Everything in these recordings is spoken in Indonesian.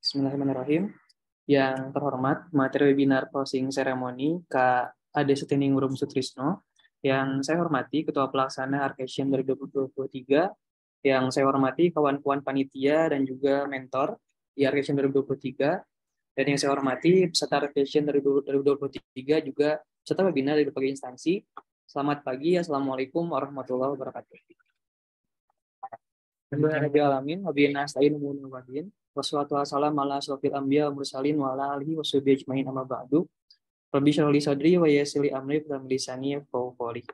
Bismillahirrahmanirrahim. Yang terhormat, materi webinar closing ceremony Kak Ade Sutiningrum Sutrisno. Yang saya hormati Ketua Pelaksana Arcasian 2023, yang saya hormati kawan-kawan panitia dan juga mentor di Arcasian 2023, dan yang saya hormati peserta Arcasian 2023 juga peserta webinar dari berbagai instansi. Selamat pagi, Assalamualaikum warahmatullahi wabarakatuh. Alamin, wabillahi nasta'in mu'min wassalatu wassalamu ala asyrofil anbiya wal mursalin wa ala alihi washabihi ajmain amma ba'du. Rabbi shrah li sadri wa yassir li amri wa lisani yafqahu qawli.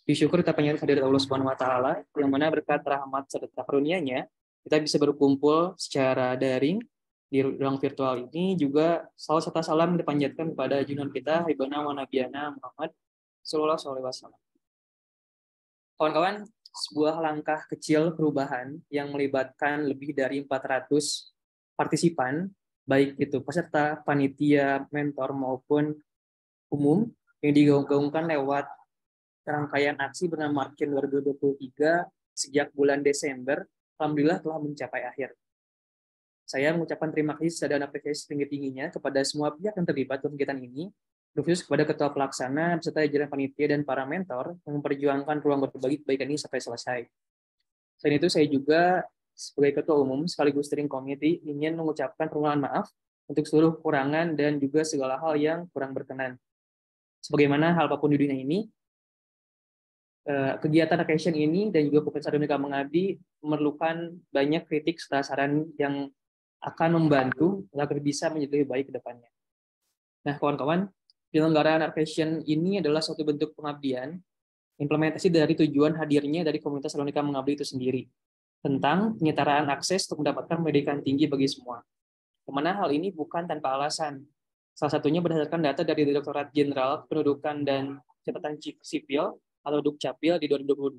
Disyukur kita panjang hadirat Allah Subhanahu wa taala yang mana berkat rahmat serta karunia-Nya kita bisa berkumpul secara daring di ruang virtual ini. Juga salam serta salam dipanjatkan kepada junjungan kita Ibana wa Nabiyana Muhammad sallallahu alaihi wasallam. Kawan-kawan, sebuah langkah kecil perubahan yang melibatkan lebih dari 400 partisipan, baik itu peserta, panitia, mentor, maupun umum, yang digaungkan lewat rangkaian aksi bernama Arcasian 2023 sejak bulan Desember, alhamdulillah telah mencapai akhir. Saya mengucapkan terima kasih dan apresiasi setinggi-tingginya kepada semua pihak yang terlibat dalam kegiatan ini, khusus kepada Ketua Pelaksana, beserta jajaran panitia dan para mentor yang memperjuangkan ruang berbagi kebaikan ini sampai selesai. Selain itu, saya juga sebagai Ketua Umum sekaligus Steering Committee ingin mengucapkan permohonan maaf untuk seluruh kekurangan dan juga segala hal yang kurang berkenan. Sebagaimana hal apapun di dunia ini, kegiatan Arcasian ini dan juga Pemirsa Dunia Mengabdi memerlukan banyak kritik serta saran yang akan membantu agar bisa menjadi lebih baik ke depannya. Nah, kawan-kawan, penyelenggaraan Arcasian ini adalah suatu bentuk pengabdian, implementasi dari tujuan hadirnya dari komunitas Salonika Mengabdi itu sendiri, tentang penyetaraan akses untuk mendapatkan pendidikan tinggi bagi semua. Kemana hal ini bukan tanpa alasan. Salah satunya berdasarkan data dari Direktorat Jenderal Pendudukan dan Catatan Sipil atau Dukcapil di 2022,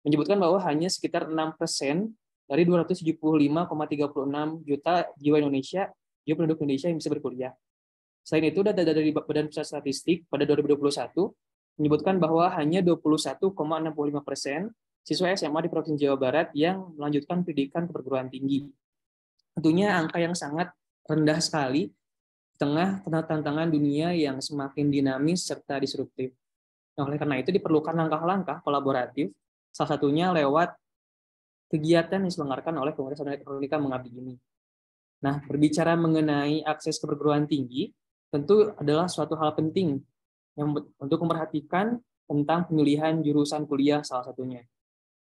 menyebutkan bahwa hanya sekitar 6% dari 275,36 juta jiwa Indonesia, jiwa penduduk Indonesia yang bisa berkuliah. Selain itu, data dari Badan Pusat Statistik pada 2021 menyebutkan bahwa hanya 21,65% siswa SMA di Provinsi Jawa Barat yang melanjutkan pendidikan ke perguruan tinggi. Tentunya angka yang sangat rendah sekali di tengah tantangan dunia yang semakin dinamis serta disruptif. Nah, oleh karena itu diperlukan langkah-langkah kolaboratif, salah satunya lewat kegiatan yang diselenggarakan oleh Komunitas Salonika Mengabdi ini. Nah, berbicara mengenai akses ke perguruan tinggi, tentu adalah suatu hal penting untuk memperhatikan tentang pemilihan jurusan kuliah salah satunya,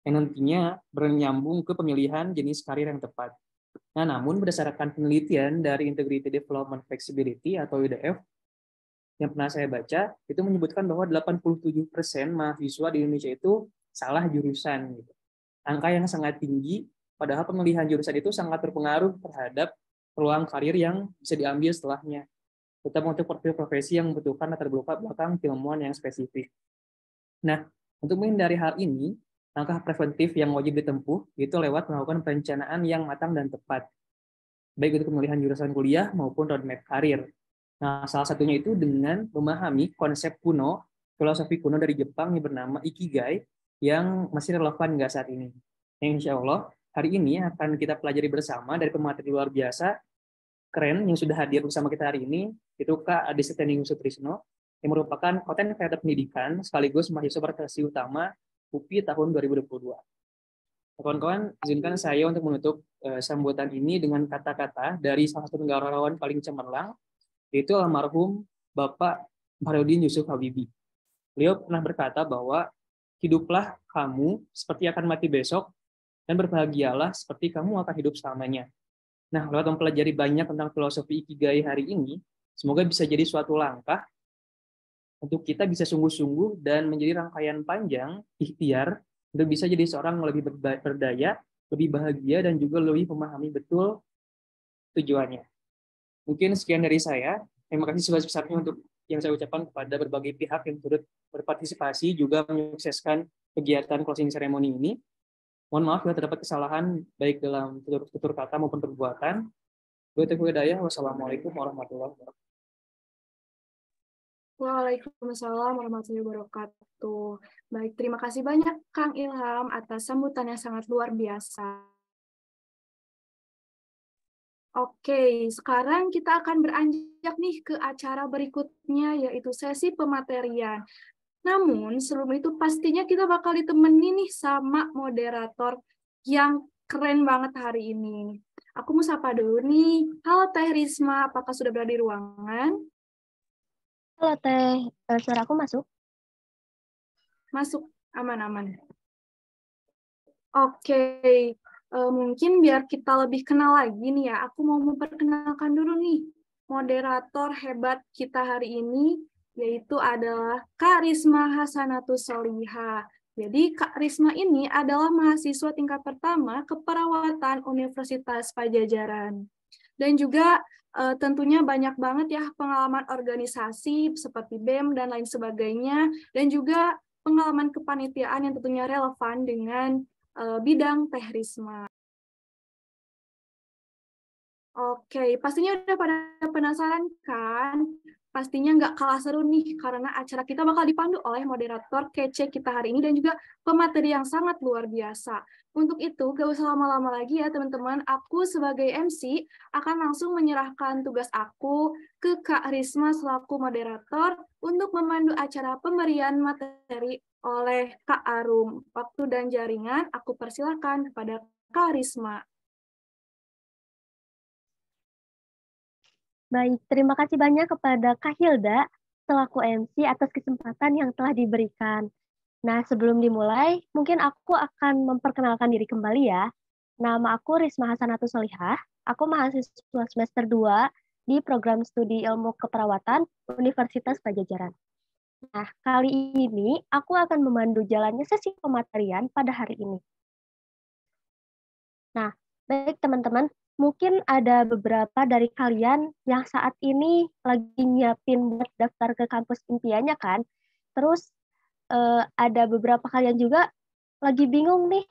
yang nantinya bernyambung ke pemilihan jenis karir yang tepat. Nah, namun berdasarkan penelitian dari Integrated Development Flexibility atau IDF yang pernah saya baca, itu menyebutkan bahwa 87% mahasiswa di Indonesia itu salah jurusan. Gitu. Angka yang sangat tinggi, padahal pemilihan jurusan itu sangat berpengaruh terhadap peluang karir yang bisa diambil setelahnya, terutama untuk profesi yang membutuhkan latar belakang keilmuan yang spesifik. Nah, untuk menghindari hal ini, langkah preventif yang wajib ditempuh itu lewat melakukan perencanaan yang matang dan tepat, baik untuk pemilihan jurusan kuliah maupun roadmap karir. Nah, salah satunya itu dengan memahami konsep kuno, filosofi kuno dari Jepang yang bernama Ikigai, yang masih relevan nggak saat ini. Yang insya Allah, hari ini akan kita pelajari bersama dari pemateri luar biasa, keren, yang sudah hadir bersama kita hari ini, itu Kak Ade Sutiningrum Sutrisno, yang merupakan konten kreator pendidikan sekaligus mahasiswa berprestasi utama UPI tahun 2022. Kawan-kawan, izinkan saya untuk menutup sambutan ini dengan kata-kata dari salah satu negarawan paling cemerlang, yaitu almarhum Bapak Baharudin Yusuf Habibie. Beliau pernah berkata bahwa hiduplah kamu seperti akan mati besok, dan berbahagialah seperti kamu akan hidup selamanya. Nah, lewat mempelajari banyak tentang filosofi Ikigai hari ini, semoga bisa jadi suatu langkah untuk kita bisa sungguh-sungguh dan menjadi rangkaian panjang ikhtiar untuk bisa jadi seorang yang lebih berdaya, lebih bahagia, dan juga lebih memahami betul tujuannya. Mungkin sekian dari saya. Terima kasih sebesar-besarnya untuk yang saya ucapkan kepada berbagai pihak yang turut berpartisipasi juga menyukseskan kegiatan closing ceremony ini. Mohon maaf bila terdapat kesalahan baik dalam tutur kata maupun perbuatan. Wassalamualaikum warahmatullahi wabarakatuh. Waalaikumsalam warahmatullahi wabarakatuh. Baik, terima kasih banyak Kang Ilham atas sambutan yang sangat luar biasa. Oke, sekarang kita akan beranjak nih ke acara berikutnya, yaitu sesi pematerian. Namun, sebelum itu pastinya kita bakal ditemani nih sama moderator yang keren banget hari ini. Aku mau sapa dulu nih. Halo Teh Risma, apakah sudah berada di ruangan? Halo Teh, suara aku masuk? Masuk, aman-aman. Oke, mungkin biar kita lebih kenal lagi nih ya, aku mau memperkenalkan dulu nih moderator hebat kita hari ini, yaitu adalah Kak Risma Hasanatus Solihah. Jadi Kak Risma ini adalah mahasiswa tingkat pertama keperawatan Universitas Pajajaran. Dan juga tentunya banyak banget ya pengalaman organisasi seperti BEM dan lain sebagainya, dan juga pengalaman kepanitiaan yang tentunya relevan dengan bidang Teh Risma. Oke, pastinya udah pada penasaran kan? Pastinya nggak kalah seru nih, karena acara kita bakal dipandu oleh moderator kece kita hari ini dan juga pemateri yang sangat luar biasa. Untuk itu, gak usah lama-lama lagi ya teman-teman, aku sebagai MC akan langsung menyerahkan tugas aku ke Kak Risma selaku moderator untuk memandu acara pemberian materi oleh Kak Arum. Waktu dan jaringan aku persilakan kepada Kak Risma. Baik, terima kasih banyak kepada Kak Hilda selaku MC atas kesempatan yang telah diberikan. Nah, sebelum dimulai, mungkin aku akan memperkenalkan diri kembali ya. Nama aku Risma Hasanatus Solihah, aku mahasiswa semester 2 di program studi ilmu keperawatan Universitas Pajajaran. Nah, kali ini aku akan memandu jalannya sesi pematerian pada hari ini. Nah, baik teman-teman, mungkin ada beberapa dari kalian yang saat ini lagi nyiapin buat daftar ke kampus impiannya kan? Terus ada beberapa kalian juga lagi bingung nih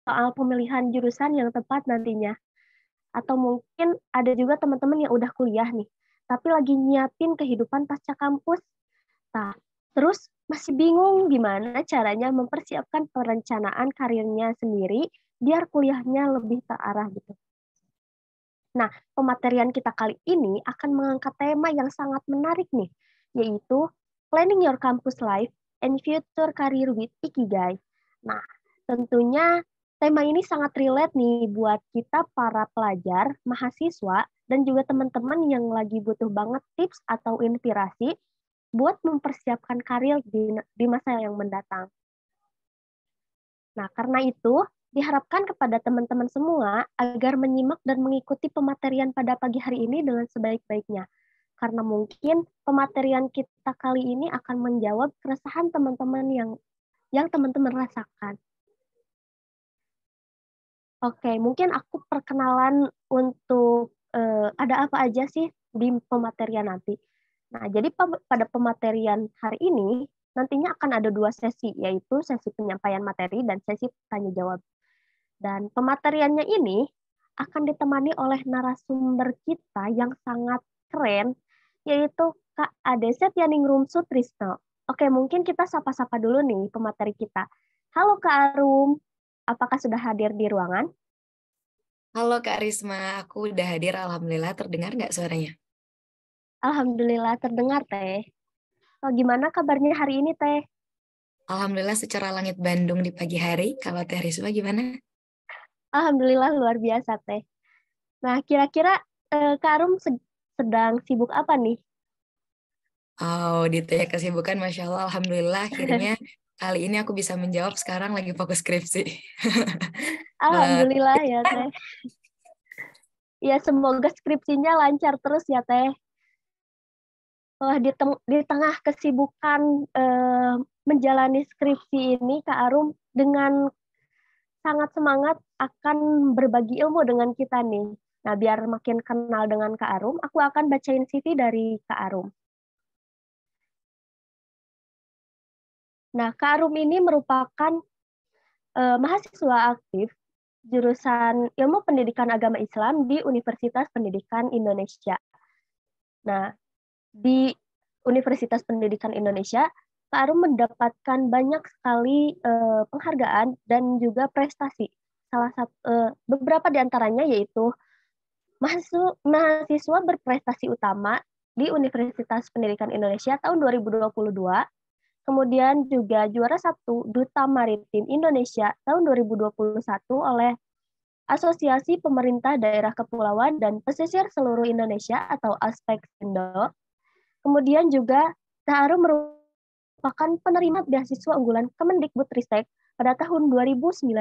soal pemilihan jurusan yang tepat nantinya. Atau mungkin ada juga teman-teman yang udah kuliah nih, tapi lagi nyiapin kehidupan pasca kampus. Nah, terus masih bingung gimana caranya mempersiapkan perencanaan karirnya sendiri biar kuliahnya lebih terarah gitu. Nah, pematerian kita kali ini akan mengangkat tema yang sangat menarik nih, yaitu Planning Your Campus Life and Future Career with Ikigai. Nah, tentunya tema ini sangat relate nih buat kita para pelajar, mahasiswa, dan juga teman-teman yang lagi butuh banget tips atau inspirasi buat mempersiapkan karir di masa yang mendatang. Nah, karena itu, diharapkan kepada teman-teman semua agar menyimak dan mengikuti pematerian pada pagi hari ini dengan sebaik-baiknya. Karena mungkin pematerian kita kali ini akan menjawab keresahan teman-teman yang teman-teman rasakan. Oke, mungkin aku perkenalan untuk ada apa aja sih di pematerian nanti. Nah, jadi pada pematerian hari ini, nantinya akan ada 2 sesi, yaitu sesi penyampaian materi dan sesi tanya-jawab. Dan pemateriannya ini akan ditemani oleh narasumber kita yang sangat keren, yaitu Kak Ade Setyaningrum Sutrisno. Oke, mungkin kita sapa-sapa dulu nih pemateri kita. Halo Kak Arum, apakah sudah hadir di ruangan? Halo Kak Risma, aku udah hadir. Alhamdulillah, terdengar nggak suaranya? Alhamdulillah terdengar, Teh. Oh, gimana kabarnya hari ini, Teh? Alhamdulillah secara langit Bandung di pagi hari. Kalau Teh Risma gimana? Alhamdulillah luar biasa, Teh. Nah, kira-kira Kak Arum sedang sibuk apa nih? Oh, ditanya kesibukan, Masya Allah. Alhamdulillah akhirnya kali ini aku bisa menjawab, sekarang lagi fokus skripsi. Alhamdulillah ya, Teh. Ya, semoga skripsinya lancar terus ya, Teh. Wah, di tengah kesibukan menjalani skripsi ini, Kak Arum dengan sangat semangat akan berbagi ilmu dengan kita nih. Nah, biar makin kenal dengan Kak Arum, aku akan bacain CV dari Kak Arum. Nah, Kak Arum ini merupakan mahasiswa aktif jurusan Ilmu Pendidikan Agama Islam di Universitas Pendidikan Indonesia. Nah, di Universitas Pendidikan Indonesia, Kak Arum mendapatkan banyak sekali penghargaan dan juga prestasi. Salah satu beberapa di antaranya yaitu mahasiswa berprestasi utama di Universitas Pendidikan Indonesia tahun 2022, kemudian juga juara 1 Duta Maritim Indonesia tahun 2021 oleh Asosiasi Pemerintah Daerah Kepulauan dan Pesisir Seluruh Indonesia atau ASPEKSINDO. Kemudian juga Kak Arum merupakan penerima beasiswa unggulan Kemendikbudristek pada tahun 2019.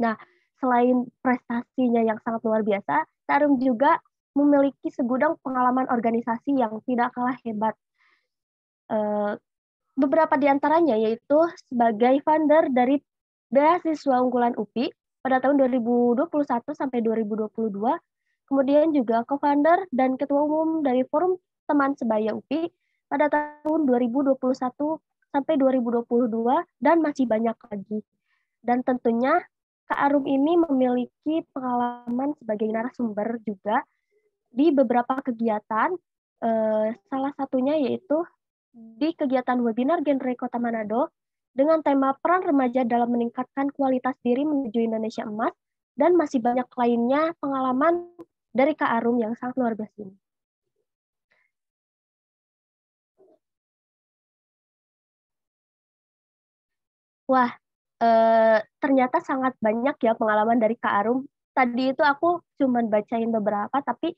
Nah, selain prestasinya yang sangat luar biasa, Kak Arum juga memiliki segudang pengalaman organisasi yang tidak kalah hebat. Beberapa di antaranya yaitu sebagai founder dari beasiswa unggulan UPI pada tahun 2021 sampai 2022, kemudian juga co-founder dan ketua umum dari Forum Teman Sebaya UPI pada tahun 2021 sampai 2022, dan masih banyak lagi. Dan tentunya Kak Arum ini memiliki pengalaman sebagai narasumber juga di beberapa kegiatan, salah satunya yaitu di kegiatan webinar Genre Kota Manado dengan tema peran remaja dalam meningkatkan kualitas diri menuju Indonesia Emas, dan masih banyak lainnya pengalaman dari Kak Arum yang sangat luar biasa ini. Wah, ternyata sangat banyak ya pengalaman dari Kak Arum. Tadi itu aku cuma bacain beberapa, tapi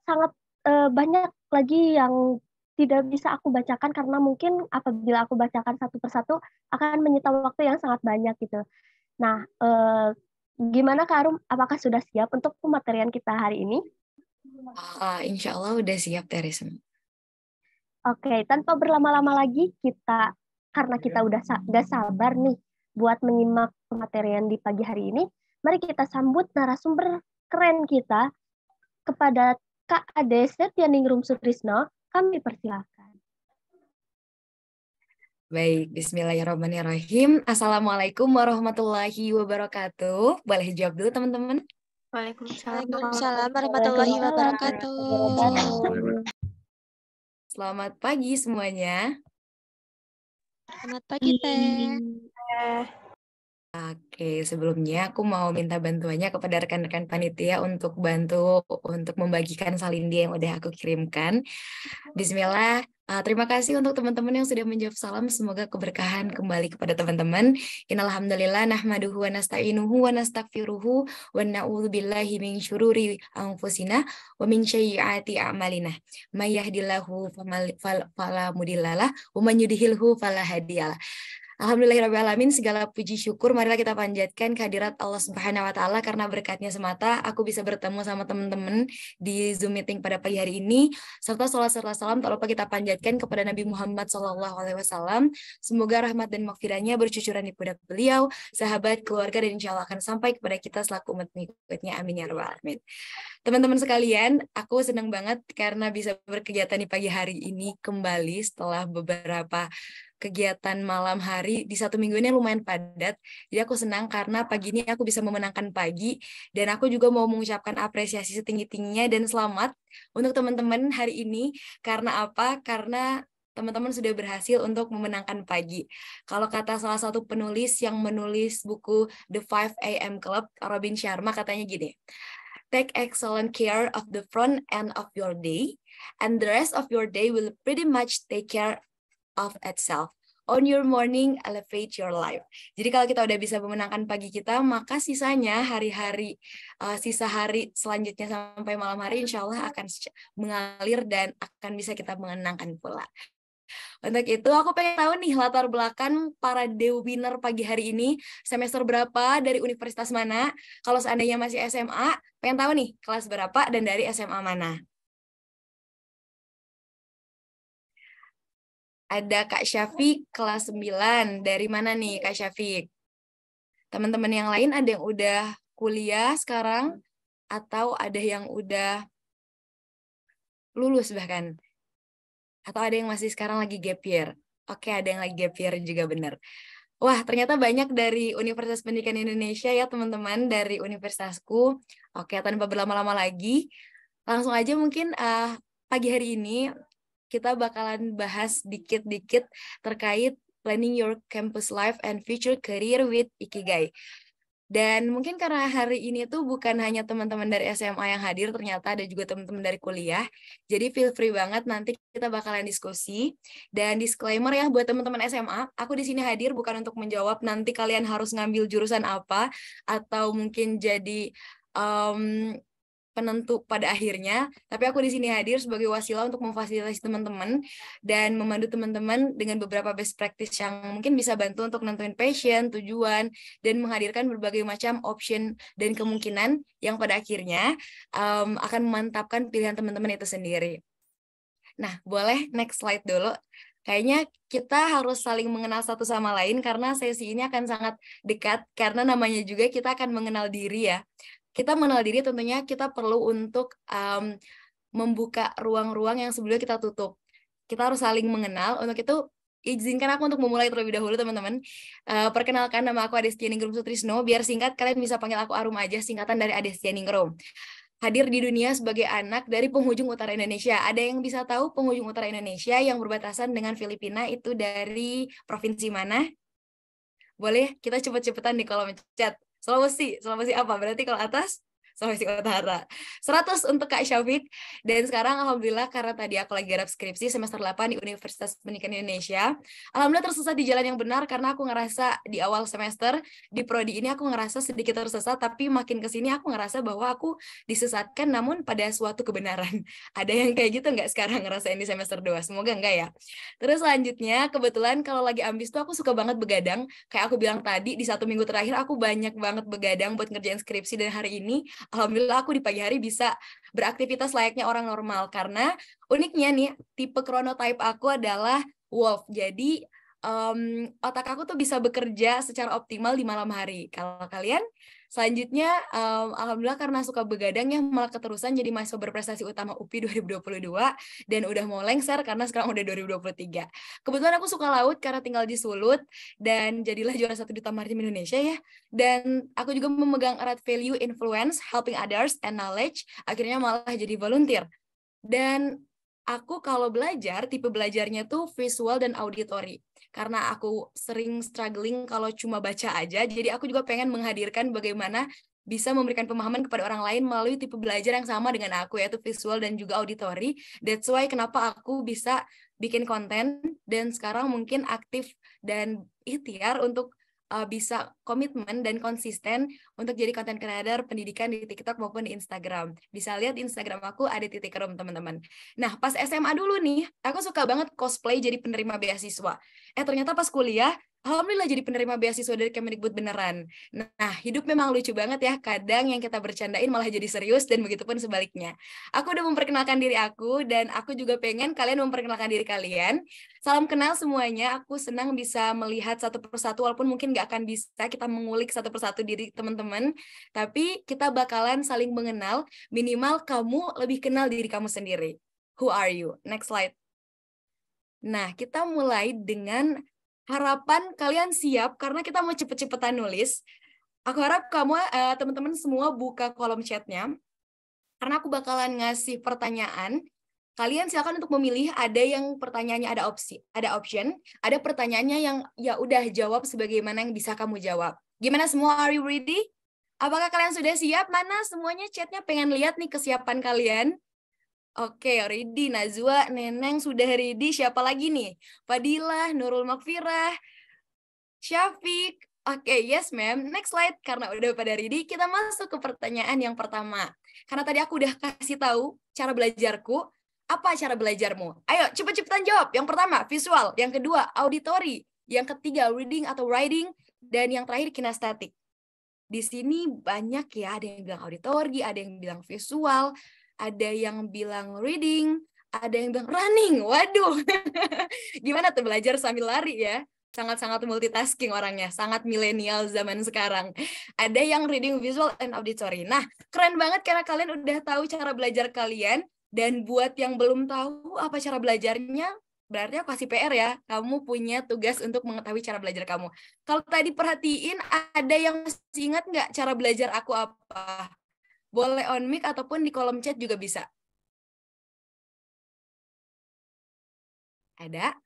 sangat banyak lagi yang tidak bisa aku bacakan karena mungkin apabila aku bacakan satu persatu akan menyita waktu yang sangat banyak gitu. Nah, gimana Kak Arum? Apakah sudah siap untuk pematerian kita hari ini? Insya Allah udah siap, Terisem. Oke, tanpa berlama-lama lagi karena kita udah gak sabar nih buat menyimak pematerian di pagi hari ini, mari kita sambut narasumber keren kita. Kepada Kak Ade Setyaningrum Sutrisno, kami persilakan. Baik, bismillahirrahmanirrahim. Assalamualaikum warahmatullahi wabarakatuh. Boleh jawab dulu teman-teman? Waalaikumsalam warahmatullahi wabarakatuh. Selamat pagi semuanya. Selamat pagi, Teh. Oke, sebelumnya aku mau minta bantuannya kepada rekan-rekan panitia untuk bantu untuk membagikan salindi yang udah aku kirimkan. Bismillah. Terima kasih untuk teman-teman yang sudah menjawab salam. Semoga keberkahan kembali kepada teman-teman. Innalhamdulillah nahmaduhu wa nasta'inuhu wa nastaghfiruhu wa na'udzubillahi min syururi anfusina wa min sayyiati a'malina. May yahdihillahu fala mudhillalah wa man yudhlilhu fala hadiyalah. Alhamdulillahirrahmanirrahim, segala puji syukur marilah kita panjatkan kehadirat Allah Subhanahu wa Ta'ala, karena berkatnya semata aku bisa bertemu sama teman-teman di Zoom meeting pada pagi hari ini, serta salat serta salam tak lupa kita panjatkan kepada Nabi Muhammad SAW. Semoga rahmat dan maghfirahnya bercucuran di pundak beliau, sahabat, keluarga, dan insya Allah akan sampai kepada kita selaku umat pengikutnya. Amin ya rabbal alamin. Teman-teman sekalian, aku senang banget karena bisa berkegiatan di pagi hari ini kembali setelah beberapa kegiatan malam hari di satu minggu ini lumayan padat. Jadi aku senang karena pagi ini aku bisa memenangkan pagi, dan aku juga mau mengucapkan apresiasi setinggi-tingginya dan selamat untuk teman-teman hari ini. Karena apa? Karena teman-teman sudah berhasil untuk memenangkan pagi. Kalau kata salah satu penulis yang menulis buku The 5 AM Club, Robin Sharma, katanya gini, take excellent care of the front end of your day, and the rest of your day will pretty much take care of itself. On your morning, elevate your life. Jadi kalau kita udah bisa memenangkan pagi kita, maka sisanya sisa hari selanjutnya sampai malam hari, insya Allah akan mengalir dan akan bisa kita mengenangkan pula. Untuk itu aku pengen tahu nih latar belakang para winner pagi hari ini, semester berapa, dari universitas mana. Kalau seandainya masih SMA, pengen tahu nih kelas berapa dan dari SMA mana. Ada Kak Syafiq kelas 9. Dari mana nih Kak Syafiq? Teman-teman yang lain ada yang udah kuliah sekarang atau ada yang udah lulus bahkan? Atau ada yang masih sekarang lagi gap year? Oke, ada yang lagi gap year juga, benar. Wah, ternyata banyak dari Universitas Pendidikan Indonesia ya teman-teman, dari universitasku. Oke, tanpa berlama-lama lagi, langsung aja mungkin pagi hari ini kita bakalan bahas dikit-dikit terkait planning your campus life and future career with Ikigai. Dan mungkin karena hari ini tuh bukan hanya teman-teman dari SMA yang hadir, ternyata ada juga teman-teman dari kuliah. Jadi feel free banget, nanti kita bakalan diskusi. Dan disclaimer ya buat teman-teman SMA, aku di sini hadir bukan untuk menjawab nanti kalian harus ngambil jurusan apa, atau mungkin jadi penentu pada akhirnya, tapi aku di sini hadir sebagai wasilah untuk memfasilitasi teman-teman dan memandu teman-teman dengan beberapa best practice yang mungkin bisa bantu untuk nentuin passion, tujuan, dan menghadirkan berbagai macam option dan kemungkinan yang pada akhirnya akan memantapkan pilihan teman-teman itu sendiri. Nah, boleh next slide dulu. Kayaknya kita harus saling mengenal satu sama lain karena sesi ini akan sangat dekat karena namanya juga kita akan mengenal diri ya. Kita mengenal diri tentunya kita perlu untuk membuka ruang-ruang yang sebelumnya kita tutup. Kita harus saling mengenal. Untuk itu, izinkan aku untuk memulai terlebih dahulu, teman-teman. Perkenalkan, nama aku Adestia Ningrum Sutrisno. Biar singkat, kalian bisa panggil aku Arum aja, singkatan dari Adestia Ningrum. Hadir di dunia sebagai anak dari penghujung utara Indonesia. Ada yang bisa tahu penghujung utara Indonesia yang berbatasan dengan Filipina itu dari provinsi mana? Boleh kita cepet-cepetan di kolom chat. Sulawesi apa? Berarti kalau atas Sulawesi Utara. 100 untuk Kak Syafiq. Dan sekarang alhamdulillah karena tadi aku lagi garap skripsi semester 8 di Universitas Pendidikan Indonesia. Alhamdulillah tersesat di jalan yang benar karena aku ngerasa di awal semester di prodi ini aku ngerasa sedikit tersesat, tapi makin kesini aku ngerasa bahwa aku disesatkan namun pada suatu kebenaran. Ada yang kayak gitu nggak sekarang ngerasain di semester 2? Semoga enggak ya. Terus selanjutnya kebetulan kalau lagi ambis tuh aku suka banget begadang. Kayak aku bilang tadi di 1 minggu terakhir aku banyak banget begadang buat ngerjain skripsi dan hari ini alhamdulillah aku di pagi hari bisa beraktivitas layaknya orang normal karena uniknya nih tipe chronotype aku adalah wolf. Jadi otak aku tuh bisa bekerja secara optimal di malam hari. Kalau kalian selanjutnya alhamdulillah karena suka begadang ya malah keterusan jadi mahasiswa berprestasi utama UPI 2022 dan udah mau lengser karena sekarang udah 2023. Kebetulan aku suka laut karena tinggal di Sulut dan jadilah juara 1 Duta Maritim Indonesia ya. Dan aku juga memegang erat value influence, helping others, and knowledge. Akhirnya malah jadi volunteer. Dan aku kalau belajar, tipe belajarnya tuh visual dan auditory. Karena aku sering struggling kalau cuma baca aja, jadi aku juga pengen menghadirkan bagaimana bisa memberikan pemahaman kepada orang lain melalui tipe belajar yang sama dengan aku, yaitu visual dan juga auditory. That's why kenapa aku bisa bikin konten, dan sekarang mungkin aktif dan ikhtiar untuk bisa komitmen dan konsisten untuk jadi content creator pendidikan di TikTok maupun di Instagram. Bisa lihat di Instagram aku ada @room teman-teman. Nah, pas SMA dulu nih, aku suka banget cosplay jadi penerima beasiswa. Ternyata pas kuliah, alhamdulillah jadi penerima beasiswa dari Kemendikbud beneran. Nah, hidup memang lucu banget ya. Kadang yang kita bercandain malah jadi serius dan begitupun sebaliknya. Aku udah memperkenalkan diri aku dan aku juga pengen kalian memperkenalkan diri kalian. Salam kenal semuanya. Aku senang bisa melihat satu persatu walaupun mungkin nggak akan bisa kita mengulik satu persatu diri teman-teman, tapi kita bakalan saling mengenal, minimal kamu lebih kenal diri kamu sendiri. Who are you? Next slide. Nah, kita mulai dengan harapan kalian siap karena kita mau cepet-cepetan nulis. Aku harap kamu teman-teman semua buka kolom chatnya karena aku bakalan ngasih pertanyaan. Kalian silakan untuk memilih, ada yang pertanyaannya ada option, ada pertanyaannya yang ya udah jawab sebagaimana yang bisa kamu jawab. Gimana semua, are you ready? Apakah kalian sudah siap? Mana semuanya chatnya pengen lihat nih kesiapan kalian. Oke, ready. Najwa, Neneng sudah ready. Siapa lagi nih? Fadilah, Nurul Makfirah, Syafiq. Oke, yes ma'am. Next slide. Karena udah pada ready, kita masuk ke pertanyaan yang pertama. Karena tadi aku udah kasih tahu cara belajarku. Apa cara belajarmu? Ayo, cepet-cepetan jawab. Yang pertama, visual. Yang kedua, auditory. Yang ketiga, reading atau writing. Dan yang terakhir, kinestetik. Di sini banyak ya, ada yang bilang auditory, ada yang bilang visual, ada yang bilang reading, ada yang bilang running. Waduh, gimana tuh belajar sambil lari ya? Sangat-sangat multitasking orangnya, sangat milenial zaman sekarang. Ada yang reading, visual, and auditory. Nah, keren banget karena kalian udah tahu cara belajar kalian. Dan buat yang belum tahu apa cara belajarnya, berarti aku kasih PR ya. Kamu punya tugas untuk mengetahui cara belajar kamu. Kalau tadi perhatiin, ada yang masih ingat nggak cara belajar aku apa? Boleh on mic ataupun di kolom chat juga bisa. Ada?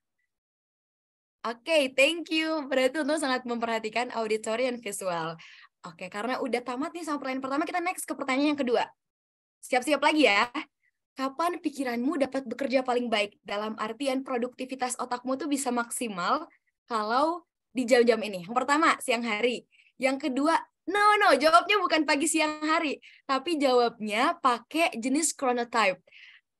Oke, thank you. Berarti untuk sangat memperhatikan auditory dan visual. Oke, karena udah tamat nih sama pertanyaan pertama, kita next ke pertanyaan yang kedua. Siap-siap lagi ya. Kapan pikiranmu dapat bekerja paling baik? Dalam artian produktivitas otakmu tuh bisa maksimal kalau di jam-jam ini. Yang pertama, siang hari. Yang kedua, no, jawabnya bukan pagi siang hari. Tapi jawabnya pakai jenis chronotype.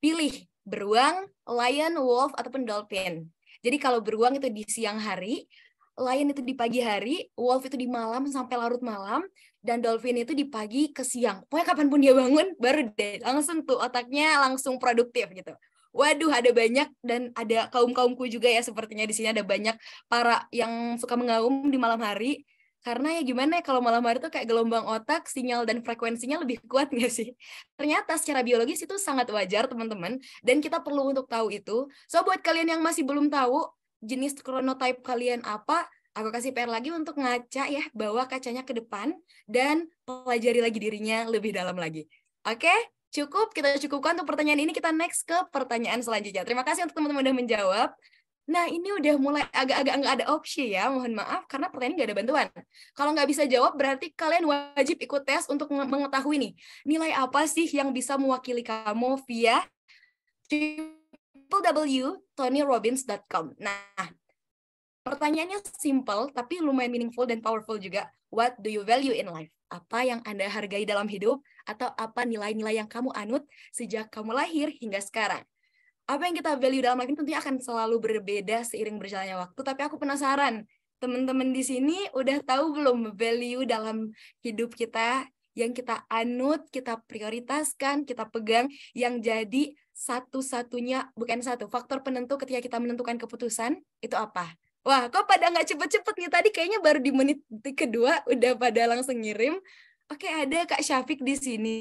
Pilih beruang, lion, wolf, ataupun dolphin. Jadi kalau beruang itu di siang hari, lion itu di pagi hari, wolf itu di malam sampai larut malam, dan dolphin itu di pagi ke siang. Pokoknya kapanpun dia bangun, baru deh langsung tuh otaknya langsung produktif gitu. Waduh, ada banyak dan ada kaum-kaumku juga ya, sepertinya di sini ada banyak para yang suka mengaum di malam hari. Karena ya gimana ya, kalau malam hari tuh kayak gelombang otak, sinyal dan frekuensinya lebih kuat nggak sih? Ternyata secara biologis itu sangat wajar teman-teman, dan kita perlu untuk tahu itu. So buat kalian yang masih belum tahu jenis chronotype kalian apa, aku kasih PR lagi untuk ngaca ya, bawa kacanya ke depan, dan pelajari lagi dirinya lebih dalam lagi. Oke? Cukup, kita cukupkan untuk pertanyaan ini, kita next ke pertanyaan selanjutnya. Terima kasih untuk teman-teman udah menjawab. Nah, ini udah mulai agak-agak nggak ada opsi ya, mohon maaf, karena pertanyaan nggak ada bantuan. Kalau nggak bisa jawab, berarti kalian wajib ikut tes untuk mengetahui nih, nilai apa sih yang bisa mewakili kamu via www.tonyrobbins.com. Nah, pertanyaannya simple, tapi lumayan meaningful dan powerful juga. What do you value in life? Apa yang Anda hargai dalam hidup? Atau apa nilai-nilai yang kamu anut sejak kamu lahir hingga sekarang? Apa yang kita value dalam life ini tentunya akan selalu berbeda seiring berjalannya waktu. Tapi aku penasaran, teman-teman di sini udah tahu belum value dalam hidup kita yang kita anut, kita prioritaskan, kita pegang, yang jadi satu-satunya, bukan satu, faktor penentu ketika kita menentukan keputusan, itu apa? Wah, kok pada nggak cepet-cepet nih? Tadi kayaknya baru di menit kedua udah pada langsung ngirim. Oke, ada Kak Syafiq di sini.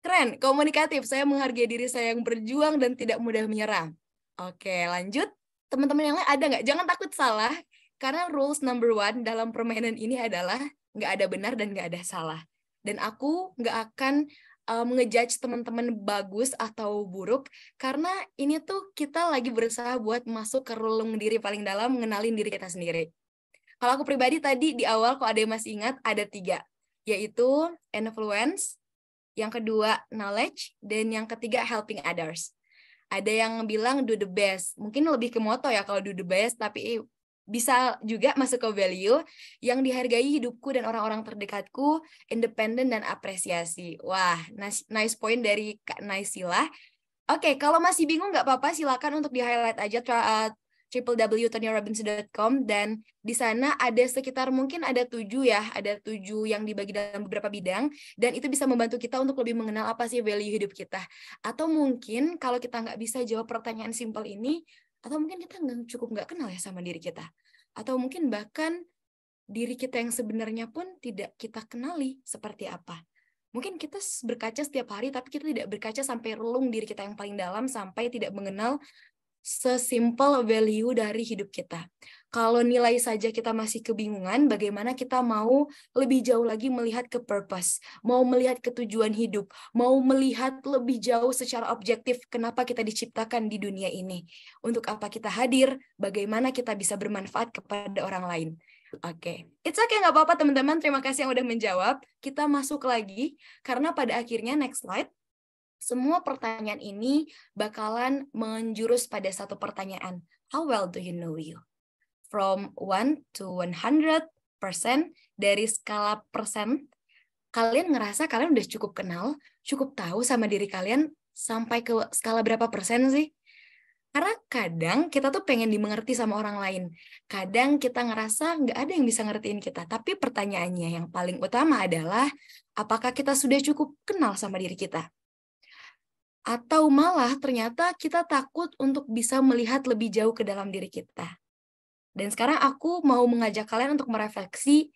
Keren, komunikatif. Saya menghargai diri saya yang berjuang dan tidak mudah menyerah. Oke, lanjut. Teman-teman yang lain ada nggak? Jangan takut salah, karena rules number 1 dalam permainan ini adalah nggak ada benar dan nggak ada salah. Dan aku nggak akan ngejudge teman-teman bagus atau buruk, karena ini tuh kita lagi berusaha buat masuk ke relung diri paling dalam, mengenalin diri kita sendiri. Kalau aku pribadi tadi di awal, kalau ada yang masih ingat, ada 3, yaitu influence, yang kedua knowledge, dan yang ketiga helping others. Ada yang bilang do the best, mungkin lebih ke moto ya kalau do the best, tapi bisa juga masuk ke value yang dihargai hidupku dan orang-orang terdekatku, independen dan apresiasi. Wah, nice point dari Kak Naisila. Oke, kalau masih bingung nggak apa-apa, silakan untuk di-highlight aja www.tonyrobbins.com, dan di sana ada sekitar mungkin ada 7 ya, ada 7 yang dibagi dalam beberapa bidang, dan itu bisa membantu kita untuk lebih mengenal apa sih value hidup kita. Atau mungkin kalau kita nggak bisa jawab pertanyaan simpel ini, atau mungkin kita cukup nggak kenal ya sama diri kita, atau mungkin bahkan diri kita yang sebenarnya pun tidak kita kenali seperti apa. Mungkin kita berkaca setiap hari, tapi kita tidak berkaca sampai relung diri kita yang paling dalam, sampai tidak mengenal sesimpel value dari hidup kita. Kalau nilai saja kita masih kebingungan, bagaimana kita mau lebih jauh lagi melihat ke purpose, mau melihat ke tujuan hidup, mau melihat lebih jauh secara objektif kenapa kita diciptakan di dunia ini, untuk apa kita hadir, bagaimana kita bisa bermanfaat kepada orang lain. Oke, it's okay, nggak apa-apa teman-teman, terima kasih yang udah menjawab. Kita masuk lagi, karena pada akhirnya, next slide, semua pertanyaan ini bakalan menjurus pada satu pertanyaan. How well do you know you? From 1 to 100%, dari skala persen, kalian ngerasa kalian udah cukup kenal, cukup tahu sama diri kalian, sampai ke skala berapa persen sih? Karena kadang kita tuh pengen dimengerti sama orang lain. Kadang kita ngerasa nggak ada yang bisa ngertiin kita. Tapi pertanyaannya yang paling utama adalah, apakah kita sudah cukup kenal sama diri kita? Atau malah ternyata kita takut untuk bisa melihat lebih jauh ke dalam diri kita. Dan sekarang aku mau mengajak kalian untuk merefleksi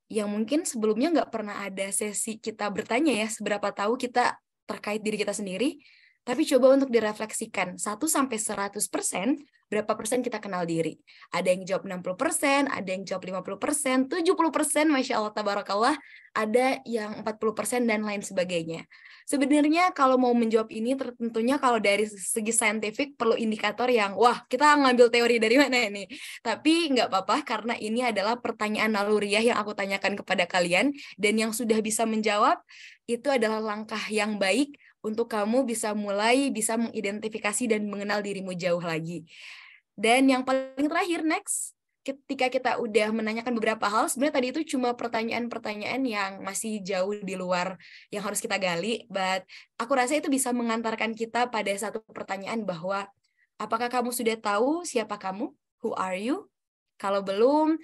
yang mungkin sebelumnya nggak pernah ada sesi kita bertanya ya, seberapa tahu kita terkait diri kita sendiri. Tapi coba untuk direfleksikan, 1-100%, berapa persen kita kenal diri? Ada yang jawab 60%, ada yang jawab 50%, 70%, Masya Allah, Tabarakallah, ada yang 40% dan lain sebagainya. Sebenarnya kalau mau menjawab ini, tentunya kalau dari segi saintifik perlu indikator yang, wah, kita ngambil teori dari mana ini? Tapi nggak apa-apa, karena ini adalah pertanyaan naluriah yang aku tanyakan kepada kalian, dan yang sudah bisa menjawab, itu adalah langkah yang baik untuk kamu bisa mengidentifikasi dan mengenal dirimu jauh lagi. Dan yang paling terakhir, next, ketika kita udah menanyakan beberapa hal, sebenarnya tadi itu cuma pertanyaan-pertanyaan yang masih jauh di luar yang harus kita gali, but aku rasa itu bisa mengantarkan kita pada satu pertanyaan bahwa, apakah kamu sudah tahu siapa kamu? Who are you? Kalau belum,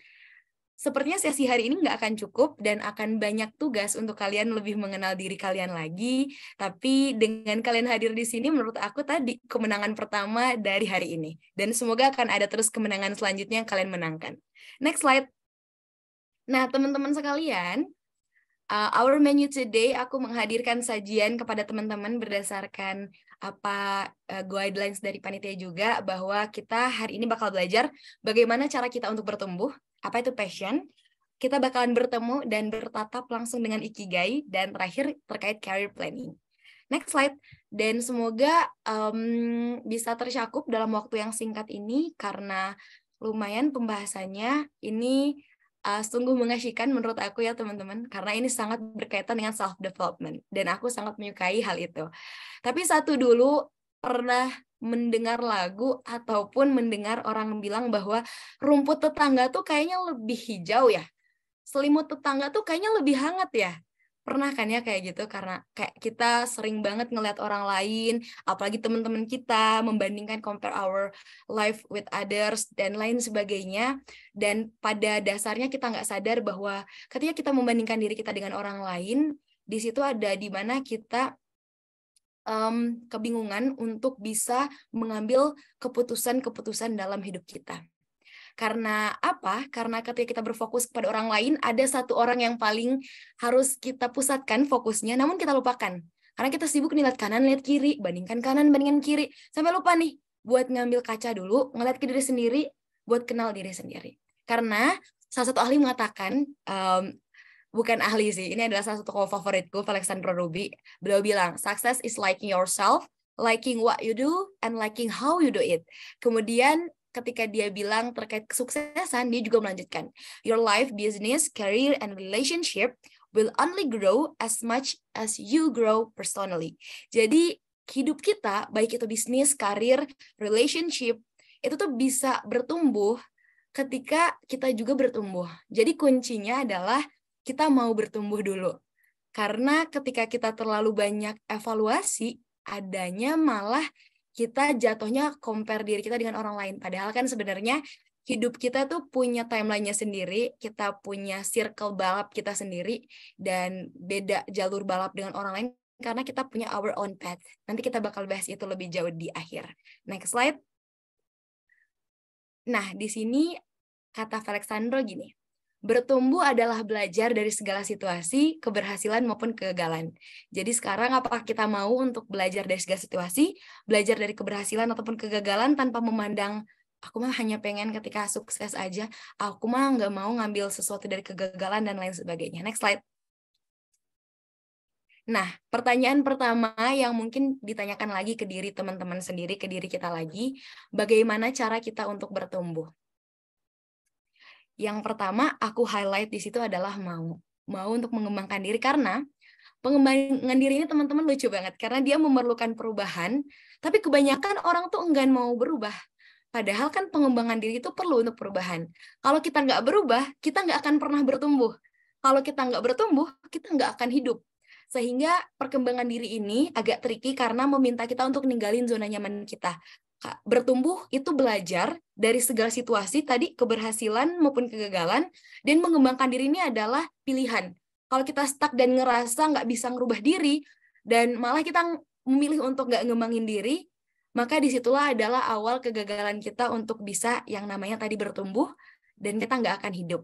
sepertinya sesi hari ini nggak akan cukup dan akan banyak tugas untuk kalian lebih mengenal diri kalian lagi. Tapi dengan kalian hadir di sini, menurut aku tadi kemenangan pertama dari hari ini. Dan semoga akan ada terus kemenangan selanjutnya yang kalian menangkan. Next slide. Nah, teman-teman sekalian, our menu today, aku menghadirkan sajian kepada teman-teman berdasarkan guidelines dari panitia juga, bahwa kita hari ini bakal belajar bagaimana cara kita untuk bertumbuh. Apa itu passion? Kita bakalan bertemu dan bertatap langsung dengan ikigai, dan terakhir terkait career planning. Next slide. Dan semoga bisa tercakup dalam waktu yang singkat ini, karena lumayan pembahasannya ini sungguh mengasyikkan menurut aku ya teman-teman, karena ini sangat berkaitan dengan self-development, dan aku sangat menyukai hal itu. Tapi satu dulu, pernah mendengar lagu ataupun mendengar orang bilang bahwa rumput tetangga tuh kayaknya lebih hijau ya, selimut tetangga tuh kayaknya lebih hangat ya. Pernah kan ya kayak gitu, karena kayak kita sering banget ngeliat orang lain, apalagi teman-teman kita membandingkan, compare our life with others dan lain sebagainya. Dan pada dasarnya kita nggak sadar bahwa ketika kita membandingkan diri kita dengan orang lain, di situ ada di mana kita kebingungan untuk bisa mengambil keputusan-keputusan dalam hidup kita. Karena apa? Karena ketika kita berfokus kepada orang lain, ada satu orang yang paling harus kita pusatkan fokusnya, namun kita lupakan. Karena kita sibuk nih, lihat kanan, lihat kiri, bandingkan kanan, bandingkan kiri, sampai lupa nih buat ngambil kaca dulu, ngeliat ke diri sendiri, buat kenal diri sendiri. Karena salah satu ahli mengatakan, bukan ahli sih, ini adalah salah satu tokoh favoritku, Alexander Ruby. Beliau bilang, success is liking yourself, liking what you do, and liking how you do it. Kemudian ketika dia bilang terkait kesuksesan, dia juga melanjutkan, your life, business, career, and relationship will only grow as much as you grow personally. Jadi hidup kita, baik itu bisnis, karir, relationship, itu tuh bisa bertumbuh ketika kita juga bertumbuh. Jadi kuncinya adalah kita mau bertumbuh dulu. Karena ketika kita terlalu banyak evaluasi, adanya malah kita jatuhnya compare diri kita dengan orang lain. Padahal kan sebenarnya hidup kita tuh punya timeline-nya sendiri, kita punya circle balap kita sendiri, dan beda jalur balap dengan orang lain karena kita punya our own path. Nanti kita bakal bahas itu lebih jauh di akhir. Next slide. Nah, di sini kata Alexander gini, bertumbuh adalah belajar dari segala situasi, keberhasilan maupun kegagalan. Jadi sekarang apakah kita mau untuk belajar dari segala situasi, belajar dari keberhasilan ataupun kegagalan tanpa memandang, aku mah hanya pengen ketika sukses aja, aku mah nggak mau ngambil sesuatu dari kegagalan dan lain sebagainya. Next slide. Nah, pertanyaan pertama yang mungkin ditanyakan lagi ke diri teman-teman sendiri, ke diri kita lagi, bagaimana cara kita untuk bertumbuh? Yang pertama, aku highlight di situ adalah mau untuk mengembangkan diri, karena pengembangan diri ini teman-teman lucu banget, karena dia memerlukan perubahan, tapi kebanyakan orang tuh enggan mau berubah. Padahal kan pengembangan diri itu perlu untuk perubahan. Kalau kita nggak berubah, kita nggak akan pernah bertumbuh. Kalau kita nggak bertumbuh, kita nggak akan hidup. Sehingga perkembangan diri ini agak tricky karena meminta kita untuk ninggalin zona nyaman kita. Bertumbuh itu belajar dari segala situasi, tadi keberhasilan maupun kegagalan, dan mengembangkan diri ini adalah pilihan. Kalau kita stuck dan ngerasa nggak bisa ngerubah diri, dan malah kita memilih untuk nggak ngembangin diri, maka disitulah adalah awal kegagalan kita untuk bisa yang namanya tadi bertumbuh, dan kita nggak akan hidup.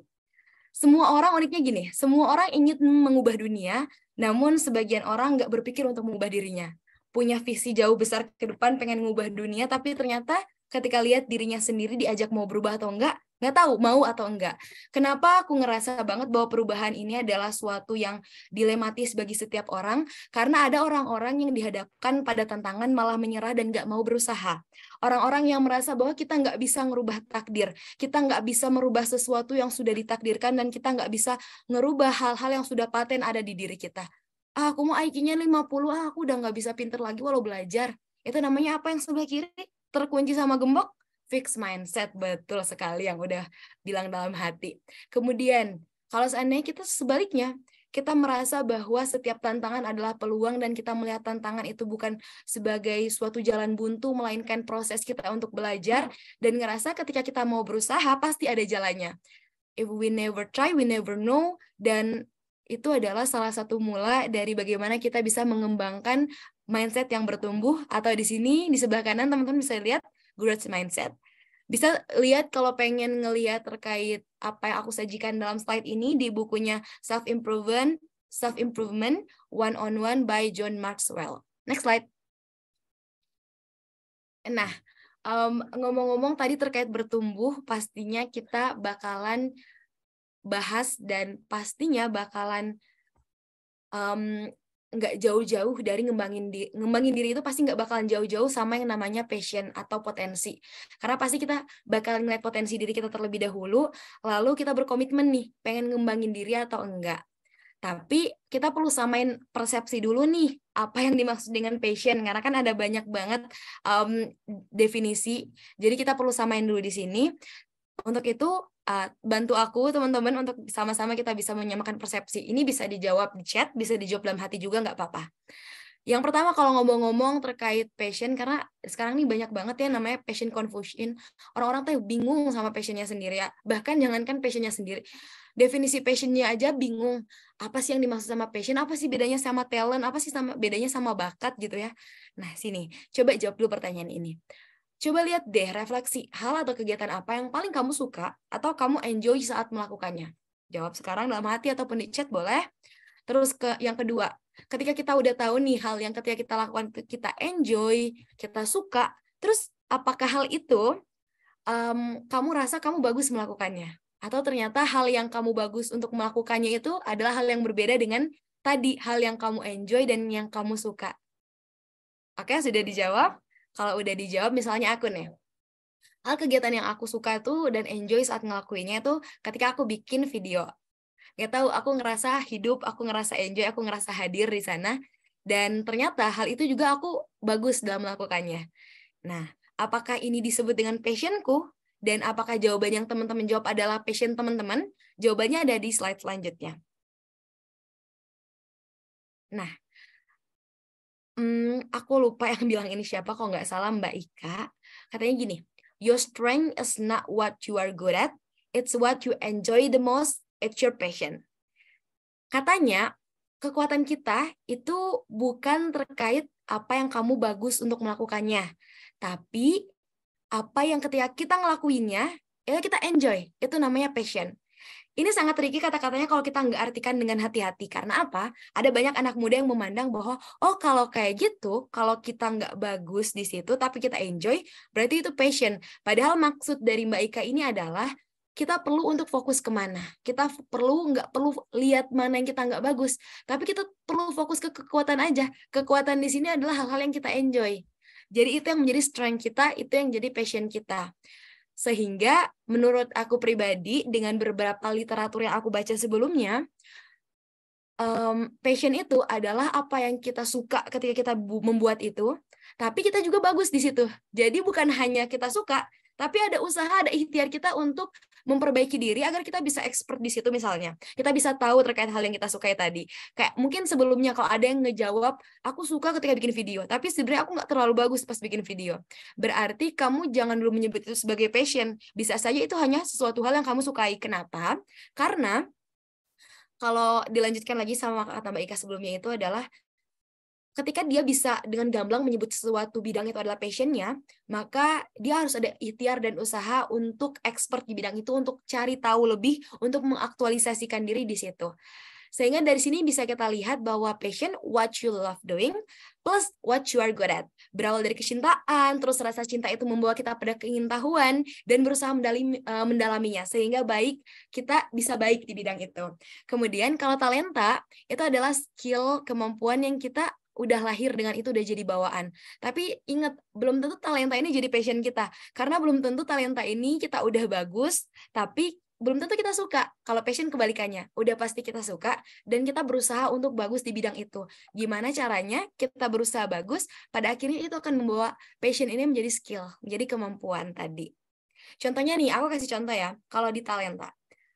Semua orang uniknya gini, semua orang ingin mengubah dunia, namun sebagian orang nggak berpikir untuk mengubah dirinya. punya visi jauh besar ke depan, pengen ngubah dunia, tapi ternyata ketika lihat dirinya sendiri diajak mau berubah atau enggak tahu mau atau enggak. Kenapa aku ngerasa banget bahwa perubahan ini adalah suatu yang dilematis bagi setiap orang, karena ada orang-orang yang dihadapkan pada tantangan malah menyerah dan nggak mau berusaha. Orang-orang yang merasa bahwa kita nggak bisa ngerubah takdir, kita nggak bisa merubah sesuatu yang sudah ditakdirkan, dan kita nggak bisa ngerubah hal-hal yang sudah paten ada di diri kita. Aku mau IQ-nya 50, aku udah nggak bisa pinter lagi walau belajar. Itu namanya apa yang sebelah kiri? Terkunci sama gembok? Fixed mindset, betul sekali yang udah bilang dalam hati. Kemudian, kalau seandainya kita sebaliknya, kita merasa bahwa setiap tantangan adalah peluang dan kita melihat tantangan itu bukan sebagai suatu jalan buntu, melainkan proses kita untuk belajar dan ngerasa ketika kita mau berusaha, pasti ada jalannya. If we never try, we never know, dan itu adalah salah satu mula dari bagaimana kita bisa mengembangkan mindset yang bertumbuh, atau di sini di sebelah kanan teman-teman bisa lihat growth mindset. Bisa lihat kalau pengen ngelihat terkait apa yang aku sajikan dalam slide ini di bukunya Self-Improvement One-on-One by John Maxwell. Next slide. Nah, ngomong-ngomong tadi terkait bertumbuh, pastinya kita bakalan bahas dan pastinya bakalan nggak jauh-jauh dari ngembangin diri itu pasti nggak bakalan jauh-jauh sama yang namanya passion atau potensi. Karena pasti kita bakalan ngeliat potensi diri kita terlebih dahulu, lalu kita berkomitmen nih, pengen ngembangin diri atau enggak. Tapi kita perlu samain persepsi dulu nih, apa yang dimaksud dengan passion, karena kan ada banyak banget definisi. Jadi kita perlu samain dulu di sini. Untuk itu, bantu aku teman-teman untuk sama-sama kita bisa menyamakan persepsi. Ini bisa dijawab di chat, bisa dijawab dalam hati juga, nggak apa-apa. Yang pertama kalau ngomong-ngomong terkait passion, karena sekarang nih banyak banget ya namanya passion confusion. Orang-orang tuh bingung sama passionnya sendiri ya. Bahkan jangankan passionnya sendiri, definisi passionnya aja bingung. Apa sih yang dimaksud sama passion? Apa sih bedanya sama talent? Apa sih bedanya sama bakat gitu ya? Nah sini, coba jawab dulu pertanyaan ini. Coba lihat deh, refleksi hal atau kegiatan apa yang paling kamu suka atau kamu enjoy saat melakukannya. Jawab sekarang dalam hati ataupun di chat boleh. Terus yang kedua, ketika kita udah tahu nih hal yang ketika kita lakukan kita enjoy, kita suka, terus apakah hal itu kamu rasa kamu bagus melakukannya? Atau ternyata hal yang kamu bagus untuk melakukannya itu adalah hal yang berbeda dengan tadi, hal yang kamu enjoy dan yang kamu suka. Oke, sudah dijawab? Kalau udah dijawab, misalnya aku nih, hal kegiatan yang aku suka tuh dan enjoy saat ngelakuinnya itu ketika aku bikin video. Gak tahu, aku ngerasa hidup, aku ngerasa enjoy, aku ngerasa hadir di sana. Dan ternyata hal itu juga aku bagus dalam melakukannya. Nah, apakah ini disebut dengan passionku? Dan apakah jawaban yang teman-teman jawab adalah passion teman-teman? Jawabannya ada di slide selanjutnya. Nah, aku lupa yang bilang ini siapa, kalau nggak salah Mbak Ika. Katanya gini, your strength is not what you are good at, it's what you enjoy the most, it's your passion. Katanya, kekuatan kita itu bukan terkait apa yang kamu bagus untuk melakukannya, tapi apa yang ketika kita ngelakuinnya, itu kita enjoy, itu namanya passion. Ini sangat tricky kata-katanya kalau kita nggak artikan dengan hati-hati. Karena apa? Ada banyak anak muda yang memandang bahwa, oh kalau kayak gitu, kalau kita nggak bagus di situ, tapi kita enjoy, berarti itu passion. Padahal maksud dari Mbak Ika ini adalah, kita perlu untuk fokus kemana. Kita nggak perlu lihat mana yang kita nggak bagus. Tapi kita perlu fokus ke kekuatan aja. Kekuatan di sini adalah hal-hal yang kita enjoy. Jadi itu yang menjadi strength kita, itu yang jadi passion kita. Sehingga menurut aku pribadi, dengan beberapa literatur yang aku baca sebelumnya, passion itu adalah apa yang kita suka ketika kita membuat itu, tapi kita juga bagus di situ. Jadi bukan hanya kita suka, tapi ada usaha, ada ikhtiar kita untuk memperbaiki diri agar kita bisa expert di situ misalnya. Kita bisa tahu terkait hal yang kita sukai tadi. Kayak mungkin sebelumnya kalau ada yang ngejawab, aku suka ketika bikin video, tapi sebenarnya aku nggak terlalu bagus pas bikin video. Berarti kamu jangan dulu menyebut itu sebagai passion. Bisa saja itu hanya sesuatu hal yang kamu sukai. Kenapa? Karena kalau dilanjutkan lagi sama kata Mbak Ika sebelumnya itu adalah ketika dia bisa dengan gamblang menyebut sesuatu bidang itu adalah passion-nya, maka dia harus ada ikhtiar dan usaha untuk expert di bidang itu, untuk cari tahu lebih, untuk mengaktualisasikan diri di situ. Sehingga dari sini bisa kita lihat bahwa passion, what you love doing, plus what you are good at. Berawal dari kecintaan, terus rasa cinta itu membawa kita pada keingintahuan, dan berusaha mendalaminya, sehingga kita bisa baik di bidang itu. Kemudian kalau talenta, itu adalah skill, kemampuan yang kita udah lahir dengan itu, udah jadi bawaan. Tapi ingat, belum tentu talenta ini jadi passion kita. Karena belum tentu talenta ini kita udah bagus, tapi belum tentu kita suka. Kalau passion kebalikannya, udah pasti kita suka, dan kita berusaha untuk bagus di bidang itu. Gimana caranya kita berusaha bagus, pada akhirnya itu akan membawa passion ini menjadi skill, menjadi kemampuan tadi. Contohnya nih, aku kasih contoh ya, kalau di talenta.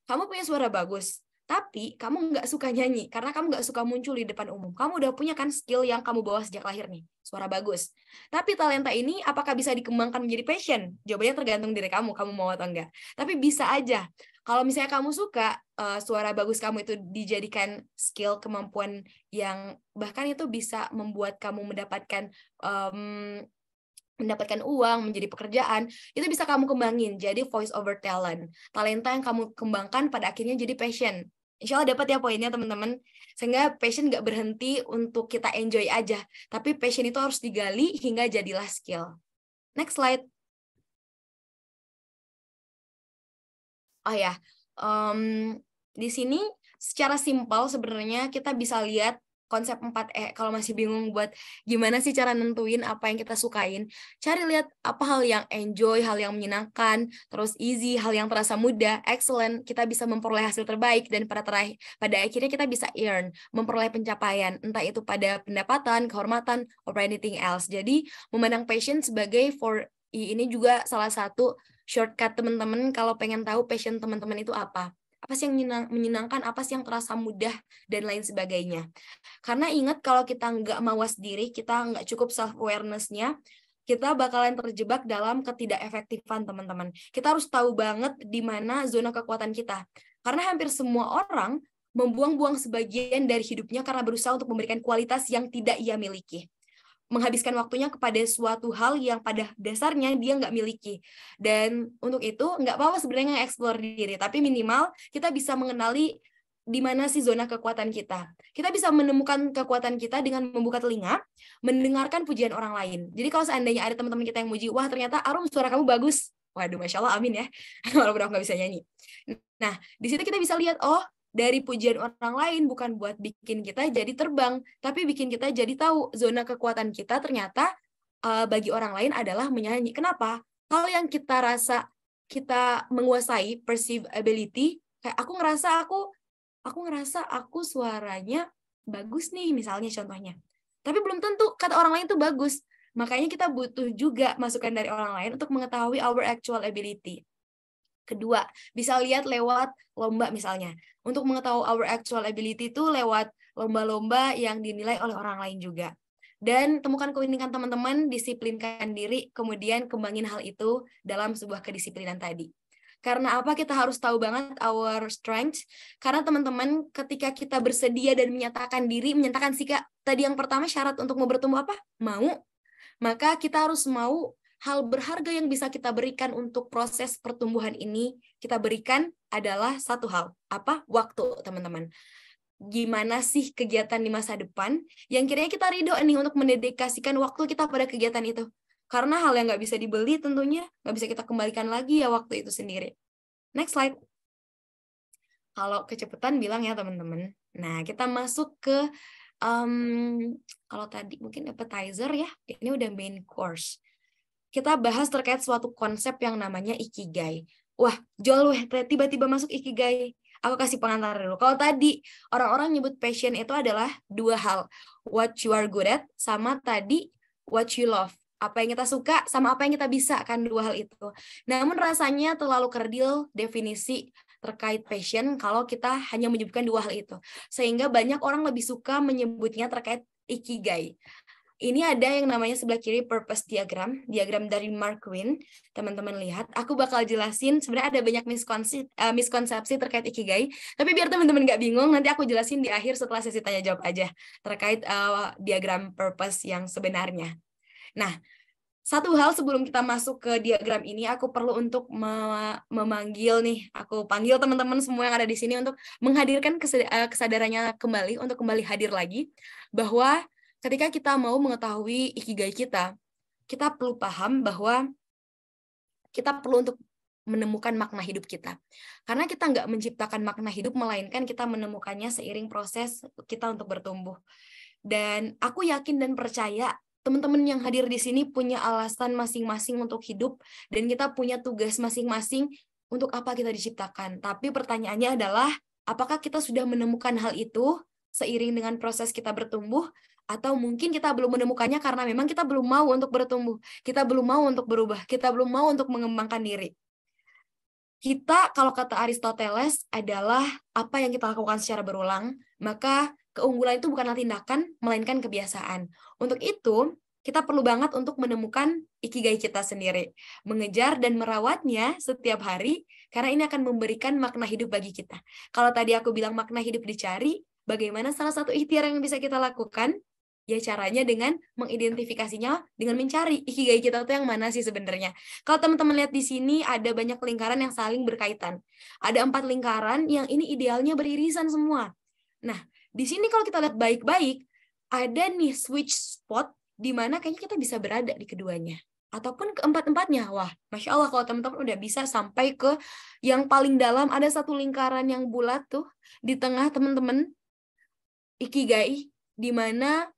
Kamu punya suara bagus, tapi kamu nggak suka nyanyi, karena kamu nggak suka muncul di depan umum. Kamu udah punya kan skill yang kamu bawa sejak lahir nih, suara bagus. Tapi talenta ini apakah bisa dikembangkan menjadi passion? Jawabannya tergantung diri kamu mau atau enggak. Tapi bisa aja. Kalau misalnya kamu suka, suara bagus kamu itu dijadikan skill, kemampuan yang bahkan itu bisa membuat kamu mendapatkan uang, menjadi pekerjaan, itu bisa kamu kembangin jadi voice over talent. Talenta yang kamu kembangkan pada akhirnya jadi passion. Insya Allah dapat ya poinnya teman-teman. Sehingga passion nggak berhenti untuk kita enjoy aja, tapi passion itu harus digali hingga jadilah skill. Next slide. Oh ya, di sini secara simpel sebenarnya kita bisa lihat konsep 4E. Kalau masih bingung buat gimana sih cara nentuin apa yang kita sukain, cari lihat apa hal yang enjoy, hal yang menyenangkan, terus easy, hal yang terasa mudah, excellent, kita bisa memperoleh hasil terbaik, dan pada akhirnya kita bisa earn, memperoleh pencapaian, entah itu pada pendapatan, kehormatan, or anything else. Jadi memandang passion sebagai 4E ini juga salah satu shortcut teman-teman kalau pengen tahu passion teman-teman itu apa. Apa sih yang menyenangkan, apa sih yang terasa mudah, dan lain sebagainya. Karena ingat, kalau kita nggak mawas diri, kita nggak cukup self-awareness-nya, kita bakalan terjebak dalam ketidakefektifan, teman-teman. Kita harus tahu banget di mana zona kekuatan kita. Karena hampir semua orang membuang-buang sebagian dari hidupnya karena berusaha untuk memberikan kualitas yang tidak ia miliki. Menghabiskan waktunya kepada suatu hal yang pada dasarnya dia nggak miliki. Dan untuk itu nggak apa-apa sebenarnya nge-explore diri, tapi minimal kita bisa mengenali di mana sih zona kekuatan kita. Kita bisa menemukan kekuatan kita dengan membuka telinga, mendengarkan pujian orang lain. Jadi kalau seandainya ada teman-teman kita yang muji, wah ternyata Arum suara kamu bagus. Waduh, Masya Allah, amin ya. Walaupun aku nggak bisa nyanyi. Nah, di situ kita bisa lihat, oh, dari pujian orang lain bukan buat bikin kita jadi terbang, tapi bikin kita jadi tahu zona kekuatan kita ternyata bagi orang lain adalah menyanyi. Kenapa? Hal yang kita rasa kita menguasai, perceive ability, kayak aku ngerasa aku suaranya bagus nih, misalnya contohnya. Tapi belum tentu kata orang lain tuh bagus. Makanya kita butuh juga masukan dari orang lain untuk mengetahui our actual ability. Kedua, bisa lihat lewat lomba misalnya. Untuk mengetahui our actual ability itu lewat lomba-lomba yang dinilai oleh orang lain juga. Dan temukan keunikan teman-teman, disiplinkan diri, kemudian kembangin hal itu dalam sebuah kedisiplinan tadi. Karena apa kita harus tahu banget our strength? Karena teman-teman, ketika kita bersedia dan menyatakan diri, menyatakan sikap, tadi yang pertama syarat untuk mau bertumbuh apa? Mau. Maka kita harus mau hal berharga yang bisa kita berikan untuk proses pertumbuhan ini, kita berikan adalah satu hal. Apa? Waktu, teman-teman. Gimana sih kegiatan di masa depan yang kiranya kita ridho nih untuk mendedikasikan waktu kita pada kegiatan itu. Karena hal yang nggak bisa dibeli tentunya, nggak bisa kita kembalikan lagi ya waktu itu sendiri. Next slide. Kalau kecepatan bilang ya teman-teman. Nah, kita masuk ke, kalau tadi mungkin appetizer ya, ini udah main course. Kita bahas terkait suatu konsep yang namanya ikigai. Wah, Jol, tiba-tiba masuk ikigai. Aku kasih pengantar dulu. Kalau tadi orang-orang nyebut passion itu adalah dua hal. What you are good at, sama tadi what you love. Apa yang kita suka, sama apa yang kita bisa, kan dua hal itu. Namun rasanya terlalu kerdil definisi terkait passion kalau kita hanya menyebutkan dua hal itu. Sehingga banyak orang lebih suka menyebutnya terkait ikigai. Ini ada yang namanya sebelah kiri purpose diagram dari Mark Quinn. Teman-teman lihat, aku bakal jelasin, sebenarnya ada banyak miskonsepsi terkait ikigai, tapi biar teman-teman nggak bingung, nanti aku jelasin di akhir setelah sesi tanya jawab aja, terkait diagram purpose yang sebenarnya. Nah, Satu hal sebelum kita masuk ke diagram ini, aku perlu untuk memanggil nih, aku panggil teman-teman semua yang ada di sini untuk menghadirkan kesadarannya kembali, untuk kembali hadir lagi, bahwa ketika kita mau mengetahui ikigai kita perlu paham bahwa kita perlu untuk menemukan makna hidup kita. Karena kita nggak menciptakan makna hidup, melainkan kita menemukannya seiring proses kita untuk bertumbuh. Dan aku yakin dan percaya teman-teman yang hadir di sini punya alasan masing-masing untuk hidup, dan kita punya tugas masing-masing untuk apa kita diciptakan. Tapi pertanyaannya adalah, apakah kita sudah menemukan hal itu seiring dengan proses kita bertumbuh, atau mungkin kita belum menemukannya karena memang kita belum mau untuk bertumbuh, kita belum mau untuk berubah, kita belum mau untuk mengembangkan diri. Kita, kalau kata Aristoteles, adalah apa yang kita lakukan secara berulang, maka keunggulan itu bukanlah tindakan, melainkan kebiasaan. Untuk itu, kita perlu banget untuk menemukan ikigai kita sendiri. Mengejar dan merawatnya setiap hari, karena ini akan memberikan makna hidup bagi kita. Kalau tadi aku bilang makna hidup dicari, bagaimana salah satu ikhtiar yang bisa kita lakukan? Ya caranya dengan mengidentifikasinya, dengan mencari ikigai kita tuh yang mana sih sebenarnya. Kalau teman-teman lihat di sini ada banyak lingkaran yang saling berkaitan. Ada 4 lingkaran yang ini idealnya beririsan semua. Nah, di sini kalau kita lihat baik-baik, ada nih switch spot di mana kayaknya kita bisa berada di keduanya. Ataupun keempat-empatnya. Wah, Masya Allah kalau teman-teman udah bisa sampai ke yang paling dalam, ada satu lingkaran yang bulat tuh, di tengah teman-teman, ikigai, di mana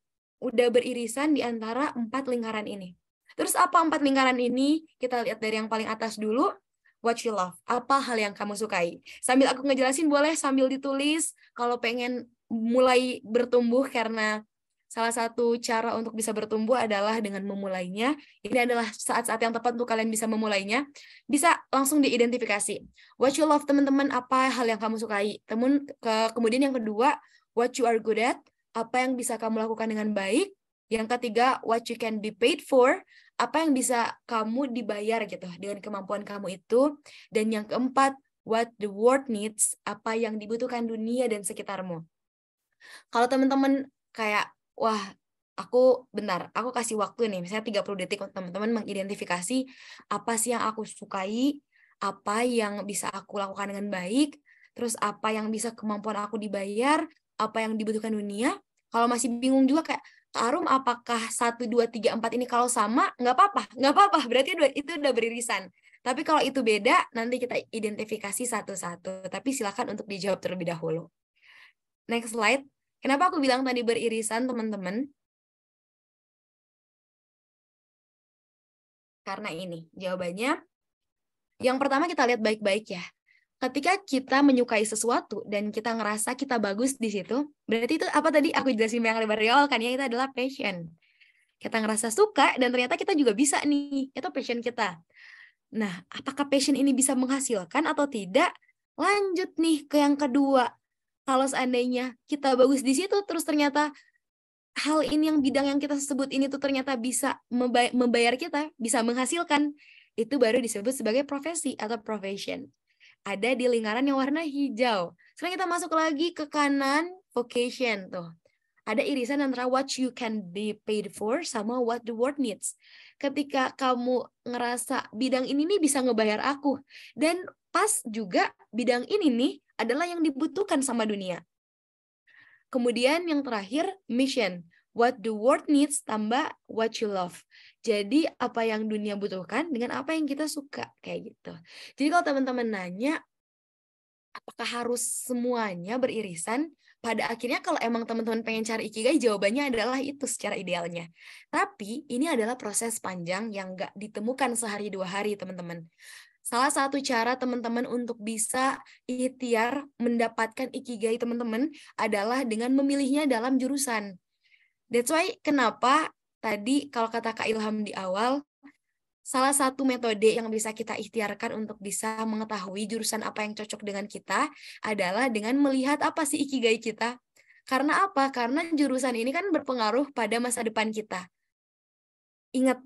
udah beririsan di antara 4 lingkaran ini. Terus apa 4 lingkaran ini? Kita lihat dari yang paling atas dulu. What you love. Apa hal yang kamu sukai? Sambil aku ngejelasin boleh sambil ditulis. Kalau pengen mulai bertumbuh, karena salah satu cara untuk bisa bertumbuh adalah dengan memulainya. Ini adalah saat-saat yang tepat untuk kalian bisa memulainya. Bisa langsung diidentifikasi. What you love, teman-teman, apa hal yang kamu sukai? Kemudian yang kedua, what you are good at. Apa yang bisa kamu lakukan dengan baik. Yang ketiga, what you can be paid for. Apa yang bisa kamu dibayar gitu dengan kemampuan kamu itu. Dan yang keempat, what the world needs. Apa yang dibutuhkan dunia dan sekitarmu. Kalau teman-teman kayak, wah, aku kasih waktu nih, misalnya 30 detik untuk teman-teman mengidentifikasi apa sih yang aku sukai, apa yang bisa aku lakukan dengan baik, terus apa yang bisa kemampuan aku dibayar, apa yang dibutuhkan dunia. Kalau masih bingung juga kayak, Kak Arum, apakah 1, 2, 3, 4 ini kalau sama? Nggak apa-apa, berarti itu udah beririsan. Tapi kalau itu beda, nanti kita identifikasi satu-satu. Tapi silakan untuk dijawab terlebih dahulu. Next slide. Kenapa aku bilang tadi beririsan, teman-teman? Karena ini jawabannya. Yang pertama kita lihat baik-baik ya. Ketika kita menyukai sesuatu dan kita ngerasa kita bagus di situ, berarti itu apa tadi aku jelasin yang lebar di awal kan ya, itu adalah passion. Kita ngerasa suka dan ternyata kita juga bisa nih, itu passion kita. Nah, apakah passion ini bisa menghasilkan atau tidak? Lanjut nih ke yang kedua. Kalau seandainya kita bagus di situ, terus ternyata hal ini, yang bidang yang kita sebut ini tuh ternyata bisa membayar kita, bisa menghasilkan, itu baru disebut sebagai profesi atau profession. Ada di lingkaran yang warna hijau. Sekarang kita masuk lagi ke kanan, vocation tuh. Ada irisan antara what you can be paid for sama what the world needs. Ketika kamu ngerasa bidang ini nih bisa ngebayar aku, dan pas juga bidang ini nih adalah yang dibutuhkan sama dunia. Kemudian yang terakhir, mission. What the world needs tambah what you love. Jadi apa yang dunia butuhkan dengan apa yang kita suka, kayak gitu. Jadi kalau teman-teman nanya, apakah harus semuanya beririsan? Pada akhirnya kalau emang teman-teman pengen cari ikigai, jawabannya adalah itu secara idealnya. Tapi ini adalah proses panjang yang nggak ditemukan sehari 2 hari, teman-teman. Salah satu cara teman-teman untuk bisa ikhtiar mendapatkan ikigai teman-teman adalah dengan memilihnya dalam jurusan. That's why kenapa tadi kalau kata Kak Ilham di awal, salah satu metode yang bisa kita ikhtiarkan untuk bisa mengetahui jurusan apa yang cocok dengan kita adalah dengan melihat apa sih ikigai kita. Karena apa? Karena jurusan ini kan berpengaruh pada masa depan kita. Ingat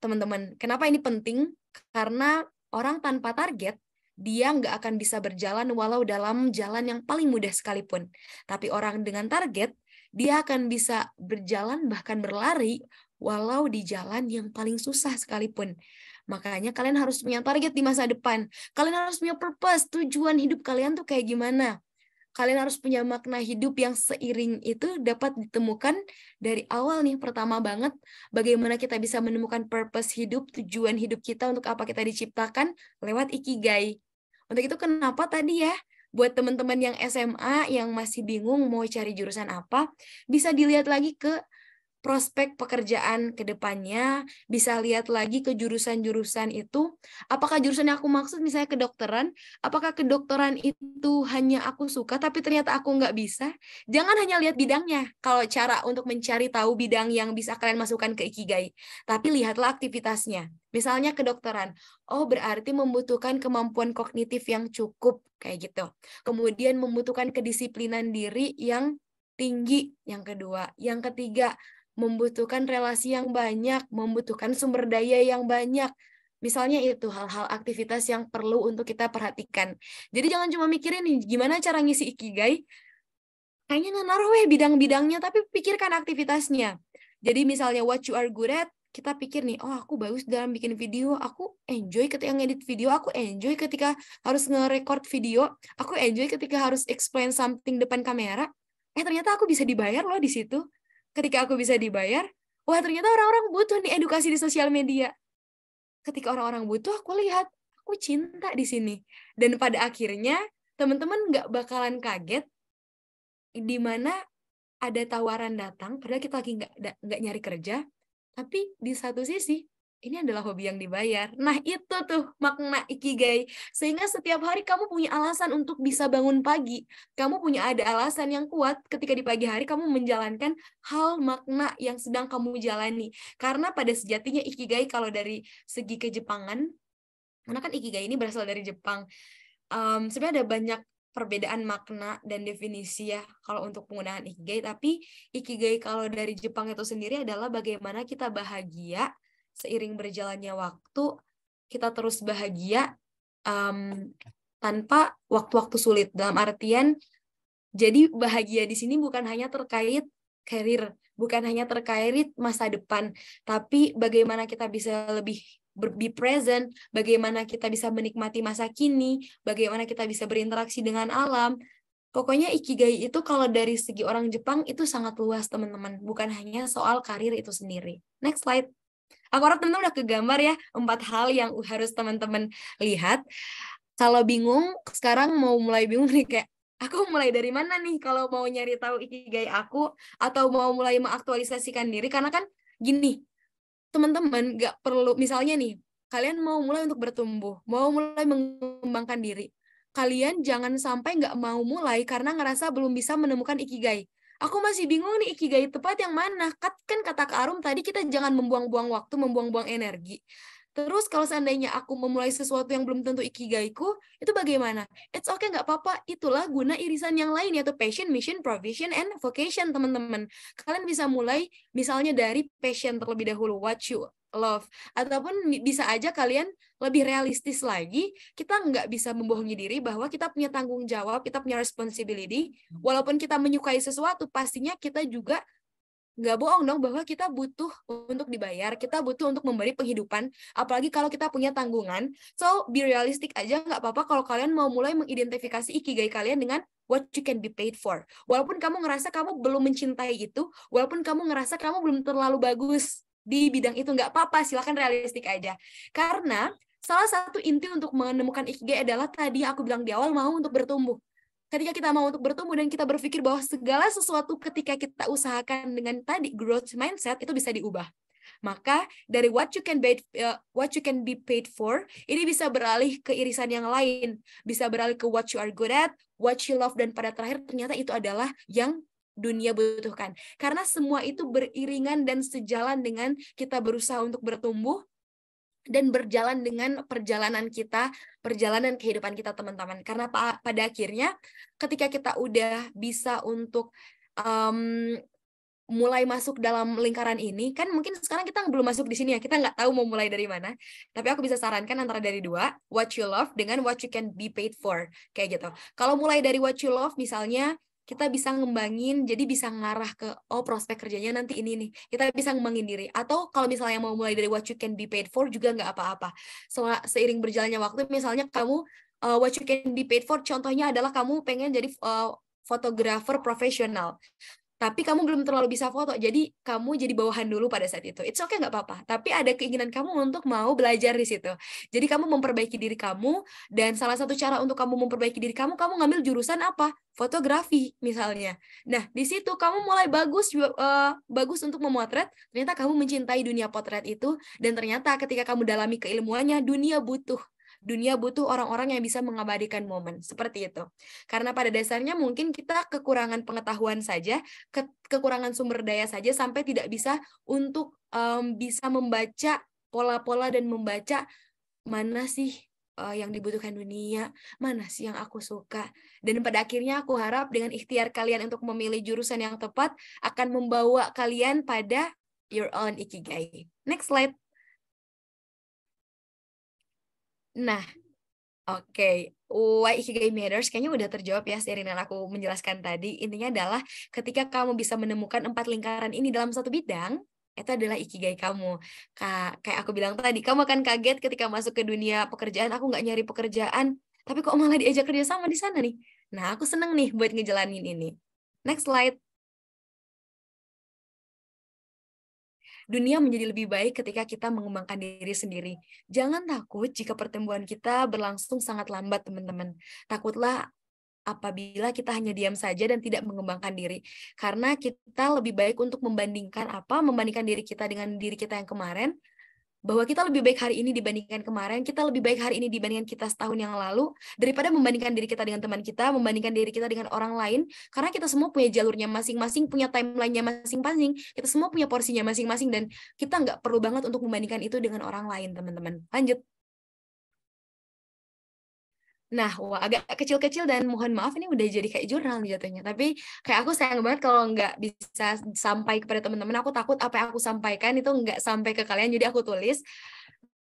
teman-teman, kenapa ini penting? Karena orang tanpa target, dia nggak akan bisa berjalan walau dalam jalan yang paling mudah sekalipun. Tapi orang dengan target, dia akan bisa berjalan bahkan berlari walau di jalan yang paling susah sekalipun. Makanya kalian harus punya target di masa depan. Kalian harus punya purpose, tujuan hidup kalian tuh kayak gimana. Kalian harus punya makna hidup yang seiring itu dapat ditemukan dari awal nih. Pertama banget, bagaimana kita bisa menemukan purpose hidup, tujuan hidup kita, untuk apa kita diciptakan, lewat ikigai. Untuk itu kenapa tadi ya, buat teman-teman yang SMA yang masih bingung mau cari jurusan apa, bisa dilihat lagi ke prospek pekerjaan ke depannya, bisa lihat lagi ke jurusan-jurusan itu. Apakah jurusan yang aku maksud misalnya kedokteran, apakah kedokteran itu hanya aku suka tapi ternyata aku nggak bisa? Jangan hanya lihat bidangnya kalau cara untuk mencari tahu bidang yang bisa kalian masukkan ke ikigai, tapi lihatlah aktivitasnya. Misalnya kedokteran, oh berarti membutuhkan kemampuan kognitif yang cukup, kayak gitu. Kemudian membutuhkan kedisiplinan diri yang tinggi, yang kedua. Yang ketiga, membutuhkan relasi yang banyak, membutuhkan sumber daya yang banyak. Misalnya itu hal-hal aktivitas yang perlu untuk kita perhatikan. Jadi jangan cuma mikirin nih, gimana cara ngisi ikigai, kayaknya nggak naruh bidang-bidangnya, tapi pikirkan aktivitasnya. Jadi misalnya what you are good at, kita pikir nih, oh aku bagus dalam bikin video, aku enjoy ketika ngedit video, aku enjoy ketika harus nge-record video, aku enjoy ketika harus explain something depan kamera. Ternyata aku bisa dibayar loh di situ. Ketika aku bisa dibayar, wah ternyata orang-orang butuh nih edukasi di sosial media. Ketika orang-orang butuh, aku lihat, aku cinta di sini. Dan pada akhirnya, teman-teman nggak bakalan kaget di mana ada tawaran datang, padahal kita lagi nggak nyari kerja, tapi di satu sisi, ini adalah hobi yang dibayar. Nah, itu tuh makna ikigai. Sehingga setiap hari kamu punya alasan untuk bisa bangun pagi. Kamu punya ada alasan yang kuat ketika di pagi hari kamu menjalankan hal makna yang sedang kamu jalani. Karena pada sejatinya ikigai kalau dari segi kejepangan, karena kan ikigai ini berasal dari Jepang. Sebenarnya ada banyak perbedaan makna dan definisi ya kalau untuk penggunaan ikigai. Tapi ikigai kalau dari Jepang itu sendiri adalah bagaimana kita bahagia seiring berjalannya waktu, kita terus bahagia tanpa waktu-waktu sulit. Dalam artian, jadi bahagia di sini bukan hanya terkait karir, bukan hanya terkait masa depan, tapi bagaimana kita bisa lebih be present, bagaimana kita bisa menikmati masa kini, bagaimana kita bisa berinteraksi dengan alam. Pokoknya ikigai itu kalau dari segi orang Jepang itu sangat luas, teman-teman. Bukan hanya soal karir itu sendiri. Next slide. Aku harap teman-teman udah kegambar ya 4 hal yang harus teman-teman lihat. Kalau bingung, sekarang mau mulai bingung nih kayak, aku mulai dari mana nih kalau mau nyari tahu ikigai aku, atau mau mulai mengaktualisasikan diri, karena kan gini, teman-teman nggak perlu, misalnya nih, kalian mau mulai untuk bertumbuh, mau mulai mengembangkan diri, kalian jangan sampai nggak mau mulai karena ngerasa belum bisa menemukan ikigai. Aku masih bingung nih ikigai tepat yang mana. Kan kata Kak Arum tadi kita jangan membuang-buang waktu, membuang-buang energi. Terus kalau seandainya aku memulai sesuatu yang belum tentu ikigaiku, itu bagaimana? It's okay, nggak apa-apa. Itulah guna irisan yang lain, yaitu passion, mission, provision, and vocation, teman-teman. Kalian bisa mulai misalnya dari passion terlebih dahulu, what you love. Ataupun bisa aja kalian lebih realistis lagi, kita nggak bisa membohongi diri bahwa kita punya tanggung jawab, kita punya responsibility. Walaupun kita menyukai sesuatu, pastinya kita juga nggak bohong dong bahwa kita butuh untuk dibayar, kita butuh untuk memberi penghidupan, apalagi kalau kita punya tanggungan. So, be realistic aja, nggak apa-apa kalau kalian mau mulai mengidentifikasi ikigai kalian dengan what you can be paid for. Walaupun kamu ngerasa kamu belum mencintai itu, walaupun kamu ngerasa kamu belum terlalu bagus di bidang itu, nggak apa-apa, silakan realistik aja. Karena salah satu inti untuk menemukan ikigai adalah tadi aku bilang di awal, mau untuk bertumbuh. Ketika kita mau untuk bertumbuh dan kita berpikir bahwa segala sesuatu ketika kita usahakan dengan tadi growth mindset itu bisa diubah. Maka dari what you can be paid for, ini bisa beralih ke irisan yang lain, bisa beralih ke what you are good at, what you love, dan pada terakhir ternyata itu adalah yang dunia butuhkan. Karena semua itu beriringan dan sejalan dengan kita berusaha untuk bertumbuh dan berjalan dengan perjalanan kita, perjalanan kehidupan kita, teman-teman. Karena pada akhirnya ketika kita udah bisa untuk mulai masuk dalam lingkaran ini, kan mungkin sekarang kita belum masuk di sini ya, kita nggak tahu mau mulai dari mana, tapi aku bisa sarankan antara dari dua, what you love dengan what you can be paid for, kayak gitu. Kalau mulai dari what you love, misalnya kita bisa ngembangin, jadi bisa ngarah ke, oh prospek kerjanya nanti ini nih. Kita bisa ngembangin diri. Atau kalau misalnya mau mulai dari what you can be paid for juga nggak apa-apa. Seiring berjalannya waktu, misalnya kamu, what you can be paid for, contohnya adalah kamu pengen jadi fotografer profesional. Tapi kamu belum terlalu bisa foto, jadi kamu jadi bawahan dulu pada saat itu. It's okay, nggak apa-apa. Tapi ada keinginan kamu untuk mau belajar di situ. Jadi kamu memperbaiki diri kamu, dan salah satu cara untuk kamu memperbaiki diri kamu ngambil jurusan apa? Fotografi misalnya. Nah, di situ kamu mulai bagus untuk memotret, ternyata kamu mencintai dunia potret itu, dan ternyata ketika kamu dalami keilmuannya, dunia butuh orang-orang yang bisa mengabadikan momen, seperti itu. Karena pada dasarnya mungkin kita kekurangan pengetahuan saja, kekurangan sumber daya saja, sampai tidak bisa untuk bisa membaca pola-pola dan membaca mana sih yang dibutuhkan dunia, mana sih yang aku suka. Dan pada akhirnya aku harap dengan ikhtiar kalian untuk memilih jurusan yang tepat akan membawa kalian pada your own ikigai. Next slide. Nah, oke. Why Ikigai Matters kayaknya udah terjawab ya seiring dengan aku menjelaskan tadi. Intinya adalah ketika kamu bisa menemukan 4 lingkaran ini dalam satu bidang, itu adalah Ikigai kamu. Kayak aku bilang tadi, kamu akan kaget ketika masuk ke dunia pekerjaan, aku nggak nyari pekerjaan, tapi kok malah diajak kerja sama di sana nih. Nah, aku seneng nih buat ngejalanin ini. Next slide. Dunia menjadi lebih baik ketika kita mengembangkan diri sendiri. Jangan takut jika pertumbuhan kita berlangsung sangat lambat, teman-teman. Takutlah apabila kita hanya diam saja dan tidak mengembangkan diri. Karena kita lebih baik untuk membandingkan diri kita dengan diri kita yang kemarin, bahwa kita lebih baik hari ini dibandingkan kemarin, kita lebih baik hari ini dibandingkan kita setahun yang lalu, daripada membandingkan diri kita dengan teman kita, membandingkan diri kita dengan orang lain, karena kita semua punya jalurnya masing-masing, punya timeline-nya masing-masing, kita semua punya porsinya masing-masing, dan kita nggak perlu banget untuk membandingkan itu dengan orang lain, teman-teman. Lanjut. Nah, wah, agak kecil-kecil dan mohon maaf ini udah jadi kayak jurnal nih jatuhnya. Tapi kayak aku sayang banget kalau nggak bisa sampai kepada teman-teman. Aku takut apa yang aku sampaikan itu nggak sampai ke kalian, jadi aku tulis.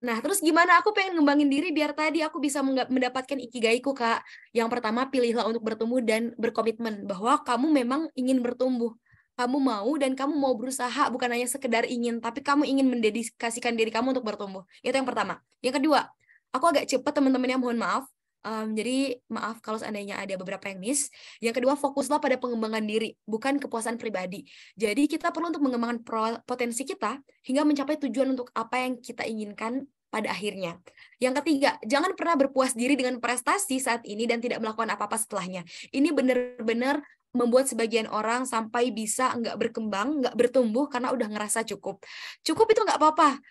Nah, terus gimana aku pengen ngembangin diri biar tadi aku bisa mendapatkan ikigaiku, Kak. Yang pertama, pilihlah untuk bertumbuh dan berkomitmen bahwa kamu memang ingin bertumbuh. Kamu mau dan kamu mau berusaha, bukan hanya sekedar ingin, tapi kamu ingin mendedikasikan diri kamu untuk bertumbuh. Itu yang pertama. Yang kedua, aku agak cepat teman-teman ya, mohon maaf. Jadi maaf kalau seandainya ada beberapa yang miss. Yang kedua, fokuslah pada pengembangan diri, bukan kepuasan pribadi. Jadi kita perlu untuk mengembangkan potensi kita hingga mencapai tujuan untuk apa yang kita inginkan pada akhirnya. Yang ketiga, jangan pernah berpuas diri dengan prestasi saat ini dan tidak melakukan apa-apa setelahnya. Ini benar-benar membuat sebagian orang sampai bisa nggak berkembang, nggak bertumbuh karena udah ngerasa cukup. Cukup itu nggak apa-apa.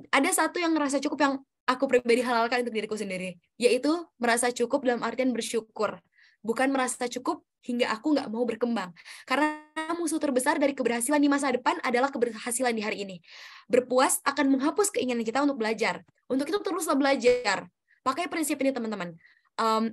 Ada satu yang ngerasa cukup yang aku pribadi halalkan untuk diriku sendiri, yaitu merasa cukup dalam artian bersyukur. Bukan merasa cukup hingga aku nggak mau berkembang. Karena musuh terbesar dari keberhasilan di masa depan adalah keberhasilan di hari ini. Berpuas akan menghapus keinginan kita untuk belajar. Untuk itu teruslah belajar. Pakai prinsip ini, teman-teman.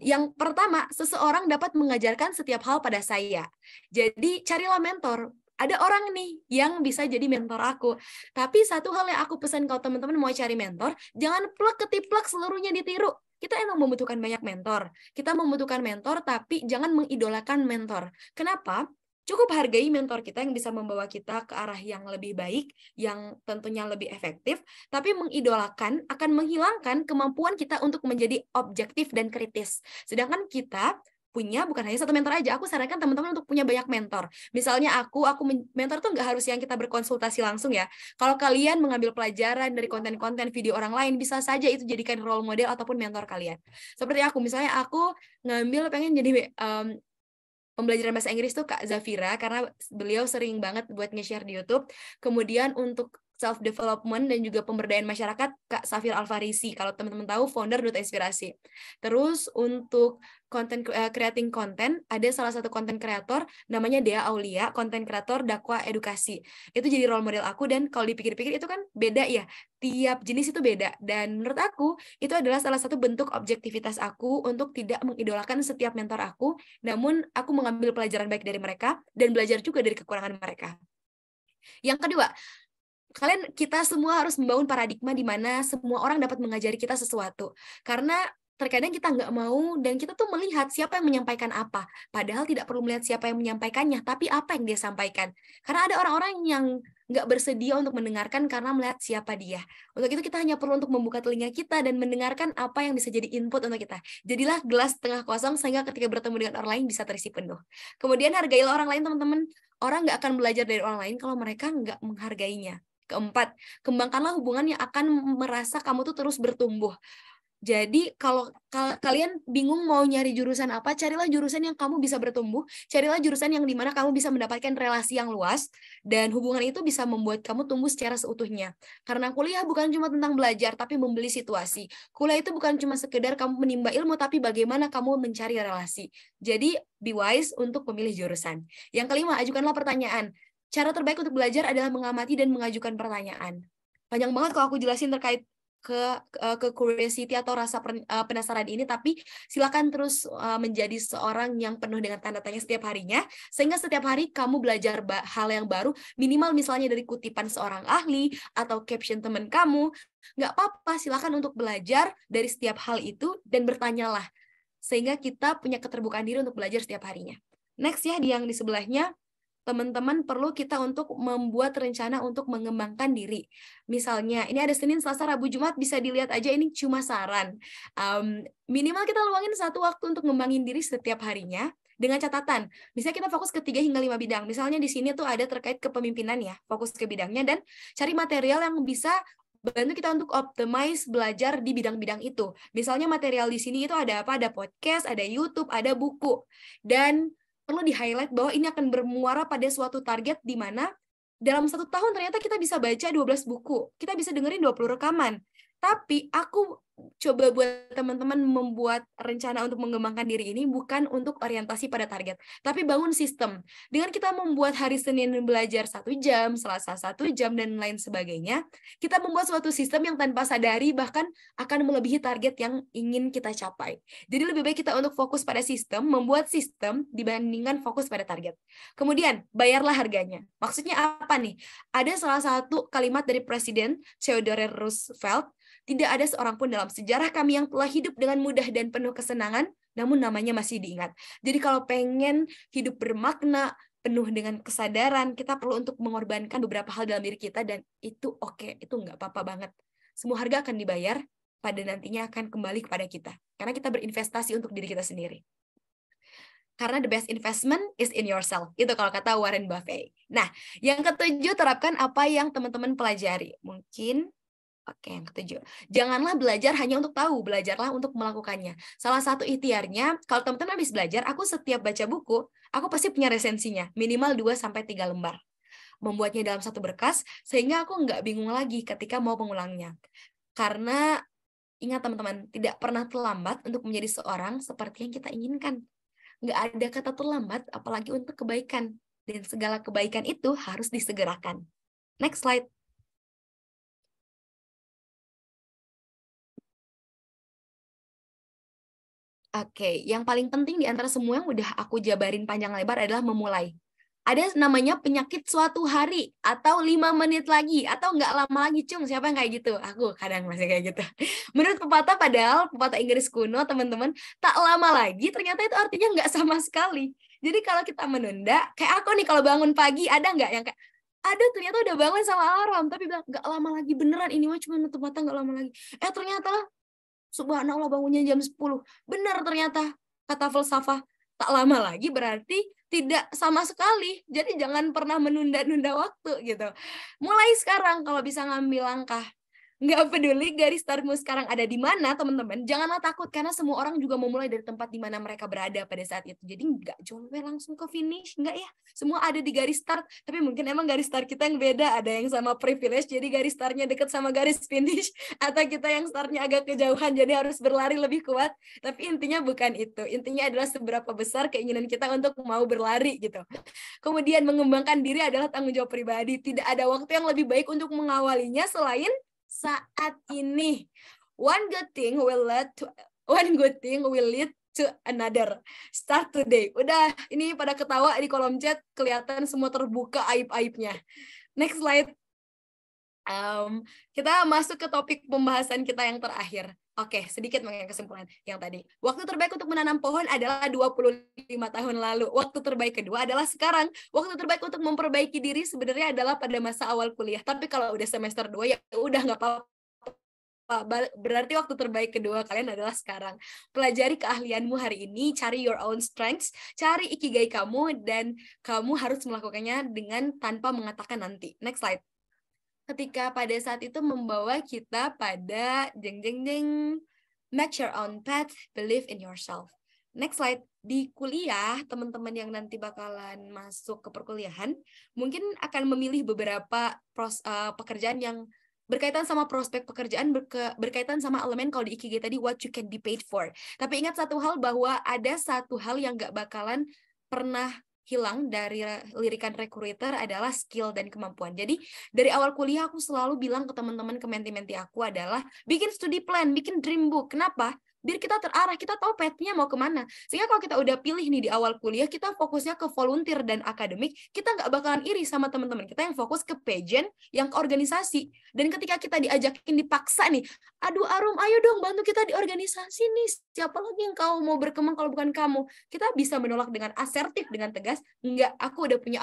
Yang pertama, seseorang dapat mengajarkan setiap hal pada saya. Jadi carilah mentor. Ada orang nih yang bisa jadi mentor aku. Tapi satu hal yang aku pesan kalau teman-teman mau cari mentor, jangan plek ketiplek seluruhnya ditiru. Kita emang membutuhkan banyak mentor. Kita membutuhkan mentor, tapi jangan mengidolakan mentor. Kenapa? Cukup hargai mentor kita yang bisa membawa kita ke arah yang lebih baik, yang tentunya lebih efektif, tapi mengidolakan akan menghilangkan kemampuan kita untuk menjadi objektif dan kritis. Sedangkan kita punya bukan hanya satu mentor aja. Aku sarankan teman-teman untuk punya banyak mentor. Misalnya aku mentor tuh nggak harus yang kita berkonsultasi langsung ya. Kalau kalian mengambil pelajaran dari konten-konten video orang lain, bisa saja itu jadikan role model ataupun mentor kalian. Seperti aku, misalnya aku pengen jadi pembelajaran bahasa Inggris tuh Kak Zafira, karena beliau sering banget buat nge-share di YouTube. Kemudian untuk self-development dan juga pemberdayaan masyarakat, Kak Safir Alfarisi. Kalau teman-teman tahu, founder Duta Inspirasi. Terus untuk creating content, ada salah satu content creator, namanya Dea Aulia, content creator dakwah edukasi. Itu jadi role model aku, dan kalau dipikir-pikir itu kan beda ya. Tiap jenis itu beda. Dan menurut aku, itu adalah salah satu bentuk objektivitas aku untuk tidak mengidolakan setiap mentor aku, namun aku mengambil pelajaran baik dari mereka, dan belajar juga dari kekurangan mereka. Yang kedua, kita semua harus membangun paradigma di mana semua orang dapat mengajari kita sesuatu. Karena terkadang kita nggak mau dan kita tuh melihat siapa yang menyampaikan apa. Padahal tidak perlu melihat siapa yang menyampaikannya, tapi apa yang dia sampaikan. Karena ada orang-orang yang nggak bersedia untuk mendengarkan karena melihat siapa dia. Untuk itu kita hanya perlu untuk membuka telinga kita dan mendengarkan apa yang bisa jadi input untuk kita. Jadilah gelas setengah kosong sehingga ketika bertemu dengan orang lain bisa terisi penuh. Kemudian hargailah orang lain, teman-teman. Orang nggak akan belajar dari orang lain kalau mereka nggak menghargainya. Keempat, kembangkanlah hubungan yang akan merasa kamu tuh terus bertumbuh. Jadi kalau kalian bingung mau nyari jurusan apa, carilah jurusan yang kamu bisa bertumbuh, carilah jurusan yang dimana kamu bisa mendapatkan relasi yang luas, dan hubungan itu bisa membuat kamu tumbuh secara seutuhnya. Karena kuliah bukan cuma tentang belajar, tapi membeli situasi. Kuliah itu bukan cuma sekedar kamu menimba ilmu, tapi bagaimana kamu mencari relasi. Jadi be wise untuk memilih jurusan. Yang kelima, ajukanlah pertanyaan. Cara terbaik untuk belajar adalah mengamati dan mengajukan pertanyaan. Panjang banget kalau aku jelasin terkait ke curiosity atau rasa penasaran ini, tapi silakan terus menjadi seorang yang penuh dengan tanda tanya setiap harinya, sehingga setiap hari kamu belajar hal yang baru, minimal misalnya dari kutipan seorang ahli atau caption teman kamu. Nggak apa-apa, silakan untuk belajar dari setiap hal itu dan bertanyalah, sehingga kita punya keterbukaan diri untuk belajar setiap harinya. Next ya, di yang di sebelahnya, teman-teman perlu kita untuk membuat rencana untuk mengembangkan diri. Misalnya, ini ada Senin, Selasa, Rabu, Jumat, bisa dilihat aja, ini cuma saran. Minimal kita luangin satu waktu untuk ngembangin diri setiap harinya, dengan catatan, misalnya kita fokus ke 3 hingga 5 bidang. Misalnya di sini tuh ada terkait kepemimpinan ya, fokus ke bidangnya, dan cari material yang bisa bantu kita untuk optimize belajar di bidang-bidang itu. Misalnya material di sini itu ada apa? Ada podcast, ada YouTube, ada buku. Dan perlu di-highlight bahwa ini akan bermuara pada suatu target di mana dalam 1 tahun ternyata kita bisa baca 12 buku, kita bisa dengerin 20 rekaman. Tapi aku coba buat teman-teman membuat rencana untuk mengembangkan diri ini bukan untuk orientasi pada target, tapi bangun sistem. Dengan kita membuat hari Senin belajar 1 jam, Selasa 1 jam, dan lain sebagainya, kita membuat suatu sistem yang tanpa sadari bahkan akan melebihi target yang ingin kita capai. Jadi lebih baik kita untuk fokus pada sistem, membuat sistem dibandingkan fokus pada target. Kemudian, bayarlah harganya. Maksudnya apa nih? Ada salah satu kalimat dari Presiden Theodore Roosevelt, tidak ada seorang pun dalam sejarah kami yang telah hidup dengan mudah dan penuh kesenangan, namun namanya masih diingat. Jadi kalau pengen hidup bermakna, penuh dengan kesadaran, kita perlu untuk mengorbankan beberapa hal dalam diri kita, dan itu oke, itu nggak apa-apa banget. Semua harga akan dibayar, pada nantinya akan kembali kepada kita. Karena kita berinvestasi untuk diri kita sendiri. Karena the best investment is in yourself. Itu kalau kata Warren Buffett. Nah, yang ketujuh, terapkan apa yang teman-teman pelajari. Mungkin oke, yang ketujuh. Janganlah belajar hanya untuk tahu, belajarlah untuk melakukannya. Salah satu ikhtiarnya, kalau teman-teman habis belajar, aku setiap baca buku, aku pasti punya resensinya, minimal 2-3 lembar. Membuatnya dalam satu berkas, sehingga aku nggak bingung lagi ketika mau mengulangnya. Karena, ingat teman-teman, tidak pernah terlambat untuk menjadi seorang seperti yang kita inginkan. Nggak ada kata terlambat, apalagi untuk kebaikan. Dan segala kebaikan itu harus disegerakan. Next slide. Oke, yang paling penting di antara semua yang udah aku jabarin panjang lebar adalah memulai. Ada namanya penyakit suatu hari, atau 5 menit lagi, atau nggak lama lagi, Cung. Siapa yang kayak gitu? Aku kadang masih kayak gitu. Menurut pepatah, padahal pepatah Inggris kuno, teman-teman, tak lama lagi, ternyata itu artinya nggak sama sekali. Jadi kalau kita menunda, kayak aku nih kalau bangun pagi, ada nggak yang kayak, ada ternyata udah bangun sama alarm, tapi bilang, nggak lama lagi, beneran, ini mah cuma nutup mata, nggak lama lagi. Ternyata subhanallah bangunnya jam 10. Benar ternyata, kata filsafah, tak lama lagi berarti tidak sama sekali. Jadi jangan pernah menunda-nunda waktu gitu. Mulai sekarang kalau bisa ngambil langkah. Nggak peduli garis startmu sekarang ada di mana, teman-teman. Janganlah takut, karena semua orang juga memulai dari tempat di mana mereka berada pada saat itu. Jadi nggak jolwe langsung ke finish, nggak ya. Semua ada di garis start, tapi mungkin emang garis start kita yang beda. Ada yang sama privilege, jadi garis startnya dekat sama garis finish. Atau kita yang startnya agak kejauhan, jadi harus berlari lebih kuat. Tapi intinya bukan itu. Intinya adalah seberapa besar keinginan kita untuk mau berlari gitu. Kemudian mengembangkan diri adalah tanggung jawab pribadi. Tidak ada waktu yang lebih baik untuk mengawalinya selain saat ini. One good thing will lead to another. Start today. Udah, ini pada ketawa di kolom chat, kelihatan semua terbuka aib-aibnya. Next slide. Kita masuk ke topik pembahasan kita yang terakhir. Oke, sedikit mengenai kesimpulan yang tadi. Waktu terbaik untuk menanam pohon adalah 25 tahun lalu. Waktu terbaik kedua adalah sekarang. Waktu terbaik untuk memperbaiki diri sebenarnya adalah pada masa awal kuliah. Tapi kalau udah semester 2 ya udah nggak apa-apa. Berarti waktu terbaik kedua kalian adalah sekarang. Pelajari keahlianmu hari ini, cari your own strengths, cari ikigai kamu, dan kamu harus melakukannya dengan tanpa mengatakan nanti. Next slide. Ketika pada saat itu membawa kita pada match your own path, believe in yourself. Next slide. Di kuliah, teman-teman yang nanti bakalan masuk ke perkuliahan mungkin akan memilih beberapa pekerjaan yang berkaitan sama prospek pekerjaan, berkaitan sama elemen kalau di Ikigai tadi what you can be paid for. Tapi ingat satu hal, bahwa ada satu hal yang gak bakalan pernah hilang dari lirikan recruiter adalah skill dan kemampuan. Jadi dari awal kuliah aku selalu bilang ke teman-teman, ke menti-menti aku adalah bikin studi plan, bikin dream book. Kenapa? Biar kita terarah, kita tahu path-nya mau kemana. Sehingga kalau kita udah pilih nih di awal kuliah, kita fokusnya ke volunteer dan akademik, kita nggak bakalan iri sama teman-teman kita yang fokus ke pageant, yang ke organisasi. Dan ketika kita diajakin, dipaksa nih, aduh Arum, ayo dong bantu kita di organisasi nih, siapa lagi yang kau mau berkembang kalau bukan kamu? Kita bisa menolak dengan asertif, dengan tegas, enggak, aku udah punya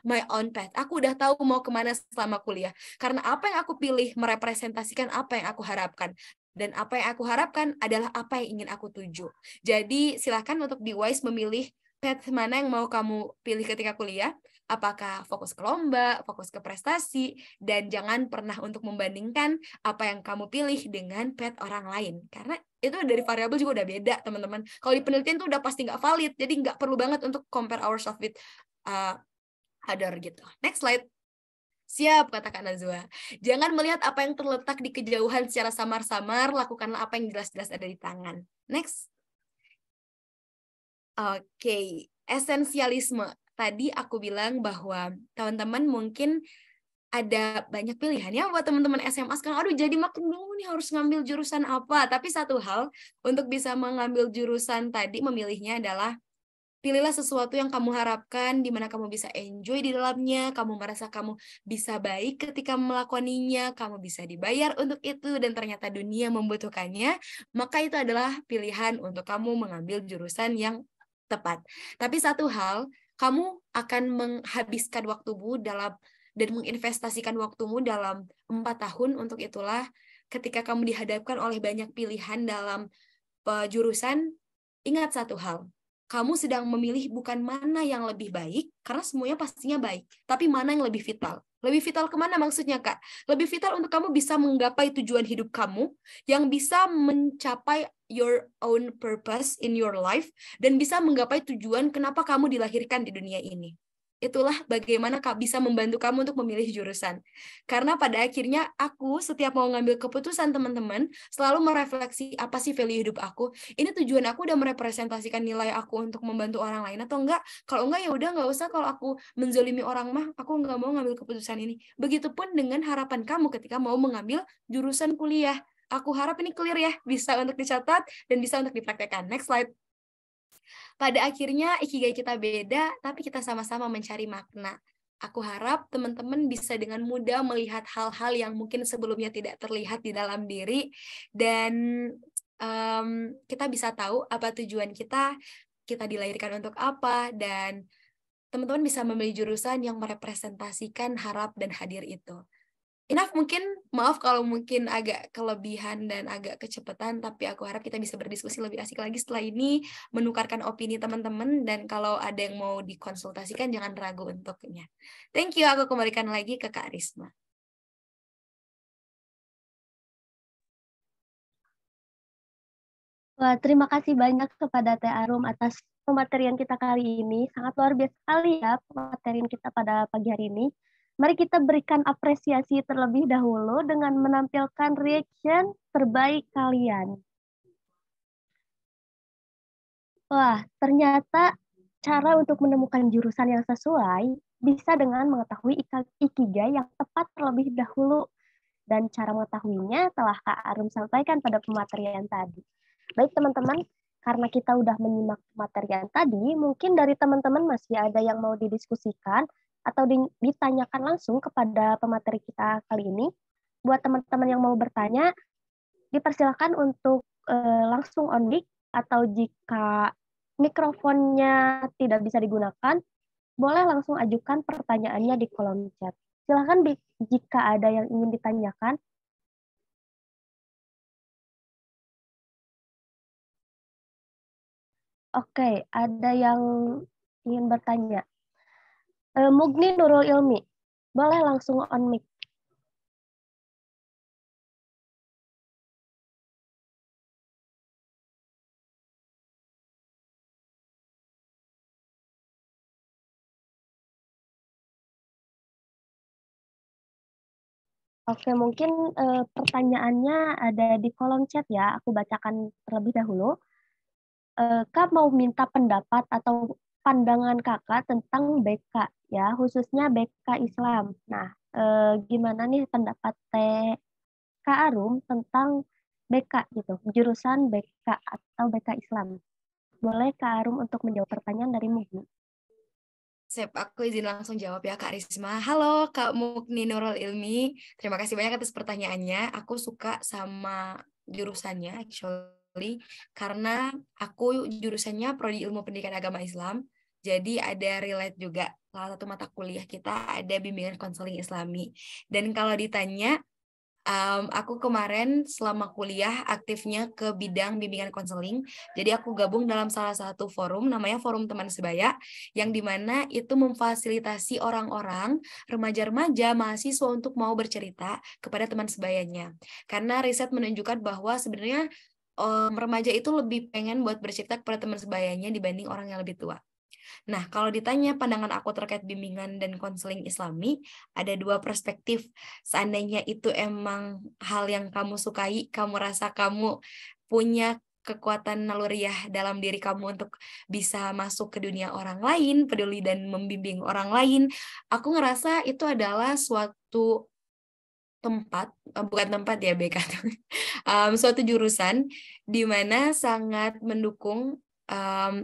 my own path, aku udah tahu mau kemana selama kuliah. Karena apa yang aku pilih merepresentasikan apa yang aku harapkan. Dan apa yang aku harapkan adalah apa yang ingin aku tuju. Jadi silakan untuk be wise memilih path mana yang mau kamu pilih ketika kuliah. Apakah fokus ke lomba, fokus ke prestasi, dan jangan pernah untuk membandingkan apa yang kamu pilih dengan path orang lain. Karena itu dari variabel juga udah beda, teman-teman. Kalau di penelitian itu udah pasti nggak valid, jadi nggak perlu banget untuk compare ourselves with other gitu. Next slide. Siap, kata Kak Nazwa. Jangan melihat apa yang terletak di kejauhan secara samar-samar, lakukanlah apa yang jelas-jelas ada di tangan. Next. Oke, esensialisme. Tadi aku bilang bahwa teman-teman mungkin ada banyak pilihan ya buat teman-teman SMA sekarang. Aduh, jadi makin bingung nih harus ngambil jurusan apa. Tapi satu hal, untuk bisa mengambil jurusan tadi, memilihnya adalah pilihlah sesuatu yang kamu harapkan, di mana kamu bisa enjoy di dalamnya, kamu merasa kamu bisa baik ketika melakoninya, kamu bisa dibayar untuk itu, dan ternyata dunia membutuhkannya, maka itu adalah pilihan untuk kamu mengambil jurusan yang tepat. Tapi satu hal, kamu akan menghabiskan waktumu dan menginvestasikan waktumu dalam 4 tahun, untuk itulah ketika kamu dihadapkan oleh banyak pilihan dalam jurusan, ingat satu hal, kamu sedang memilih bukan mana yang lebih baik, karena semuanya pastinya baik, tapi mana yang lebih vital. Lebih vital kemana maksudnya, Kak? Lebih vital untuk kamu bisa menggapai tujuan hidup kamu, yang bisa mencapai your own purpose in your life, dan bisa menggapai tujuan kenapa kamu dilahirkan di dunia ini. Itulah bagaimana Kak bisa membantu kamu untuk memilih jurusan. Karena pada akhirnya aku setiap mau ngambil keputusan, teman-teman, selalu merefleksi apa sih value hidup aku. Ini tujuan aku udah merepresentasikan nilai aku untuk membantu orang lain atau enggak. Kalau enggak ya udah nggak usah, kalau aku menzolimi orang mah aku nggak mau ngambil keputusan ini. Begitupun dengan harapan kamu ketika mau mengambil jurusan kuliah. Aku harap ini clear ya, bisa untuk dicatat dan bisa untuk dipraktekkan. Next slide. Pada akhirnya ikigai kita beda, tapi kita sama-sama mencari makna. Aku harap teman-teman bisa dengan mudah melihat hal-hal yang mungkin sebelumnya tidak terlihat di dalam diri, dan kita bisa tahu apa tujuan kita dilahirkan untuk apa, dan teman-teman bisa memilih jurusan yang merepresentasikan harap dan hadir itu. Enough mungkin, maaf kalau mungkin agak kelebihan dan agak kecepatan, tapi aku harap kita bisa berdiskusi lebih asik lagi setelah ini, menukarkan opini teman-teman, dan kalau ada yang mau dikonsultasikan, jangan ragu untuknya. Thank you, aku kembalikan lagi ke Kak Risma. Wah, terima kasih banyak kepada Teh Arum atas pematerian kita kali ini. Sangat luar biasa sekali ya pematerian kita pada pagi hari ini. Mari kita berikan apresiasi terlebih dahulu dengan menampilkan reaction terbaik kalian. Wah, ternyata cara untuk menemukan jurusan yang sesuai bisa dengan mengetahui ikigai yang tepat terlebih dahulu. Dan cara mengetahuinya telah Kak Arum sampaikan pada pematerian tadi. Baik teman-teman, karena kita udah menyimak pematerian tadi, mungkin dari teman-teman masih ada yang mau didiskusikan, atau ditanyakan langsung kepada pemateri kita kali ini. Buat teman-teman yang mau bertanya, dipersilakan untuk langsung on mic, atau jika mikrofonnya tidak bisa digunakan, boleh langsung ajukan pertanyaannya di kolom chat. Silakan jika ada yang ingin ditanyakan. Oke, ada yang ingin bertanya. Mugni Nurul Ilmi, boleh langsung on mic. Oke, mungkin pertanyaannya ada di kolom chat ya. Aku bacakan terlebih dahulu. Kak mau minta pendapat atau pandangan kakak tentang BK ya, khususnya BK Islam. Nah, gimana nih pendapat Kak Arum tentang BK gitu, jurusan BK atau BK Islam? Boleh Kak Arum untuk menjawab pertanyaan dari Mugni. Sip, aku izin langsung jawab ya Kak Risma. Halo Kak Mugni Nurul Ilmi, terima kasih banyak atas pertanyaannya. Aku suka sama jurusannya actually, karena aku jurusannya Prodi Ilmu Pendidikan Agama Islam. Jadi ada relate juga, salah satu mata kuliah kita ada bimbingan konseling Islami. Dan kalau ditanya, aku kemarin selama kuliah aktifnya ke bidang bimbingan konseling. Jadi aku gabung dalam salah satu forum, namanya Forum Teman Sebaya, yang dimana itu memfasilitasi orang-orang, remaja-remaja, mahasiswa untuk mau bercerita kepada teman sebayanya. Karena riset menunjukkan bahwa sebenarnya remaja itu lebih pengen buat bercerita kepada teman sebayanya dibanding orang yang lebih tua. Nah, kalau ditanya pandangan aku terkait bimbingan dan konseling Islami, ada dua perspektif. Seandainya itu emang hal yang kamu sukai, kamu rasa kamu punya kekuatan naluriah dalam diri kamu untuk bisa masuk ke dunia orang lain, peduli dan membimbing orang lain, aku ngerasa itu adalah suatu tempat, bukan tempat ya BK, suatu jurusan di mana sangat mendukung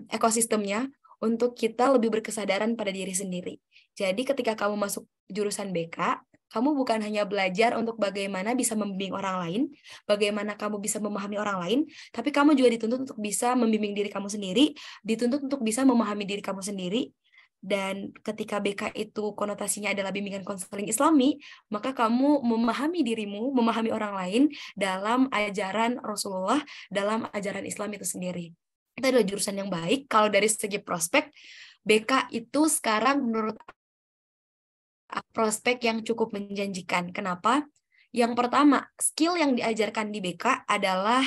ekosistemnya untuk kita lebih berkesadaran pada diri sendiri. Jadi ketika kamu masuk jurusan BK, kamu bukan hanya belajar untuk bagaimana bisa membimbing orang lain, bagaimana kamu bisa memahami orang lain, tapi kamu juga dituntut untuk bisa membimbing diri kamu sendiri, dituntut untuk bisa memahami diri kamu sendiri. Dan ketika BK itu konotasinya adalah bimbingan konseling Islami, maka kamu memahami dirimu, memahami orang lain dalam ajaran Rasulullah, dalam ajaran Islam itu sendiri. Itu adalah jurusan yang baik. Kalau dari segi prospek, BK itu sekarang menurut prospek yang cukup menjanjikan. Kenapa? Yang pertama, skill yang diajarkan di BK adalah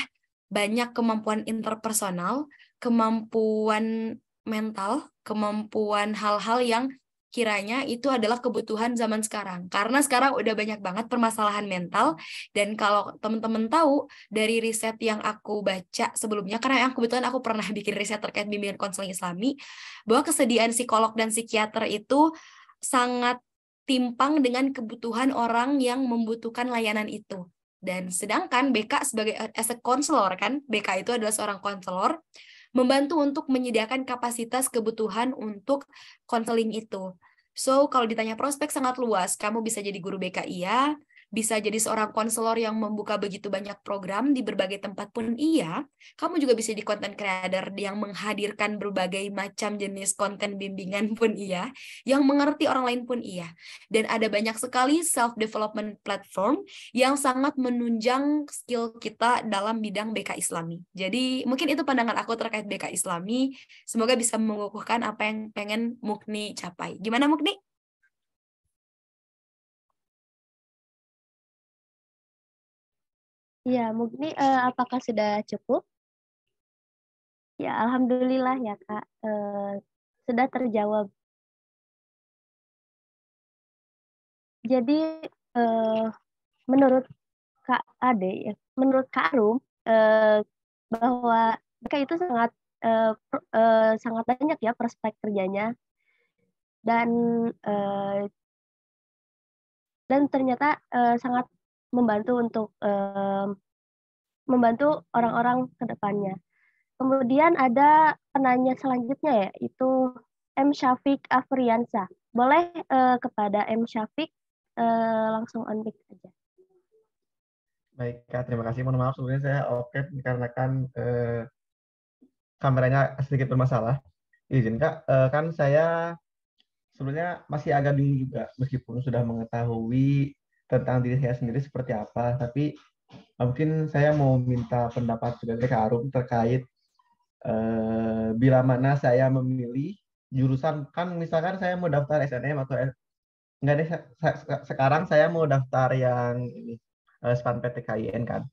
banyak kemampuan interpersonal, kemampuan mental, kemampuan hal-hal yang kiranya itu adalah kebutuhan zaman sekarang. Karena sekarang udah banyak banget permasalahan mental, dan kalau teman-teman tahu dari riset yang aku baca sebelumnya, karena kebetulan aku pernah bikin riset terkait bimbingan konseling Islami, bahwa kesediaan psikolog dan psikiater itu sangat timpang dengan kebutuhan orang yang membutuhkan layanan itu. Dan sedangkan BK sebagai as a counselor, kan, BK itu adalah seorang konselor, membantu untuk menyediakan kapasitas kebutuhan untuk konseling itu. So, kalau ditanya prospek sangat luas, kamu bisa jadi guru BK iya, bisa jadi seorang konselor yang membuka begitu banyak program di berbagai tempat pun iya, kamu juga bisa jadi content creator yang menghadirkan berbagai macam jenis konten bimbingan pun iya, yang mengerti orang lain pun iya. Dan ada banyak sekali self-development platform yang sangat menunjang skill kita dalam bidang BK Islami. Jadi mungkin itu pandangan aku terkait BK Islami. Semoga bisa mengukuhkan apa yang pengen Mugni capai. Gimana Mugni? Ya, Mugni, apakah sudah cukup? Ya, alhamdulillah ya Kak, sudah terjawab. Jadi menurut Kak Ade, ya, menurut Kak Arum, bahwa mereka itu sangat banyak ya prospek kerjanya, dan ternyata sangat membantu untuk membantu orang-orang ke depannya. Kemudian ada penanya selanjutnya, ya, itu M. Syafiq Afriansa. Boleh kepada M. Syafiq langsung on mic aja. Baik, Kak, terima kasih. Mohon maaf sebelumnya saya off cam dikarenakan kameranya sedikit bermasalah. Izin, Kak, kan saya sebelumnya masih agak bingung juga meskipun sudah mengetahui tentang diri saya sendiri seperti apa, tapi mungkin saya mau minta pendapat juga dari Kak Arum terkait bila mana saya memilih jurusan, kan misalkan saya mau daftar SNM atau enggak deh, sekarang saya mau daftar yang ini SPAN PTKIN kan.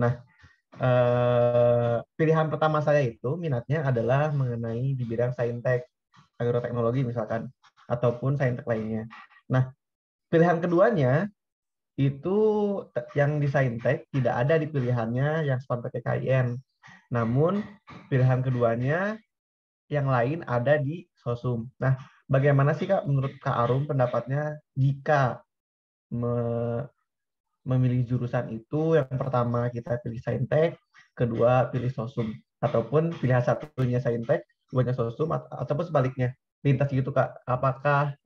Nah, pilihan pertama saya itu minatnya adalah mengenai di bidang saintek, agroteknologi misalkan, ataupun saintek lainnya. Nah, pilihan keduanya itu yang di saintek tidak ada di pilihannya yang SPAN PTKIN. Namun pilihan keduanya yang lain ada di Sosum. Nah, bagaimana sih Kak menurut Kak Arum pendapatnya jika memilih jurusan itu, yang pertama kita pilih saintek, kedua pilih Sosum, ataupun pilihan satunya saintek, duanya Sosum, ataupun sebaliknya lintas gitu Kak. Apakah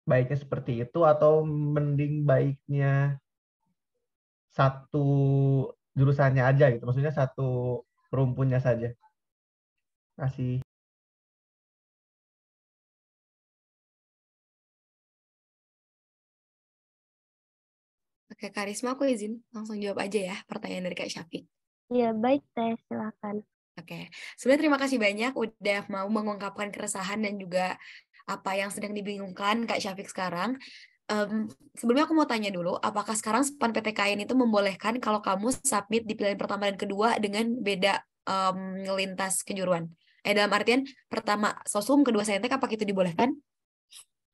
baiknya seperti itu atau mending baiknya satu jurusannya aja gitu, maksudnya satu rumpunnya saja. Kasih. Oke, Karisma, aku izin langsung jawab aja ya pertanyaan dari Kak Syafiq. Iya, baik Teh, silakan. Oke, sebenarnya terima kasih banyak udah mau mengungkapkan keresahan dan juga apa yang sedang dibingungkan Kak Syafiq sekarang. Sebelumnya aku mau tanya dulu, apakah sekarang SPAN PTKIN itu membolehkan kalau kamu submit di pilihan pertama dan kedua dengan beda lintas kejuruan? Dalam artian pertama Sosum, kedua Saintek, apakah itu dibolehkan?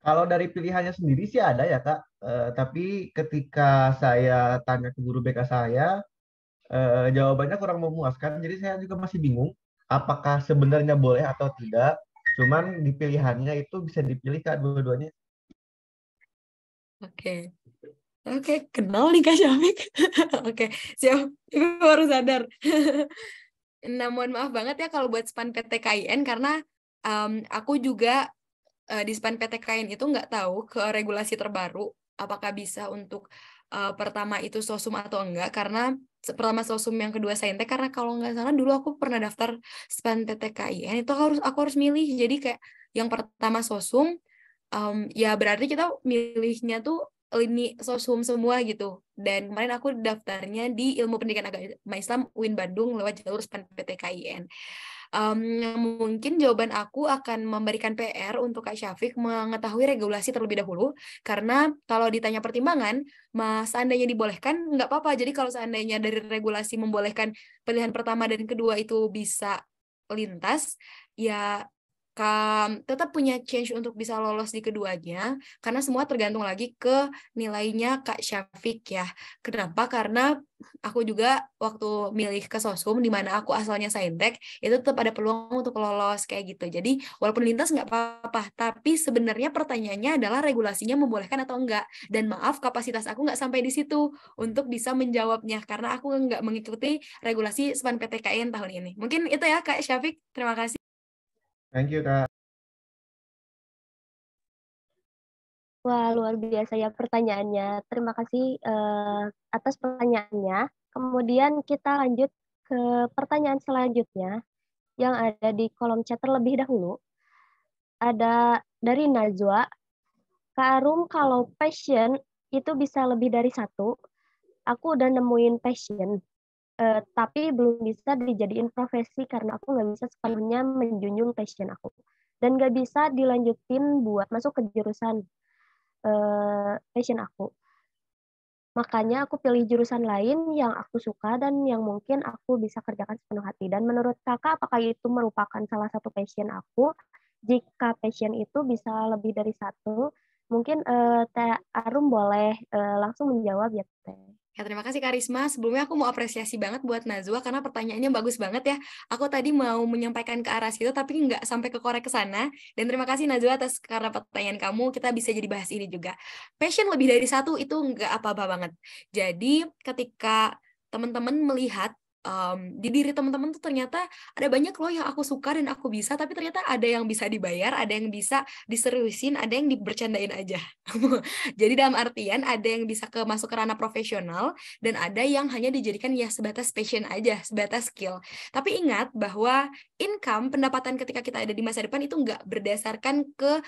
Kalau dari pilihannya sendiri sih ada ya Kak, tapi ketika saya tanya ke guru BK saya, jawabannya kurang memuaskan, jadi saya juga masih bingung apakah sebenarnya boleh atau tidak. Cuman di pilihannya itu bisa dipilih Kak dua-duanya. Oke. Oke, kenal nih Kak Syafiq. Oke, siap. Ibu baru sadar. Nah, mohon maaf banget ya kalau buat SPAN PTKIN karena aku juga di SPAN PTKIN itu nggak tahu ke regulasi terbaru apakah bisa untuk pertama itu Sosum atau enggak, karena pertama Sosum, yang kedua Saintek, karena kalau nggak salah dulu aku pernah daftar SPAN PTKIN itu aku harus milih, jadi kayak yang pertama Sosum, ya berarti kita milihnya tuh lini Sosum semua gitu. Dan kemarin aku daftarnya di Ilmu Pendidikan Agama Islam UIN Bandung lewat jalur SPAN PTKIN. Mungkin jawaban aku akan memberikan PR untuk Kak Syafiq mengetahui regulasi terlebih dahulu, karena kalau ditanya pertimbangan, seandainya dibolehkan, nggak apa-apa. Jadi kalau seandainya dari regulasi membolehkan pilihan pertama dan kedua itu bisa lintas, ya tetap punya change untuk bisa lolos di keduanya, karena semua tergantung lagi ke nilainya Kak Syafiq ya. Kenapa? Karena aku juga waktu milih ke Sosum, di mana aku asalnya Saintek, itu tetap ada peluang untuk lolos kayak gitu. Jadi walaupun lintas nggak apa-apa, tapi sebenarnya pertanyaannya adalah regulasinya membolehkan atau enggak. Dan maaf, kapasitas aku nggak sampai di situ untuk bisa menjawabnya, karena aku nggak mengikuti regulasi SPAN PTKIN tahun ini. Mungkin itu ya Kak Syafiq, terima kasih. Thank you Kak. Wah, luar biasa ya pertanyaannya. Terima kasih atas pertanyaannya. Kemudian kita lanjut ke pertanyaan selanjutnya yang ada di kolom chat terlebih dahulu. Ada dari Najwa. Kak Arum, kalau passion itu bisa lebih dari satu. Aku udah nemuin passion, tapi belum bisa dijadiin profesi karena aku nggak bisa sepenuhnya menjunjung passion aku. Dan nggak bisa dilanjutin buat masuk ke jurusan passion aku. Makanya aku pilih jurusan lain yang aku suka dan yang mungkin aku bisa kerjakan sepenuh hati. Dan menurut kakak, apakah itu merupakan salah satu passion aku? Jika passion itu bisa lebih dari satu, mungkin Teh Arum boleh langsung menjawab ya Teh. Ya, terima kasih Karisma. Sebelumnya aku mau apresiasi banget buat Najwa karena pertanyaannya bagus banget ya. Aku tadi mau menyampaikan ke arah situ tapi nggak sampai ke korek ke sana. Dan terima kasih Najwa atas karena pertanyaan kamu, kita bisa jadi bahas ini juga. Passion lebih dari satu itu nggak apa-apa banget. Jadi ketika teman-teman melihat di diri teman-teman tuh ternyata ada banyak loh yang aku suka dan aku bisa, tapi ternyata ada yang bisa dibayar, ada yang bisa diseriusin, ada yang dibercandain aja. Jadi dalam artian ada yang bisa masuk ke ranah profesional dan ada yang hanya dijadikan ya sebatas passion aja, sebatas skill. Tapi ingat bahwa income, pendapatan ketika kita ada di masa depan itu nggak berdasarkan ke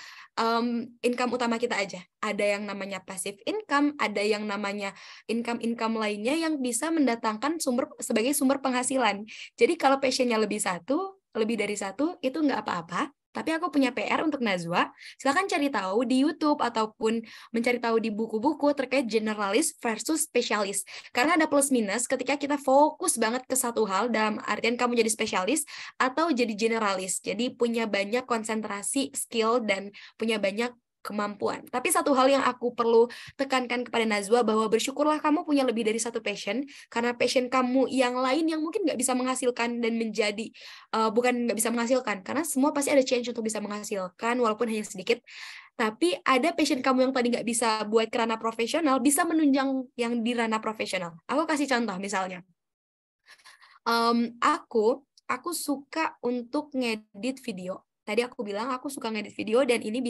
income utama kita aja. Ada yang namanya passive income, ada yang namanya income lainnya yang bisa mendatangkan sebagai sumber penghasilan. Jadi kalau passionnya lebih dari satu, itu nggak apa-apa. Tapi aku punya PR untuk Najwa, silakan cari tahu di YouTube ataupun mencari tahu di buku-buku terkait generalis versus spesialis. Karena ada plus minus ketika kita fokus banget ke satu hal, dalam artian kamu jadi spesialis atau jadi generalis. Jadi punya banyak konsentrasi skill dan punya banyak kemampuan. Tapi satu hal yang aku perlu tekankan kepada Najwa bahwa bersyukurlah kamu punya lebih dari satu passion, karena passion kamu yang lain yang mungkin nggak bisa menghasilkan dan menjadi bukan nggak bisa menghasilkan, karena semua pasti ada change untuk bisa menghasilkan walaupun hanya sedikit. Tapi ada passion kamu yang tadi nggak bisa buat ke ranah profesional, bisa menunjang yang di ranah profesional. Aku kasih contoh misalnya, aku suka untuk ngedit video. Tadi aku bilang aku suka ngedit video dan ini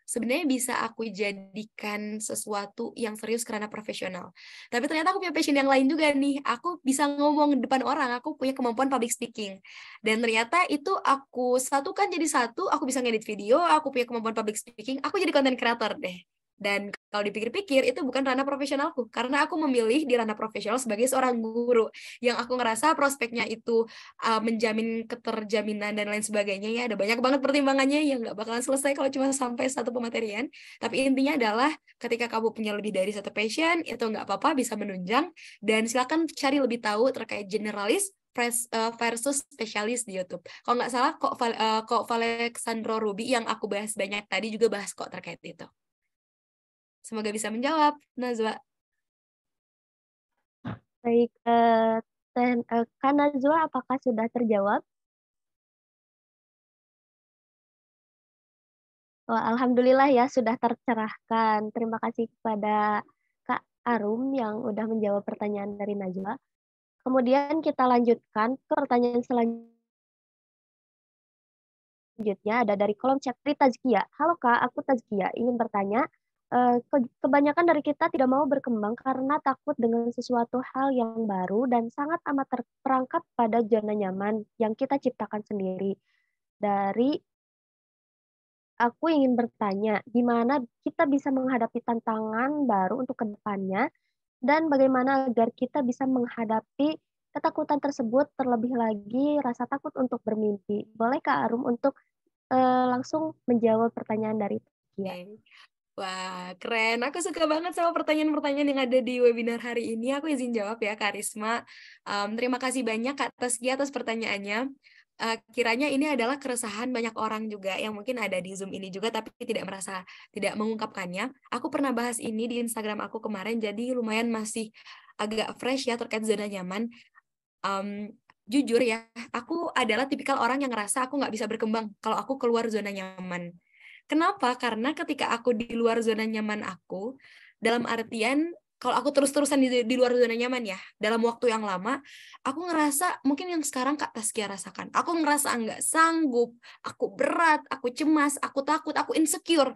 sebenarnya bisa aku jadikan sesuatu yang serius karena profesional. Tapi ternyata aku punya passion yang lain juga nih. Aku bisa ngomong di depan orang, aku punya kemampuan public speaking. Dan ternyata itu aku satukan jadi satu, aku bisa ngedit video, aku punya kemampuan public speaking, aku jadi content creator deh. Dan kalau dipikir-pikir itu bukan ranah profesionalku, karena aku memilih di ranah profesional sebagai seorang guru yang aku ngerasa prospeknya itu menjamin keterjaminan dan lain sebagainya. Ya ada banyak banget pertimbangannya yang nggak bakalan selesai kalau cuma sampai satu pematerian. Tapi intinya adalah ketika kamu punya lebih dari satu passion, itu nggak apa-apa, bisa menunjang. Dan silakan cari lebih tahu terkait generalis versus spesialis di YouTube. Kalau nggak salah, kok Alexandro Ruby yang aku bahas banyak tadi juga bahas kok terkait itu. Semoga bisa menjawab, Najwa. Baik, Kak Najwa, apakah sudah terjawab? Oh, alhamdulillah ya, sudah tercerahkan. Terima kasih kepada Kak Arum yang udah menjawab pertanyaan dari Najwa. Kemudian kita lanjutkan ke pertanyaan selanjutnya, ada dari kolom chat Tri Tazkia. Halo Kak, aku Tazkia, ingin bertanya, kebanyakan dari kita tidak mau berkembang karena takut dengan sesuatu hal yang baru dan sangat amat terperangkap pada zona nyaman yang kita ciptakan sendiri. Aku ingin bertanya, gimana kita bisa menghadapi tantangan baru untuk kedepannya dan bagaimana agar kita bisa menghadapi ketakutan tersebut, terlebih lagi rasa takut untuk bermimpi. Boleh Kak Arum untuk langsung menjawab pertanyaan dari Tazkia? Wah, keren. Aku suka banget sama pertanyaan-pertanyaan yang ada di webinar hari ini. Aku izin jawab ya, Kak Risma. Terima kasih banyak Kak Tazkia atas pertanyaannya. Kiranya ini adalah keresahan banyak orang juga yang mungkin ada di Zoom ini juga tapi tidak mengungkapkannya. Aku pernah bahas ini di Instagram aku kemarin, jadi lumayan masih agak fresh ya terkait zona nyaman. Jujur ya, aku adalah tipikal orang yang ngerasa aku nggak bisa berkembang kalau aku keluar zona nyaman. Kenapa? Karena ketika aku di luar zona nyaman aku, dalam artian kalau aku terus-terusan di luar zona nyaman ya, dalam waktu yang lama, aku ngerasa mungkin yang sekarang Kak Tazkia rasakan. Aku ngerasa nggak sanggup, aku berat, aku cemas, aku takut, aku insecure.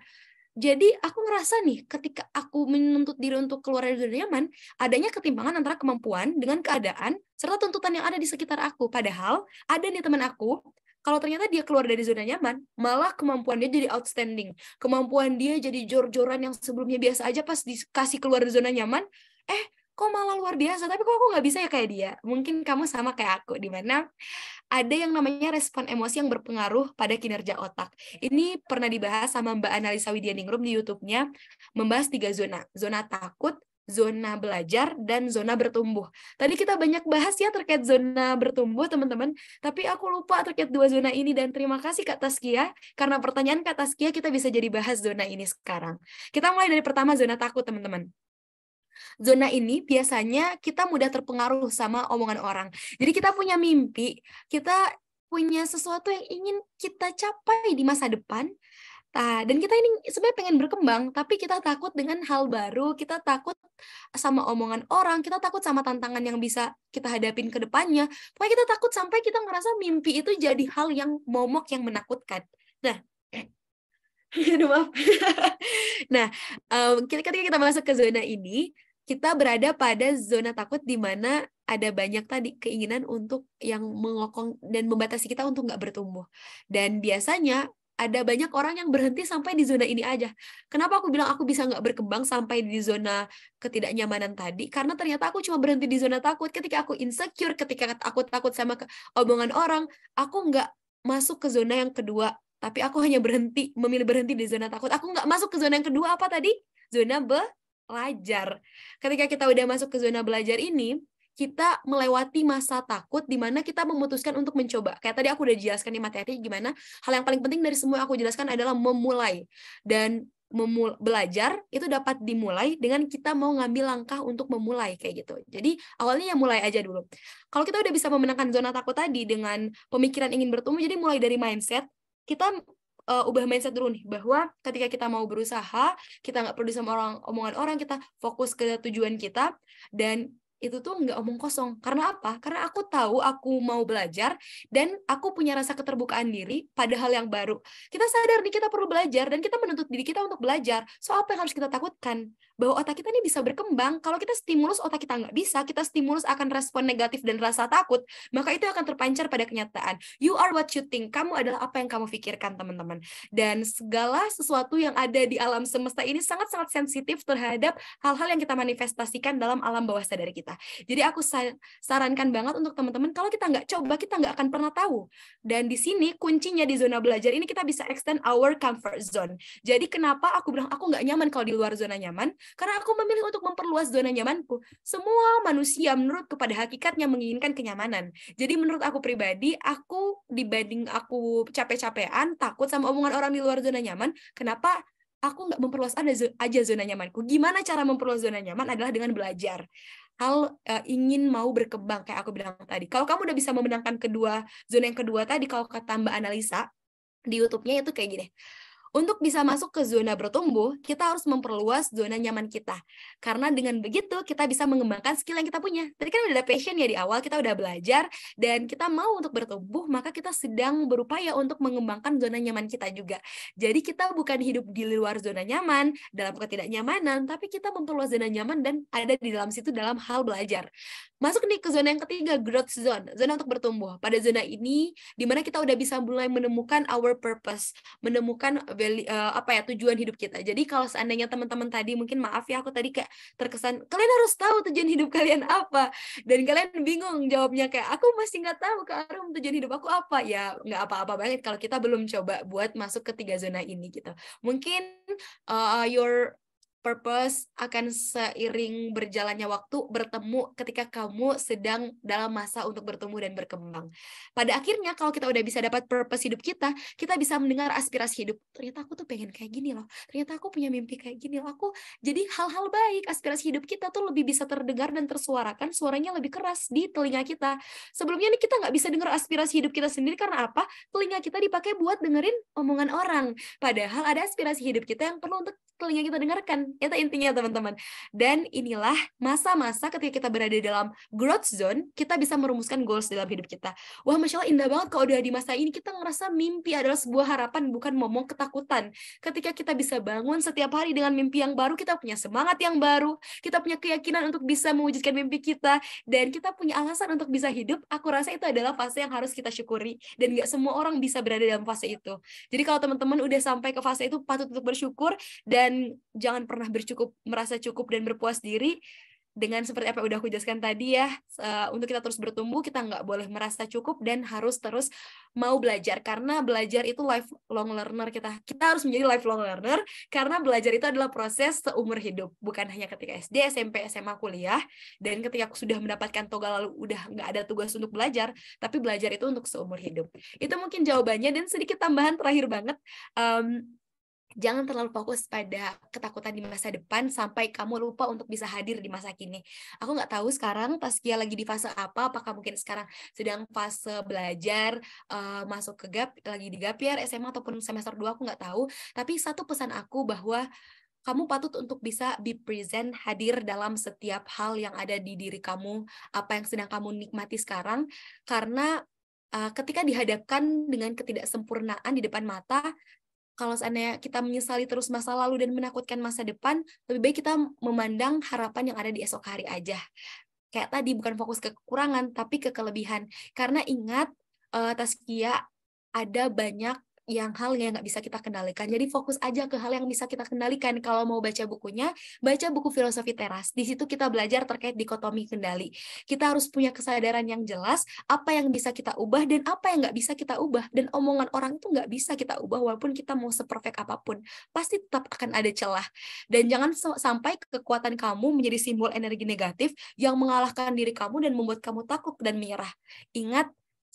Jadi aku ngerasa nih, ketika aku menuntut diri untuk keluar dari zona nyaman, adanya ketimpangan antara kemampuan dengan keadaan, serta tuntutan yang ada di sekitar aku. Padahal ada nih teman aku, kalau ternyata dia keluar dari zona nyaman, malah kemampuan dia jadi outstanding. Kemampuan dia jadi jor-joran yang sebelumnya biasa aja, pas dikasih keluar dari zona nyaman, kok malah luar biasa, tapi kok aku nggak bisa ya kayak dia. Mungkin kamu sama kayak aku, di mana ada yang namanya respon emosi yang berpengaruh pada kinerja otak. Ini pernah dibahas sama Mbak Analisa Widyaningrum di YouTube-nya, membahas 3 zona. Zona takut, zona belajar, dan zona bertumbuh. Tadi kita banyak bahas ya terkait zona bertumbuh, teman-teman, tapi aku lupa terkait 2 zona ini, dan terima kasih Kak Tazkia, karena pertanyaan Kak Tazkia kita bisa jadi bahas zona ini sekarang. Kita mulai dari pertama, zona takut, teman-teman. Zona ini biasanya kita mudah terpengaruh sama omongan orang. Jadi kita punya mimpi, kita punya sesuatu yang ingin kita capai di masa depan, kita. Dan kita ini sebenarnya pengen berkembang, tapi kita takut dengan hal baru, kita takut sama omongan orang, kita takut sama tantangan yang bisa kita hadapin ke depannya. Pokoknya kita takut sampai kita ngerasa mimpi itu jadi hal yang momok, yang menakutkan. Nah, aduh maaf. Nah, ketika kita masuk ke zona ini, kita berada pada zona takut di mana ada banyak tadi keinginan untuk yang mengokong dan membatasi kita untuk nggak bertumbuh. Dan biasanya ada banyak orang yang berhenti sampai di zona ini aja. Kenapa aku bilang aku bisa nggak berkembang sampai di zona ketidaknyamanan tadi? Karena ternyata aku cuma berhenti di zona takut. Ketika aku insecure, ketika aku takut sama omongan orang, aku nggak masuk ke zona yang kedua. Tapi aku hanya memilih berhenti di zona takut. Aku nggak masuk ke zona yang kedua, apa tadi? Zona belajar. Ketika kita udah masuk ke zona belajar ini, kita melewati masa takut di mana kita memutuskan untuk mencoba. Kayak tadi aku udah jelaskan di materi gimana hal yang paling penting dari semua yang aku jelaskan adalah memulai. Dan belajar itu dapat dimulai dengan kita mau ngambil langkah untuk memulai kayak gitu. Jadi awalnya ya mulai aja dulu. Kalau kita udah bisa memenangkan zona takut tadi dengan pemikiran ingin bertumbuh, jadi mulai dari mindset, kita ubah mindset dulu nih, bahwa ketika kita mau berusaha, kita nggak peduli sama omongan orang, kita fokus ke tujuan kita, dan itu tuh nggak omong kosong. Karena apa? Karena aku tahu aku mau belajar dan aku punya rasa keterbukaan diri pada hal yang baru. Kita sadar nih kita perlu belajar dan kita menuntut diri kita untuk belajar. So apa yang harus kita takutkan? Bahwa otak kita ini bisa berkembang. Kalau kita stimulus otak kita nggak bisa, kita stimulus akan respon negatif dan rasa takut, maka itu akan terpancar pada kenyataan. You are what you think. Kamu adalah apa yang kamu pikirkan, teman-teman. Dan segala sesuatu yang ada di alam semesta ini sangat-sangat sensitif terhadap hal-hal yang kita manifestasikan dalam alam bawah sadar kita. Jadi aku sarankan banget untuk teman-teman, kalau kita nggak coba, kita nggak akan pernah tahu. Dan di sini kuncinya di zona belajar ini kita bisa extend our comfort zone. Jadi kenapa aku bilang aku nggak nyaman kalau di luar zona nyaman? Karena aku memilih untuk memperluas zona nyamanku. Semua manusia menurut kepada hakikatnya menginginkan kenyamanan. Jadi menurut aku pribadi, aku dibanding aku capek-capean, takut sama omongan orang di luar zona nyaman, kenapa aku nggak memperluas aja zona nyamanku? Gimana cara memperluas zona nyaman adalah dengan belajar. Ingin mau berkembang kayak aku bilang tadi. Kalau kamu udah bisa memenangkan zona yang kedua tadi, kalau kata Mbak Analisa di YouTube-nya itu kayak gini. Untuk bisa masuk ke zona bertumbuh, kita harus memperluas zona nyaman kita. Karena dengan begitu, kita bisa mengembangkan skill yang kita punya. Tadi kan udah ada passion ya di awal, kita udah belajar, dan kita mau untuk bertumbuh, maka kita sedang berupaya untuk mengembangkan zona nyaman kita juga. Jadi kita bukan hidup di luar zona nyaman, dalam ketidaknyamanan, tapi kita memperluas zona nyaman dan ada di dalam situ dalam hal belajar. Masuk nih ke zona yang ketiga, growth zone, zona untuk bertumbuh. Pada zona ini, di mana kita udah bisa mulai menemukan our purpose, menemukan tujuan hidup kita. Jadi kalau seandainya teman-teman tadi, mungkin maaf ya aku tadi kayak terkesan kalian harus tahu tujuan hidup kalian apa, dan kalian bingung jawabnya kayak aku masih nggak tahu Kak Arum tujuan hidup aku apa. Ya nggak apa-apa banget kalau kita belum coba buat masuk ke 3 zona ini gitu. Mungkin your purpose akan seiring berjalannya waktu bertemu ketika kamu sedang dalam masa untuk bertumbuh dan berkembang. Pada akhirnya kalau kita udah bisa dapat purpose hidup kita bisa mendengar aspirasi hidup. Ternyata aku tuh pengen kayak gini loh. Ternyata aku punya mimpi kayak gini loh. Jadi hal-hal baik, aspirasi hidup kita tuh lebih bisa terdengar dan tersuarakan, suaranya lebih keras di telinga kita. Sebelumnya nih kita nggak bisa dengar aspirasi hidup kita sendiri karena apa? Telinga kita dipakai buat dengerin omongan orang. Padahal ada aspirasi hidup kita yang perlu untuk telinga kita dengarkan. Itu intinya teman-teman. Dan inilah masa-masa ketika kita berada dalam growth zone, kita bisa merumuskan goals dalam hidup kita. Wah, Masya Allah indah banget kalau udah di masa ini kita ngerasa mimpi adalah sebuah harapan, bukan momong ketakutan. Ketika kita bisa bangun setiap hari dengan mimpi yang baru, kita punya semangat yang baru, kita punya keyakinan untuk bisa mewujudkan mimpi kita, dan kita punya alasan untuk bisa hidup. Aku rasa itu adalah fase yang harus kita syukuri, dan gak semua orang bisa berada dalam fase itu. Jadi kalau teman-teman udah sampai ke fase itu, patut untuk bersyukur, dan jangan pernah merasa cukup dan berpuas diri dengan seperti apa yang udah aku jelaskan tadi ya. Untuk kita terus bertumbuh, kita nggak boleh merasa cukup dan harus terus mau belajar, karena belajar itu lifelong learner. Kita harus menjadi lifelong learner, karena belajar itu adalah proses seumur hidup, bukan hanya ketika SD, SMP, SMA, kuliah, dan ketika aku sudah mendapatkan toga lalu udah nggak ada tugas untuk belajar, tapi belajar itu untuk seumur hidup. Itu mungkin jawabannya, dan sedikit tambahan terakhir banget. Jangan terlalu fokus pada ketakutan di masa depan sampai kamu lupa untuk bisa hadir di masa kini. Aku nggak tahu sekarang Taskia lagi di fase apa, apakah mungkin sekarang sedang fase belajar, masuk ke lagi di gap year, SMA ataupun semester 2, aku nggak tahu. Tapi satu pesan aku bahwa kamu patut untuk bisa be present, hadir dalam setiap hal yang ada di diri kamu, apa yang sedang kamu nikmati sekarang, karena ketika dihadapkan dengan ketidaksempurnaan di depan mata, kalau seandainya kita menyesali terus masa lalu dan menakutkan masa depan, lebih baik kita memandang harapan yang ada di esok hari aja. Kayak tadi, bukan fokus ke kekurangan, tapi ke kelebihan. Karena ingat, Taskia, ada banyak hal yang nggak bisa kita kendalikan. Jadi fokus aja ke hal yang bisa kita kendalikan. Kalau mau baca bukunya, baca buku Filosofi Teras. Di situ kita belajar terkait dikotomi kendali. Kita harus punya kesadaran yang jelas, apa yang bisa kita ubah dan apa yang nggak bisa kita ubah. Dan omongan orang itu nggak bisa kita ubah walaupun kita mau seperfect apapun. Pasti tetap akan ada celah. Dan jangan sampai kekuatan kamu menjadi simbol energi negatif yang mengalahkan diri kamu dan membuat kamu takut dan menyerah. Ingat,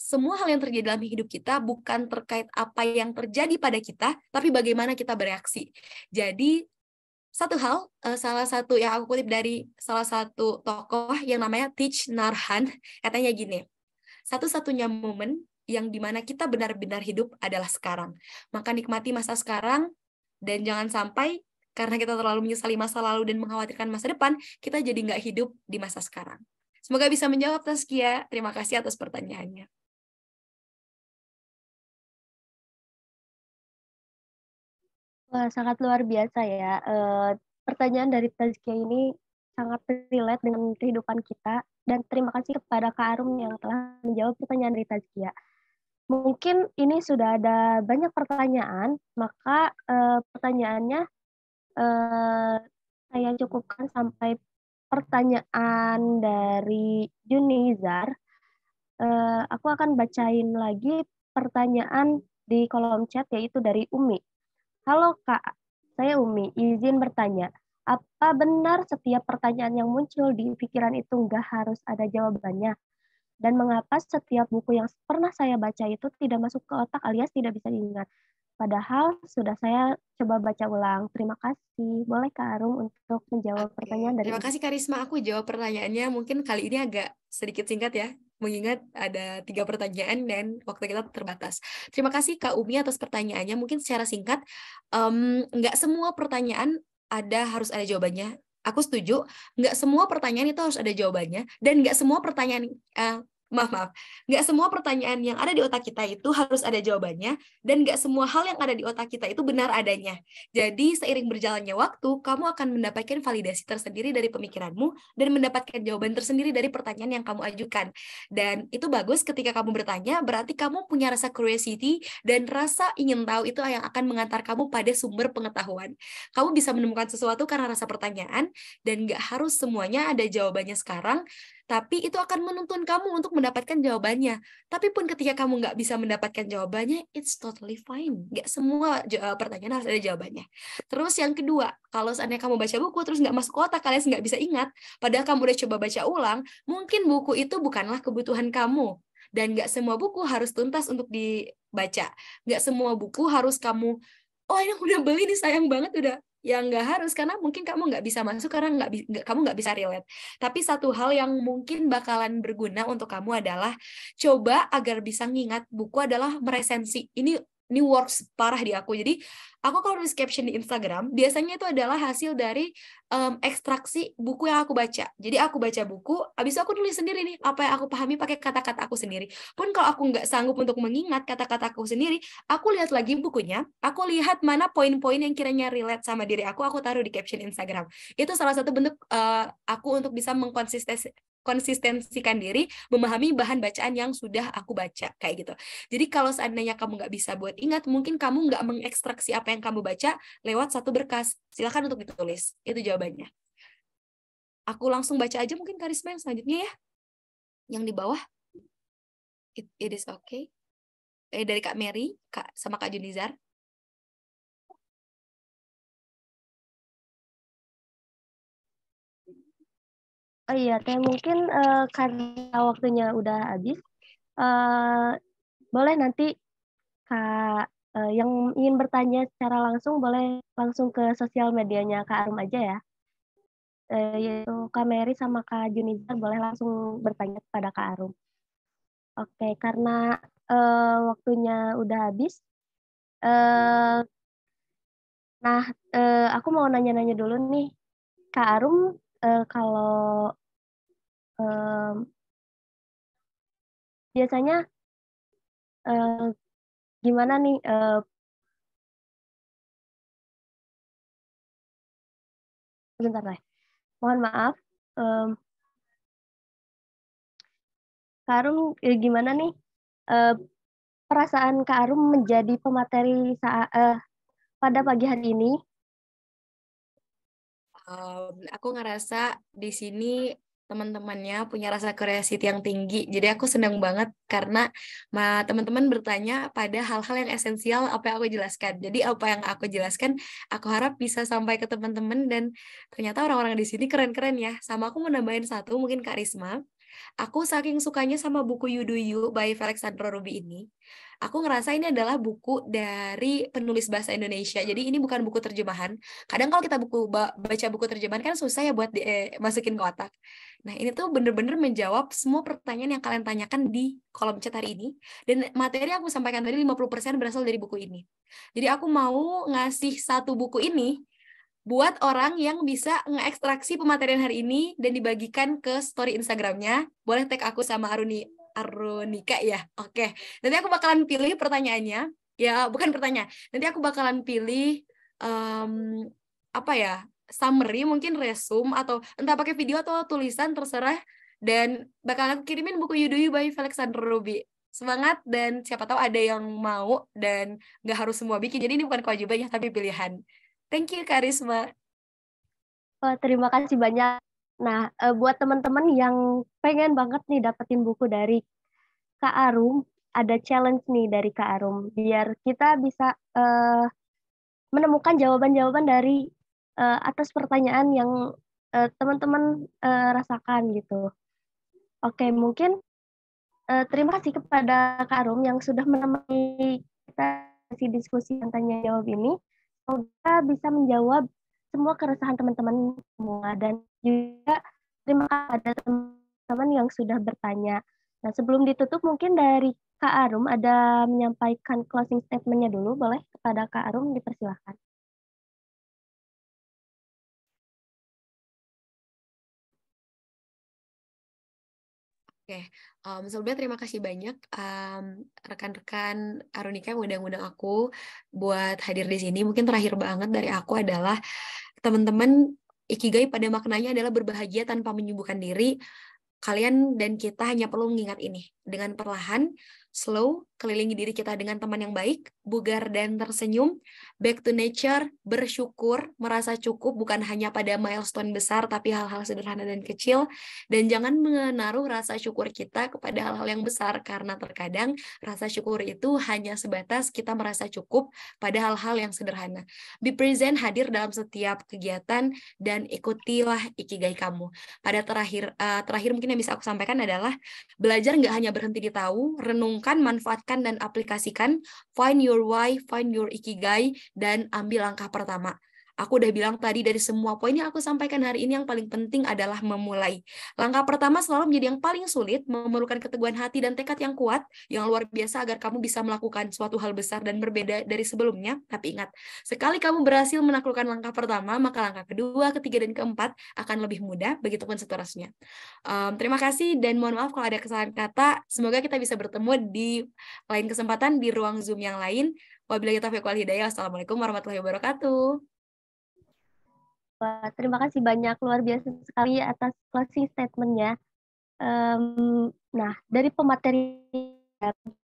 semua hal yang terjadi dalam hidup kita bukan terkait apa yang terjadi pada kita, tapi bagaimana kita bereaksi. Jadi, satu hal, salah satu yang aku kutip dari salah satu tokoh yang namanya Thich Nhat Hanh, katanya gini, satu-satunya momen yang dimana kita benar-benar hidup adalah sekarang. Maka nikmati masa sekarang, dan jangan sampai karena kita terlalu menyesali masa lalu dan mengkhawatirkan masa depan, kita jadi nggak hidup di masa sekarang. Semoga bisa menjawab, Taskia. Terima kasih atas pertanyaannya. Wah, sangat luar biasa ya. Pertanyaan dari Tazkia ini sangat relate dengan kehidupan kita. Dan terima kasih kepada Kak Arum yang telah menjawab pertanyaan dari Tazkia. Mungkin ini sudah ada banyak pertanyaan, maka pertanyaannya saya cukupkan sampai pertanyaan dari Junizar. Aku akan bacain lagi pertanyaan di kolom chat, yaitu dari Umi. Halo Kak, saya Umi, izin bertanya, apa benar setiap pertanyaan yang muncul di pikiran itu nggak harus ada jawabannya? Dan mengapa setiap buku yang pernah saya baca itu tidak masuk ke otak alias tidak bisa diingat? Padahal sudah saya coba baca ulang. Terima kasih. Boleh Kak Arum untuk menjawab pertanyaan dari Terima Umi? kasih Karisma, aku jawab pertanyaannya mungkin kali ini agak sedikit singkat ya, mengingat ada 3 pertanyaan dan waktu kita terbatas. Terima kasih Kak Umi atas pertanyaannya. Mungkin secara singkat, nggak semua pertanyaan harus ada jawabannya. Aku setuju, nggak semua pertanyaan itu harus ada jawabannya, dan nggak semua pertanyaan, nggak semua pertanyaan yang ada di otak kita itu harus ada jawabannya, dan nggak semua hal yang ada di otak kita itu benar adanya. Jadi seiring berjalannya waktu, kamu akan mendapatkan validasi tersendiri dari pemikiranmu dan mendapatkan jawaban tersendiri dari pertanyaan yang kamu ajukan. Dan itu bagus ketika kamu bertanya, berarti kamu punya rasa curiosity dan rasa ingin tahu, itu yang akan mengantar kamu pada sumber pengetahuan. Kamu bisa menemukan sesuatu karena rasa pertanyaan, dan nggak harus semuanya ada jawabannya sekarang, tapi itu akan menuntun kamu untuk mendapatkan jawabannya. Tapi pun ketika kamu nggak bisa mendapatkan jawabannya, it's totally fine. Nggak semua pertanyaan harus ada jawabannya. Terus yang kedua, kalau seandainya kamu baca buku terus nggak masuk otak, kalian nggak bisa ingat, padahal kamu udah coba baca ulang, mungkin buku itu bukanlah kebutuhan kamu. Dan nggak semua buku harus tuntas untuk dibaca. Nggak semua buku harus kamu, oh ini udah beli nih, sayang banget udah. Ya nggak harus, karena mungkin kamu nggak bisa masuk karena kamu nggak bisa relate. Tapi satu hal yang mungkin bakalan berguna untuk kamu adalah coba agar bisa ngingat buku adalah meresensi. Ini works parah di aku. Jadi aku kalau nulis caption di Instagram, biasanya itu adalah hasil dari ekstraksi buku yang aku baca. Jadi aku baca buku, habis itu aku nulis sendiri nih apa yang aku pahami pakai kata-kata aku sendiri. Pun kalau aku nggak sanggup untuk mengingat kata-kata aku sendiri, aku lihat lagi bukunya, aku lihat mana poin-poin yang kiranya relate sama diri aku taruh di caption Instagram. Itu salah satu bentuk aku untuk bisa konsistensikan diri, memahami bahan bacaan yang sudah aku baca, kayak gitu. Jadi kalau seandainya kamu nggak bisa buat ingat, mungkin kamu nggak mengekstraksi apa yang kamu baca lewat satu berkas. Silakan untuk ditulis. Itu jawabannya. Aku langsung baca aja mungkin Karisma yang selanjutnya ya. Yang di bawah. It is okay. Dari Kak Mary, sama Kak Junizar. Oh iya, Teh, mungkin karena waktunya udah habis, boleh nanti Kak Yang ingin bertanya secara langsung boleh langsung ke sosial medianya Kak Arum aja ya. Yaitu Kak Mary sama Kak Junizar boleh langsung bertanya kepada Kak Arum. Oke, karena waktunya udah habis. Nah, aku mau nanya-nanya dulu nih, Kak Arum, kalau biasanya gimana nih? Bentar deh, mohon maaf. Kak Arum, gimana nih perasaan Kak Arum menjadi pemateri pada pagi hari ini? Aku ngerasa di sini teman-temannya punya rasa curiosity yang tinggi. Jadi aku senang banget karena teman-teman bertanya pada hal-hal yang esensial apa yang aku jelaskan. Jadi apa yang aku jelaskan, aku harap bisa sampai ke teman-teman dan ternyata orang-orang di sini keren-keren ya. Sama aku mau nambahin satu, mungkin Kak Risma. Aku saking sukanya sama buku You Do You by Alexandra Ruby ini. Aku ngerasa ini adalah buku dari penulis bahasa Indonesia. Jadi ini bukan buku terjemahan. Kadang kalau kita baca buku terjemahan kan susah ya buat masukin ke otak. Nah, ini tuh bener-bener menjawab semua pertanyaan yang kalian tanyakan di kolom chat hari ini. Dan materi yang aku sampaikan tadi 50% berasal dari buku ini. Jadi aku mau ngasih satu buku ini buat orang yang bisa ngeekstraksi pematerian hari ini dan dibagikan ke story Instagramnya. Boleh tag aku sama Arunika ya. Oke. Nanti aku bakalan pilih pertanyaannya. Ya, bukan pertanyaan. Nanti aku bakalan pilih apa ya? Summary, mungkin resume atau entah pakai video atau tulisan terserah, dan bakalan aku kirimin buku You Do You by Alexandra Ruby. Semangat, dan siapa tahu ada yang mau dan nggak harus semua bikin. Jadi ini bukan kewajibannya tapi pilihan. Thank you Kak Risma. Terima kasih banyak. Nah, buat teman-teman yang pengen banget nih dapetin buku dari Kak Arum, ada challenge nih dari Kak Arum, biar kita bisa menemukan jawaban-jawaban dari atas pertanyaan yang teman-teman rasakan gitu. Oke, mungkin terima kasih kepada Kak Arum yang sudah menemani kita di diskusi yang tanya jawab ini. Semoga bisa menjawab semua keresahan teman-teman semua, dan juga terima kasih kepada teman-teman yang sudah bertanya. Nah, sebelum ditutup mungkin dari Kak Arum ada menyampaikan closing statement-nya dulu, boleh kepada Kak Arum, dipersilahkan. Oke, sebelumnya terima kasih banyak rekan-rekan Arunika yang undang-undang aku buat hadir di sini. Mungkin terakhir banget dari aku adalah teman-teman, ikigai pada maknanya adalah berbahagia tanpa menyibukkan diri. Kalian dan kita hanya perlu mengingat ini. Dengan perlahan, slow, kelilingi diri kita dengan teman yang baik, bugar dan tersenyum, back to nature, bersyukur, merasa cukup bukan hanya pada milestone besar, tapi hal-hal sederhana dan kecil, dan jangan menaruh rasa syukur kita kepada hal-hal yang besar, karena terkadang rasa syukur itu hanya sebatas kita merasa cukup pada hal-hal yang sederhana. Be present, hadir dalam setiap kegiatan, dan ikutilah ikigai kamu. Pada terakhir mungkin yang bisa aku sampaikan adalah belajar nggak hanya berhenti di tahu, renungkan, manfaatkan, dan aplikasikan. Find your why, find your ikigai, dan ambil langkah pertama. Aku udah bilang tadi, dari semua poin yang aku sampaikan hari ini, yang paling penting adalah memulai. Langkah pertama selalu menjadi yang paling sulit, memerlukan keteguhan hati dan tekad yang kuat, yang luar biasa agar kamu bisa melakukan suatu hal besar dan berbeda dari sebelumnya. Tapi ingat, sekali kamu berhasil menaklukkan langkah pertama, maka langkah kedua, ketiga, dan keempat akan lebih mudah, begitupun seterusnya. Terima kasih, dan mohon maaf kalau ada kesalahan kata. Semoga kita bisa bertemu di lain kesempatan di ruang Zoom yang lain. Wabillahi taufiq wal hidayah. Wassalamualaikum warahmatullahi wabarakatuh. Terima kasih banyak, luar biasa sekali atas closing statement-nya. Nah, dari pemateri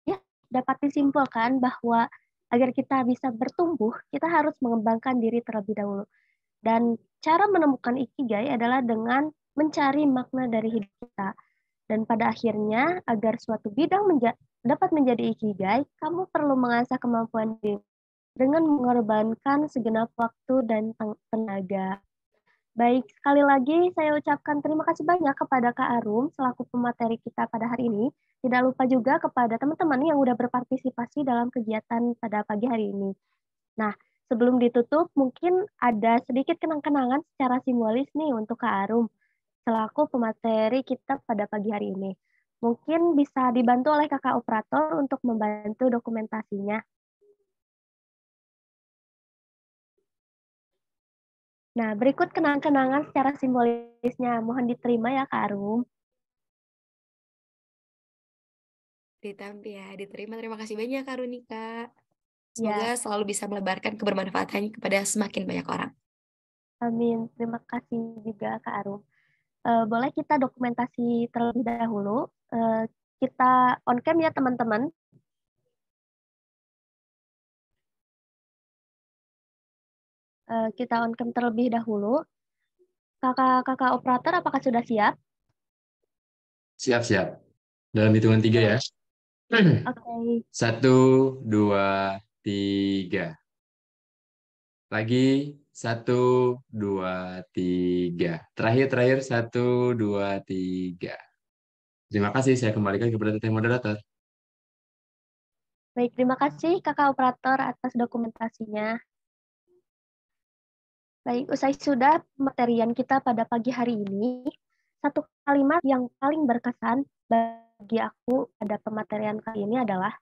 ya, dapat disimpulkan bahwa agar kita bisa bertumbuh, kita harus mengembangkan diri terlebih dahulu. Dan cara menemukan ikigai adalah dengan mencari makna dari hidup kita. Dan pada akhirnya, agar suatu bidang dapat menjadi ikigai, kamu perlu mengasah kemampuan diri dengan mengorbankan segenap waktu dan tenaga. Baik, sekali lagi saya ucapkan terima kasih banyak kepada Kak Arum selaku pemateri kita pada hari ini. Tidak lupa juga kepada teman-teman yang udah berpartisipasi dalam kegiatan pada pagi hari ini. Nah, sebelum ditutup, mungkin ada sedikit kenang-kenangan secara simbolis nih untuk Kak Arum, selaku pemateri kita pada pagi hari ini. Mungkin bisa dibantu oleh kakak operator untuk membantu dokumentasinya. Nah, berikut kenang-kenangan secara simbolisnya. Mohon diterima ya, Kak Arum. Ditampi ya, diterima. Terima kasih banyak, Kak Runika. Ya, Semoga selalu bisa melebarkan kebermanfaatannya kepada semakin banyak orang. amin. Terima kasih juga, Kak Arum. Boleh kita dokumentasi terlebih dahulu. Kita on cam ya, teman-teman. Kita on cam terlebih dahulu. Kakak operator, apakah sudah siap? Siap. Dalam hitungan 3 ya. Oke. 1, 2, 3. Lagi 1, 2, 3. Terakhir 1, 2, 3. Terima kasih. Saya kembalikan kepada tim moderator. Baik, terima kasih kakak operator atas dokumentasinya. Baik, usai sudah materian kita pada pagi hari ini, satu kalimat yang paling berkesan bagi aku pada pematerian kali ini adalah,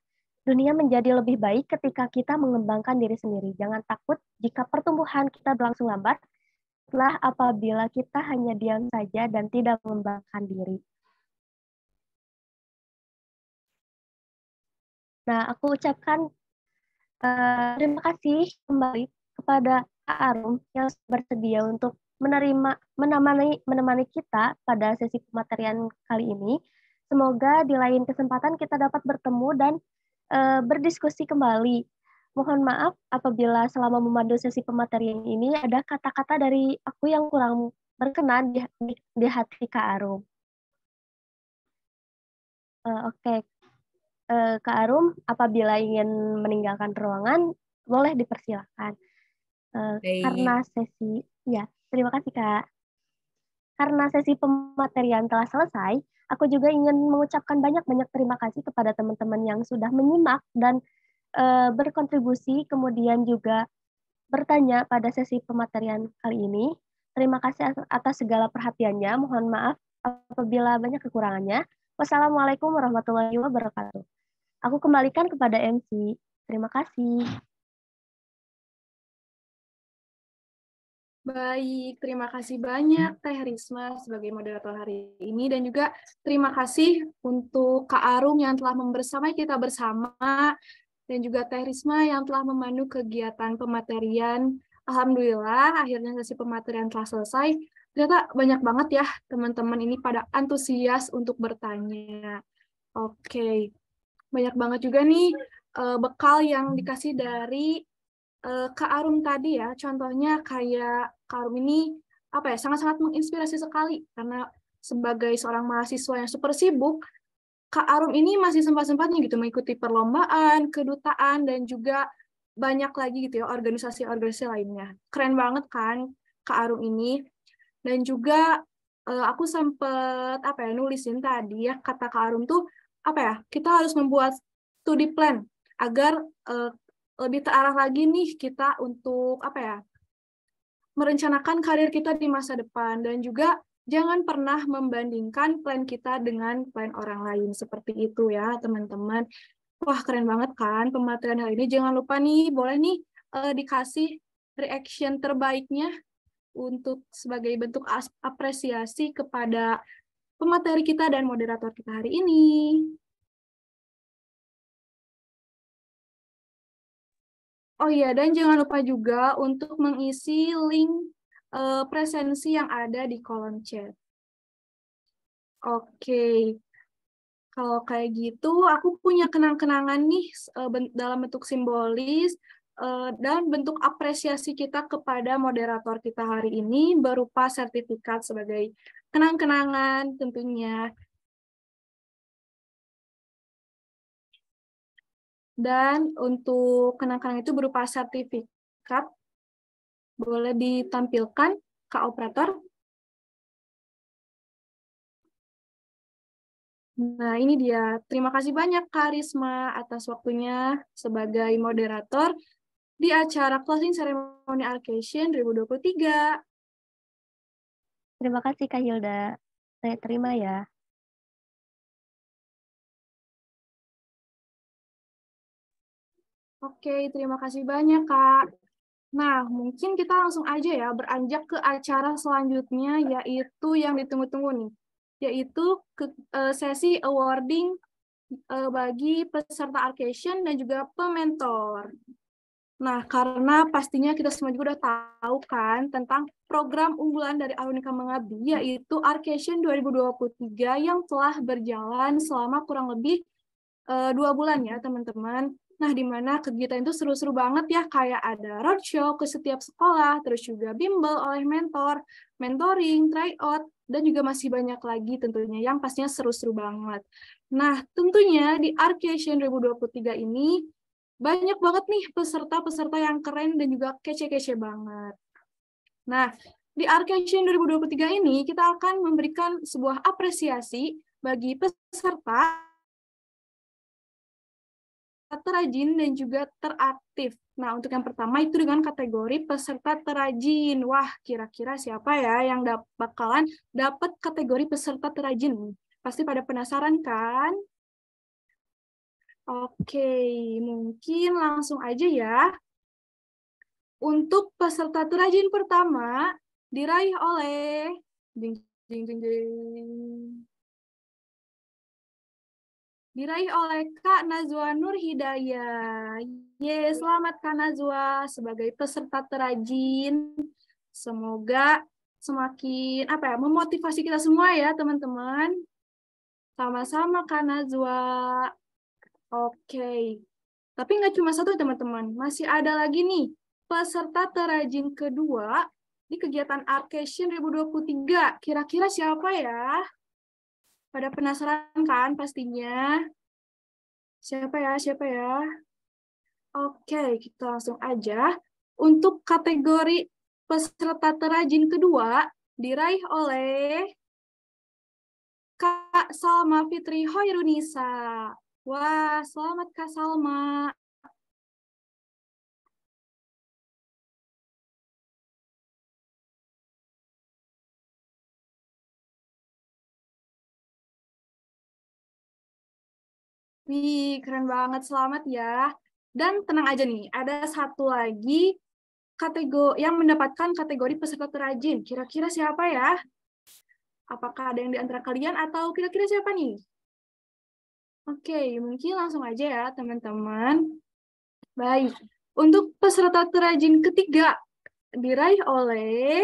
dunia menjadi lebih baik ketika kita mengembangkan diri sendiri. Jangan takut jika pertumbuhan kita berlangsung lambat, setelah apabila kita hanya diam saja dan tidak mengembangkan diri. Nah, aku ucapkan terima kasih kembali kepada Kak Arum yang bersedia untuk menemani kita pada sesi pematerian kali ini. Semoga di lain kesempatan kita dapat bertemu dan berdiskusi kembali. Mohon maaf apabila selama memandu sesi pematerian ini ada kata-kata dari aku yang kurang berkenan di hati Kak Arum. Oke. Kak Arum, apabila ingin meninggalkan ruangan, boleh dipersilakan. Karena sesi, ya, terima kasih Kak. Karena sesi pematerian telah selesai, aku juga ingin mengucapkan banyak-banyak terima kasih kepada teman-teman yang sudah menyimak dan berkontribusi, kemudian juga bertanya pada sesi pematerian kali ini. Terima kasih atas segala perhatiannya. Mohon maaf apabila banyak kekurangannya. Wassalamualaikum warahmatullahi wabarakatuh. Aku kembalikan kepada MC. Terima kasih. Baik, terima kasih banyak Teh Risma sebagai moderator hari ini, dan juga terima kasih untuk Kak Arum yang telah membersamai kita bersama, dan juga Teh Risma yang telah memandu kegiatan pematerian. Alhamdulillah, akhirnya sesi pematerian telah selesai. Ternyata banyak banget ya teman-teman ini pada antusias untuk bertanya. Oke, banyak banget juga nih bekal yang dikasih dari Kak Arum tadi ya. Contohnya kayak Kak Arum ini sangat-sangat menginspirasi sekali, karena sebagai seorang mahasiswa yang super sibuk, Kak Arum ini masih sempat-sempatnya gitu mengikuti perlombaan, kedutaan, dan juga banyak lagi gitu ya organisasi-organisasi lainnya. Keren banget kan Kak Arum ini. Dan juga aku sempat nulisin tadi ya, kata Kak Arum tuh kita harus membuat studi plan agar lebih terarah lagi nih kita untuk merencanakan karir kita di masa depan, dan juga jangan pernah membandingkan plan kita dengan plan orang lain, seperti itu ya teman-teman. Wah, keren banget kan pematerian hari ini. Jangan lupa nih, boleh nih dikasih reaction terbaiknya untuk sebagai bentuk apresiasi kepada pemateri kita dan moderator kita hari ini. Oh iya, dan jangan lupa juga untuk mengisi link presensi yang ada di kolom chat. Oke, kalau kayak gitu, aku punya kenang-kenangan nih dalam bentuk simbolis dan bentuk apresiasi kita kepada moderator kita hari ini berupa sertifikat sebagai kenang-kenangan tentunya. Dan untuk kenang-kenangan itu berupa sertifikat, boleh ditampilkan, Kak Operator. Nah, ini dia. Terima kasih banyak Kak Risma atas waktunya sebagai moderator di acara Closing Ceremony Arcation 2023. Terima kasih Kak Hilda. Saya terima ya. Oke, terima kasih banyak Kak. Nah, mungkin kita langsung aja ya beranjak ke acara selanjutnya, yaitu yang ditunggu-tunggu nih, yaitu sesi awarding bagi peserta Arcation dan juga pementor. Nah, karena pastinya kita semua juga udah tahu kan tentang program unggulan dari Alunika Mengabdi, yaitu Arcation 2023 yang telah berjalan selama kurang lebih 2 bulan ya, teman-teman. Nah, di mana kegiatan itu seru-seru banget ya, kayak ada roadshow ke setiap sekolah, terus juga bimbel oleh mentor, mentoring, tryout, dan juga masih banyak lagi tentunya yang pastinya seru-seru banget. Nah, tentunya di Arcation 2023 ini banyak banget nih peserta-peserta yang keren dan juga kece-kece banget. Nah, di Arcation 2023 ini kita akan memberikan sebuah apresiasi bagi peserta terrajin dan juga teraktif. Nah, untuk yang pertama itu dengan kategori peserta terrajin. Wah, kira-kira siapa ya yang bakalan dapat kategori peserta terrajin? Pasti pada penasaran kan? Oke, mungkin langsung aja ya. Untuk peserta terrajin pertama diraih oleh diraih oleh Kak Nazwa Nur Hidayah. Selamat Kak Nazwa sebagai peserta terrajin. Semoga semakin memotivasi kita semua ya, teman-teman. Sama-sama Kak Nazwa. Oke. Tapi nggak cuma satu, teman-teman. Masih ada lagi nih peserta terrajin kedua di kegiatan Arcation 2023. Kira-kira siapa ya? Pada penasaran kan pastinya? Siapa ya? Siapa ya? Oke, kita langsung aja. Untuk kategori peserta terrajin kedua diraih oleh Kak Salma Fitri Hoirunisa. Wah, selamat Kak Salma. Wih, keren banget. Selamat ya. Dan tenang aja nih, ada satu lagi kategori yang mendapatkan kategori peserta terrajin. Kira-kira siapa ya? Apakah ada yang di antara kalian atau kira-kira siapa nih? Oke, mungkin langsung aja ya, teman-teman. Baik, untuk peserta terrajin ketiga diraih oleh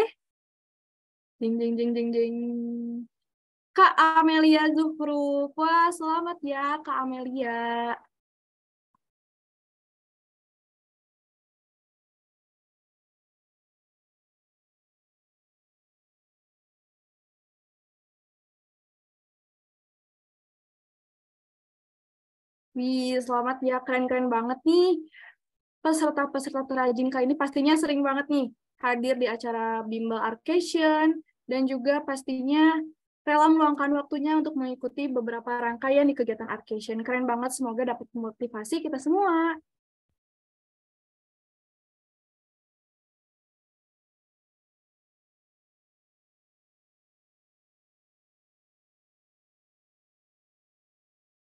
Kak Amelia Zuhru. Wah, selamat ya Kak Amelia. Wih, selamat ya, keren-keren banget nih. Peserta-peserta terrajin kali ini pastinya sering banget nih hadir di acara Bimbel Arcation dan juga pastinya rela meluangkan waktunya untuk mengikuti beberapa rangkaian di kegiatan Arcation. Keren banget, semoga dapat motivasi kita semua.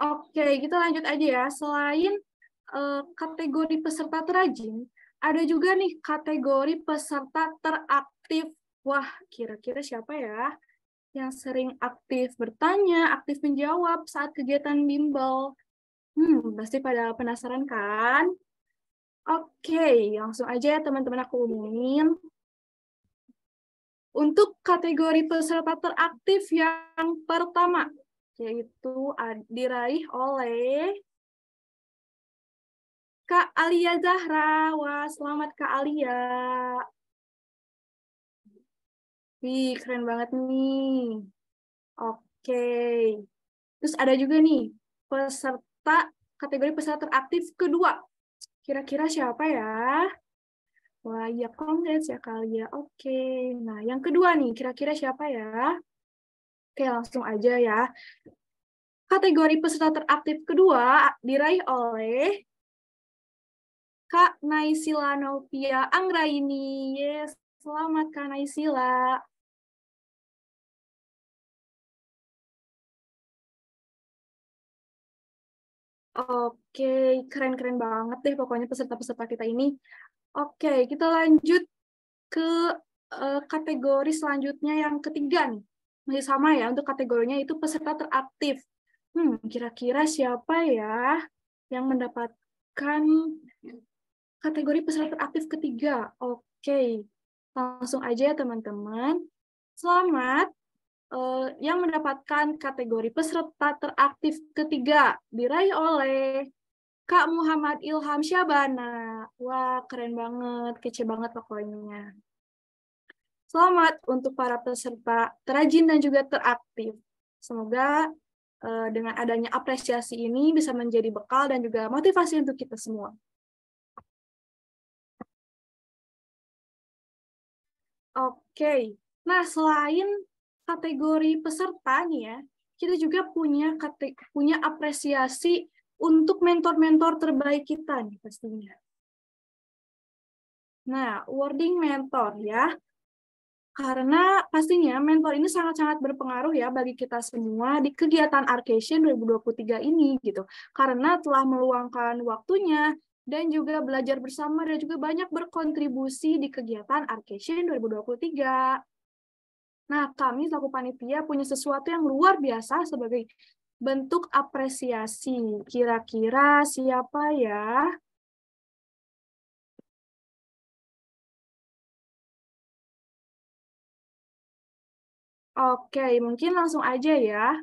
Oke, kita lanjut aja ya. Selain kategori peserta terrajin, ada juga nih kategori peserta teraktif. Wah, kira-kira siapa ya yang sering aktif bertanya, aktif menjawab saat kegiatan bimbel? Pasti pada penasaran kan? Oke, langsung aja ya teman-teman aku umumin. Untuk kategori peserta teraktif yang pertama, yaitu diraih oleh Kak Alia Zahra. Wah, selamat Kak Alia. Wih, keren banget nih. Oke. Terus ada juga nih, kategori peserta teraktif kedua. Kira-kira siapa ya? Wah, ya congrats ya Kak Alia. Oke. Nah, yang kedua nih, kira-kira siapa ya? Oke, langsung aja ya. Kategori peserta teraktif kedua diraih oleh Kak Naysila Novia Anggraini. Yes, selamat Kak Naysila. Oke, keren-keren banget deh pokoknya peserta-peserta kita ini. Oke, kita lanjut ke kategori selanjutnya yang ketiga nih. Masih sama ya, untuk kategorinya itu peserta teraktif. Kira-kira siapa ya yang mendapatkan kategori peserta teraktif ketiga? Oke, langsung aja ya teman-teman. Selamat yang mendapatkan kategori peserta teraktif ketiga diraih oleh Kak Muhammad Ilham Syabana. Wah, keren banget, kece banget pokoknya. Selamat untuk para peserta terajin dan juga teraktif. Semoga dengan adanya apresiasi ini bisa menjadi bekal dan juga motivasi untuk kita semua. Oke, nah selain kategori peserta nih ya, kita juga punya apresiasi untuk mentor-mentor terbaik kita nih pastinya. Nah, awarding mentor ya. Karena pastinya mentor ini sangat-sangat berpengaruh ya bagi kita semua di kegiatan Arcation 2023 ini gitu. Karena telah meluangkan waktunya dan juga belajar bersama dan juga banyak berkontribusi di kegiatan Arcation 2023. Nah, kami selaku panitia punya sesuatu yang luar biasa sebagai bentuk apresiasi. Kira-kira siapa ya? Oke, mungkin langsung aja ya.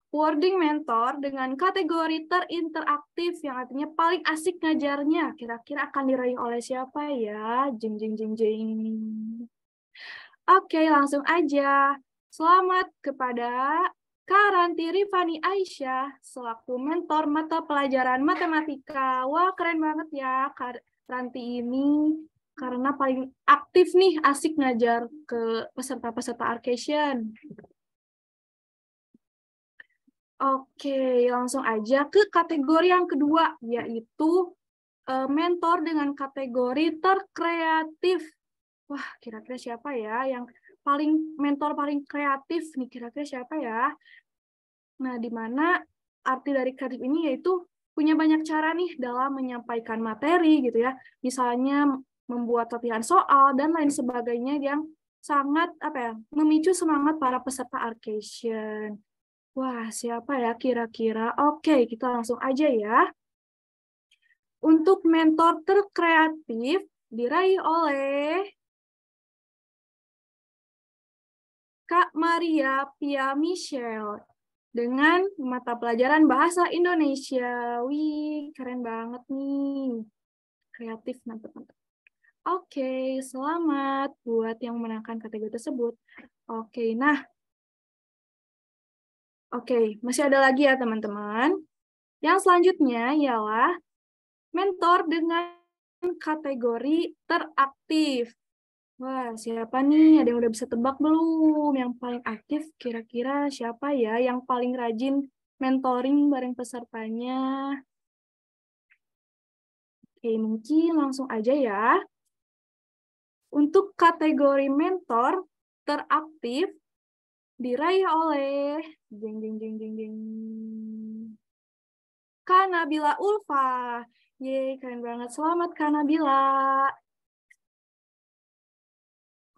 Wording mentor dengan kategori terinteraktif yang artinya paling asik ngajarnya. Kira-kira akan diraih oleh siapa ya? Jeng jeng jeng jeng. Oke, langsung aja. Selamat kepada Kak Ranti Rifani Aisyah selaku mentor mata pelajaran matematika. Wah, keren banget ya Kak Ranti ini karena paling aktif nih, asik ngajar ke peserta-peserta Arcation. Oke, langsung aja ke kategori yang kedua, yaitu mentor dengan kategori terkreatif. Wah, kira-kira siapa ya yang mentor paling kreatif nih, kira-kira siapa ya? Nah, di mana arti dari kreatif ini yaitu punya banyak cara nih dalam menyampaikan materi gitu ya. Misalnya membuat latihan soal dan lain sebagainya yang sangat memicu semangat para peserta Arcation. Wah, siapa ya kira-kira? Oke, kita langsung aja ya. Untuk mentor terkreatif diraih oleh Kak Maria Pia Michelle dengan mata pelajaran Bahasa Indonesia. Wih, keren banget nih. Kreatif, mantap-mantap. Oke, selamat buat yang memenangkan kategori tersebut. Oke, nah. Oke, masih ada lagi ya teman-teman. Yang selanjutnya ialah mentor dengan kategori teraktif. Wah, siapa nih? Ada yang udah bisa tebak belum? Yang paling aktif kira-kira siapa ya yang paling rajin mentoring bareng pesertanya? Oke, mungkin langsung aja ya. Untuk kategori mentor teraktif diraih oleh jeng jeng jeng jeng jeng Kak Nabila Ulfa. Yeay, keren banget. Selamat Kak Nabila.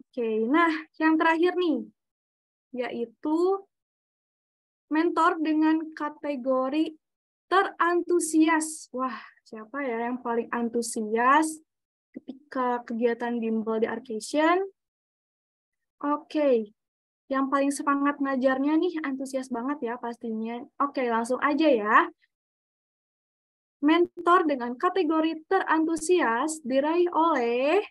Oke, nah yang terakhir nih, yaitu mentor dengan kategori terantusias. Wah, siapa ya yang paling antusias ketika kegiatan bimbel di Arcation? Oke, yang paling semangat ngajarnya nih, antusias banget ya pastinya. Oke, langsung aja ya. Mentor dengan kategori terantusias diraih oleh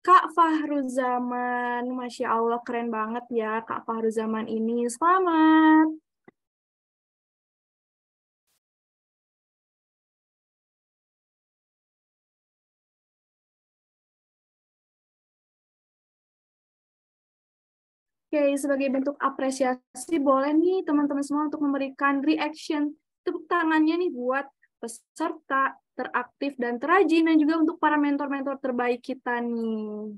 Kak Fahruzaman. Masya Allah, keren banget ya Kak Fahruzaman ini. Selamat. Oke, sebagai bentuk apresiasi, boleh nih teman-teman semua untuk memberikan reaction tepuk tangannya nih buat peserta teraktif dan terajin, dan juga untuk para mentor-mentor terbaik kita nih.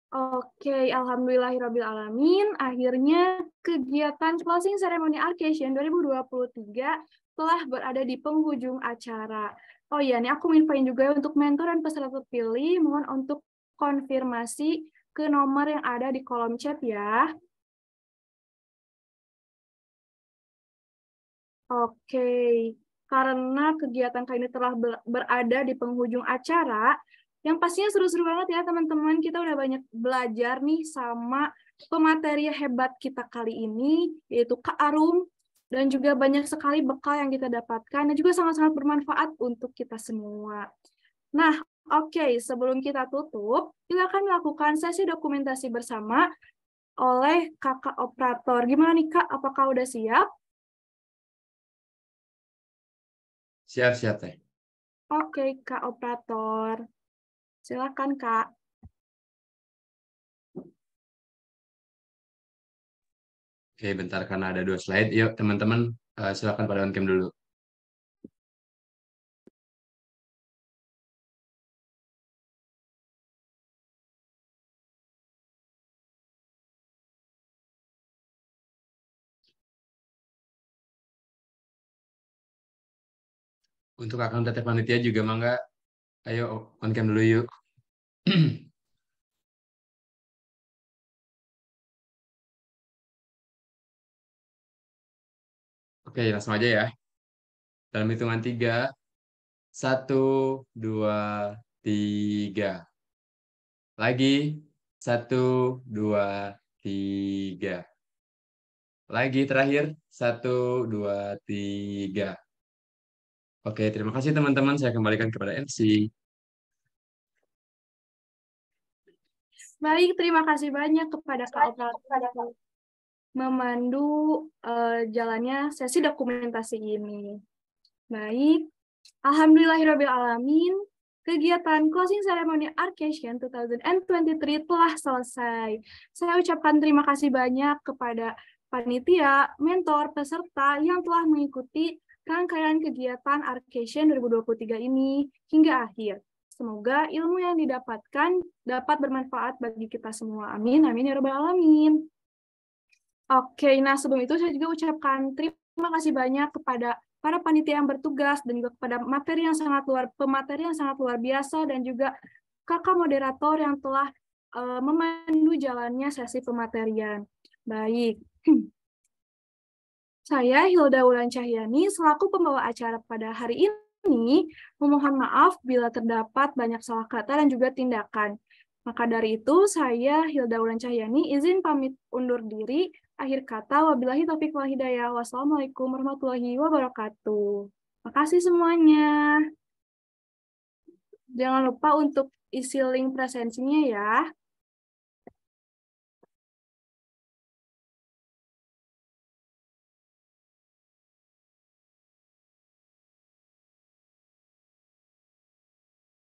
Oke, alhamdulillahirrabbilalamin. Akhirnya kegiatan closing ceremony Arcasian 2023 telah berada di penghujung acara. Oh iya, nih aku infoin juga untuk mentor dan peserta terpilih, mohon untuk konfirmasi ke nomor yang ada di kolom chat ya. Oke, karena kegiatan kali ini telah berada di penghujung acara, yang pastinya seru-seru banget ya teman-teman. Kita udah banyak belajar nih sama pemateri hebat kita kali ini, yaitu Kak Arum, dan juga banyak sekali bekal yang kita dapatkan, dan juga sangat-sangat bermanfaat untuk kita semua. Nah, oke, sebelum kita tutup, kita akan melakukan sesi dokumentasi bersama oleh Kakak Operator. Gimana nih Kak, apakah udah siap? Siap, Teh. Oke, Kak Operator. Silakan, Kak. Oke, bentar karena ada 2 slide. Yuk, teman-teman, silakan pada on cam dulu. Untuk akun teteh panitia juga mangga. Ayo on cam dulu yuk. Oke, langsung aja ya. Dalam hitungan 3, 1, 2, 3. Lagi, 1, 2, 3. Lagi terakhir, 1, 2, 3. Oke, terima kasih teman-teman. Saya kembalikan kepada MC. Baik, terima kasih banyak kepada Kak Operator memandu jalannya sesi dokumentasi ini. Baik, alhamdulillahirrabbilalamin, kegiatan closing ceremony Arcasian 2023 telah selesai. Saya ucapkan terima kasih banyak kepada panitia, mentor, peserta yang telah mengikuti rangkaian kegiatan Arcasian 2023 ini hingga akhir. Semoga ilmu yang didapatkan dapat bermanfaat bagi kita semua. Amin, amin ya rabbal alamin. Oke, nah sebelum itu saya juga ucapkan terima kasih banyak kepada para panitia yang bertugas dan juga kepada pemateri yang sangat luar biasa, dan juga kakak moderator yang telah memandu jalannya sesi pematerian. Baik. Saya Hilda Wulan Cahyani selaku pembawa acara pada hari ini memohon maaf bila terdapat banyak salah kata dan juga tindakan. Maka dari itu, saya Hilda Wulan Cahyani izin pamit undur diri. Akhir kata, wabillahi taufiq wal hidayah. Wassalamualaikum warahmatullahi wabarakatuh. Makasih semuanya. Jangan lupa untuk isi link presensinya ya.